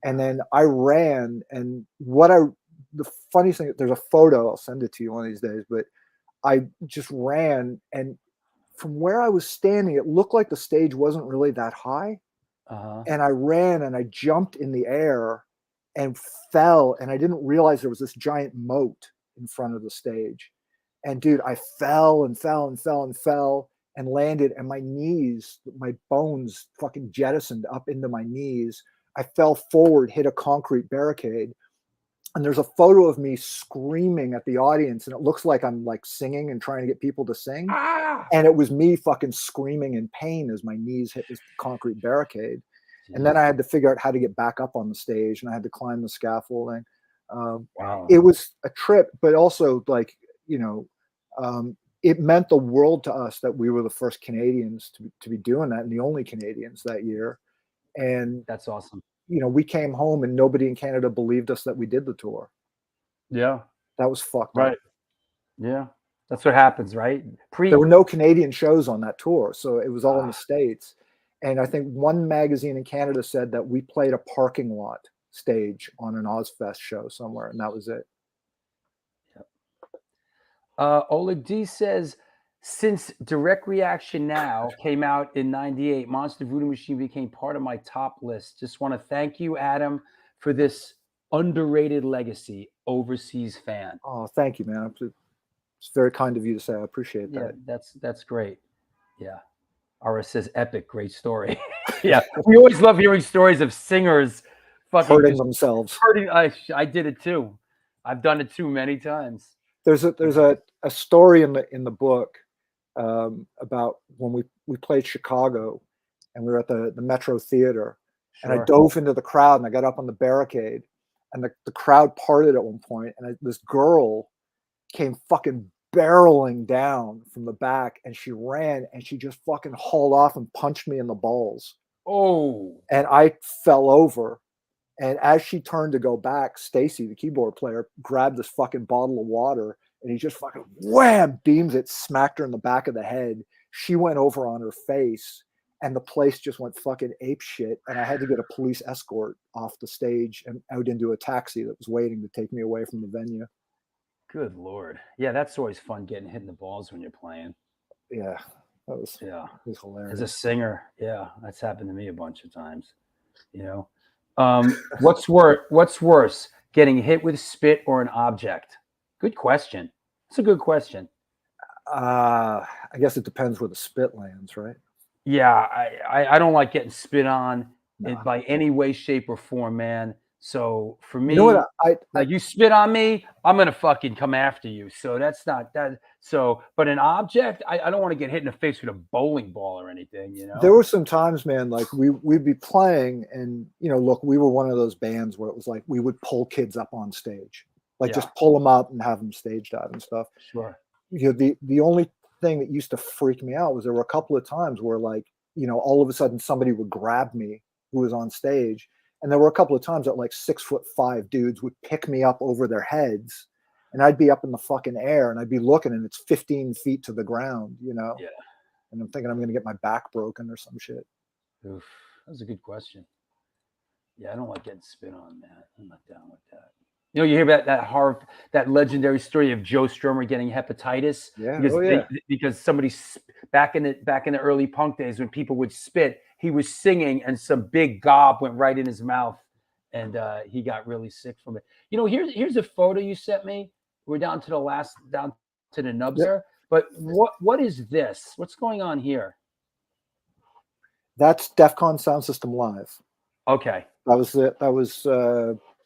And then I ran, and the funniest thing, there's a photo, I'll send it to you one of these days, but I just ran, and from where I was standing, it looked like the stage wasn't really that high. And I ran and I jumped in the air and fell, and I didn't realize there was this giant moat in front of the stage. And dude, I fell and fell and fell and fell and landed, and my knees, my bones fucking jettisoned up into my knees. I fell forward, hit a concrete barricade, and there's a photo of me screaming at the audience, and it looks like I'm like singing and trying to get people to sing. And it was me fucking screaming in pain as my knees hit this concrete barricade. And then I had to figure out how to get back up on the stage, and I had to climb the scaffolding. Wow. It was a trip, but also like, it meant the world to us that we were the first Canadians to be doing that, and the only Canadians that year. And that's awesome. We came home and nobody in Canada believed us that we did the tour. Yeah. That was fucked right. up. Yeah. That's what happens, right? There were no Canadian shows on that tour, so it was all in the States. And I think one magazine in Canada said that we played a parking lot stage on an Ozfest show somewhere, and that was it. Oleg D says, Since Direct Reaction Now came out in '98, Monster Voodoo Machine became part of my top list. Just want to thank you, Adam, for this underrated legacy. Overseas fan. Oh, thank you, man. It's very kind of you to say. I appreciate Yeah, that. that's great. Yeah. RS says epic, great story. Yeah, we always love hearing stories of singers fucking Hurting themselves. hurting. I did it too. I've done it too many times. There's a story in the book about when we played Chicago, and we were at the Metro Theater, and I dove into the crowd, and I got up on the barricade, and the crowd parted at one point, and this girl came fucking barreling down from the back, and she ran, and she just fucking hauled off and punched me in the balls. Oh. And I fell over. And as she turned to go back, Stacy, the keyboard player, grabbed this fucking bottle of water, and he just fucking wham, beams it, smacked her in the back of the head. She went over on her face, and the place just went fucking ape shit. And I had to get a police escort off the stage and out into a taxi that was waiting to take me away from the venue. Good Lord. Yeah, that's always fun, getting hit in the balls when you're playing. Yeah, that was hilarious. As a singer, yeah, that's happened to me a bunch of times. You know, what's worse, getting hit with spit or an object? Good question. It's a good question. I guess it depends where the spit lands, right? Yeah, I don't like getting spit on by any way, shape, or form, man. So for me, you know what, like you spit on me, I'm gonna fucking come after you. So that's not that. So, but an object, I don't want to get hit in the face with a bowling ball or anything. You know, there were some times, man, like we'd be playing, and look, we were one of those bands where it was like we would pull kids up on stage, like just pull them up and have them stage dive and stuff. Sure. The only thing that used to freak me out was there were a couple of times where, like, all of a sudden somebody would grab me who was on stage. And there were a couple of times that like 6'5" dudes would pick me up over their heads, and I'd be up in the fucking air, and I'd be looking, and it's 15 feet to the ground, Yeah. And I'm thinking I'm going to get my back broken or some shit. Oof, that was a good question. Yeah, I don't like getting spit on, man. I'm not down with that. You hear about that legendary story of Joe Strummer getting hepatitis. Yeah. Because somebody back in the early punk days when people would spit, he was singing and some big gob went right in his mouth, and he got really sick from it. Here's a photo you sent me. We're down to the nubs there. But what is this? What's going on here? That's Defcon Sound System Live. Okay. That was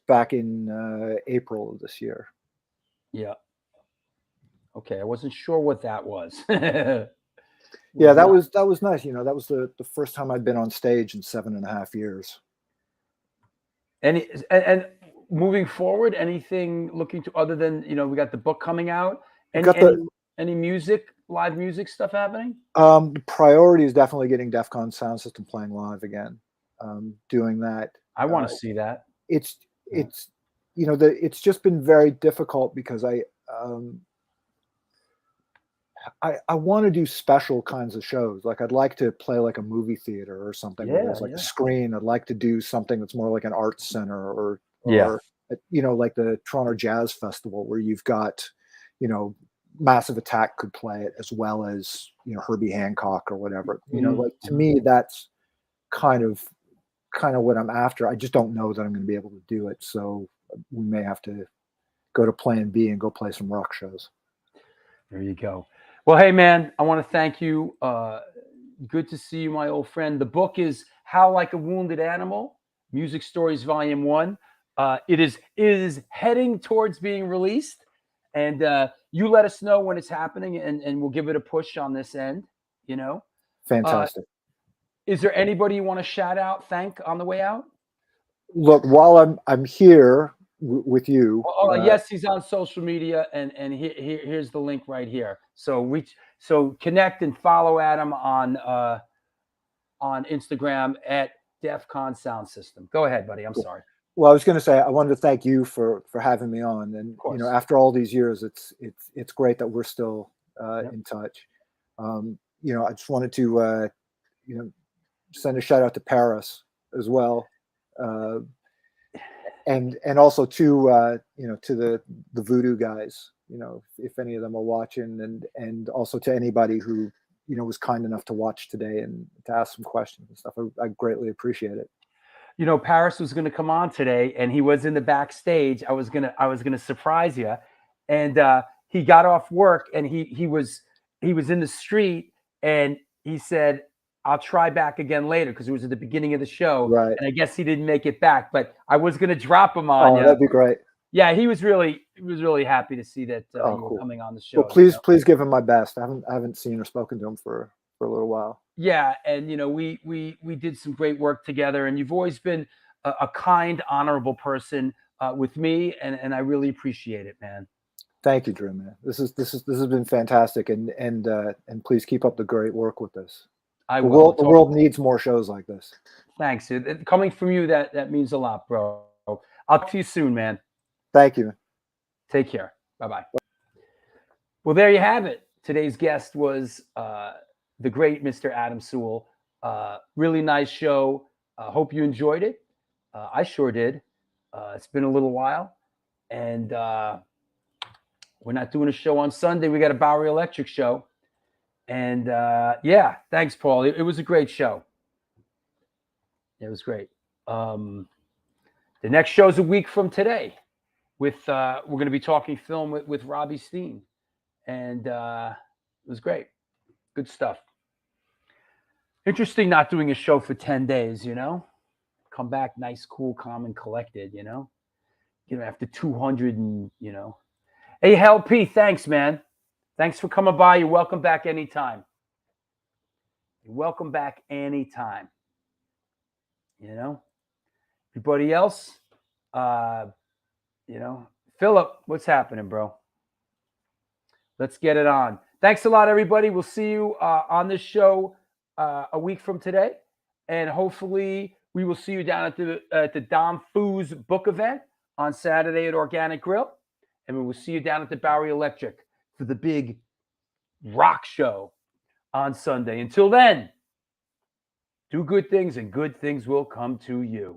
back in April of this year. Yeah. Okay, I wasn't sure what that was. Yeah, that was nice. That was the first time I'd been on stage in 7.5 years. And moving forward, anything looking to other than we got the book coming out? Any music, live music stuff happening? The priority is definitely getting Defcon Sound System playing live again. Doing that. I want to see that. It's just been very difficult because I want to do special kinds of shows. Like I'd like to play like a movie theater or something where there's like a screen. I'd like to do something that's more like an arts center or like the Toronto Jazz Festival where you've got, Massive Attack could play it as well as, Herbie Hancock or whatever. Like to me, that's kind of what I'm after. I just don't know that I'm going to be able to do it. So we may have to go to plan B and go play some rock shows. There you go. Well, hey, man, I want to thank you. Good to see you, my old friend. The book is How Like a Wounded Animal, Music Stories Volume 1. It is heading towards being released. And you let us know when it's happening, and we'll give it a push on this end, Fantastic. Is there anybody you want to shout out, thank on the way out? Look, while I'm here with you. Yes, he's on social media, and here's the link right here. So connect and follow Adam on Instagram at Defcon Sound System. Go ahead, buddy. I'm sorry. Well, I was going to say I wanted to thank you for having me on, and after all these years, it's great that we're still in touch. I just wanted to send a shout out to Paris as well. And also to to the Voodoo guys, if any of them are watching, and also to anybody who was kind enough to watch today and to ask some questions and stuff. I greatly appreciate it. Paris was going to come on today, and he was in the backstage. I was gonna surprise you, and he got off work, and he was in the street, and he said, "I'll try back again later," because it was at the beginning of the show, right? And I guess he didn't make it back, but I was going to drop him on you. That'd be great. Yeah, he was really happy to see that you were cool. coming on the show. Well, please give him my best. I haven't seen or spoken to him for a little while. Yeah, and we did some great work together, and you've always been a kind, honorable person with me, and I really appreciate it, man. Thank you, Drew, man. This has been fantastic, and please keep up the great work with this. I will. The world needs more shows like this. Thanks. Coming from you, that means a lot, bro. I'll talk to you soon, man. Thank you. Take care. Bye-bye. Well, there you have it. Today's guest was the great Mr. Adam Sewell. Really nice show. Hope you enjoyed it. I sure did. It's been a little while, and we're not doing a show on Sunday. We got a Bowery Electric show. And yeah, thanks, Paul. It was a great show. It was great. The next show's a week from today. We're going to be talking film with Robbie Steen, and it was great. Good stuff. Interesting, not doing a show for 10 days. Come back nice, cool, calm, and collected. After 200 and Hey, Hell P, thanks, man. Thanks for coming by. You're welcome back anytime. You're welcome back anytime. Everybody else, Philip, what's happening, bro? Let's get it on. Thanks a lot, everybody. We'll see you on this show a week from today. And hopefully we will see you down at the Dom Foos book event on Saturday at Organic Grill. And we will see you down at the Bowery Electric for the big rock show on Sunday. Until then, do good things and good things will come to you.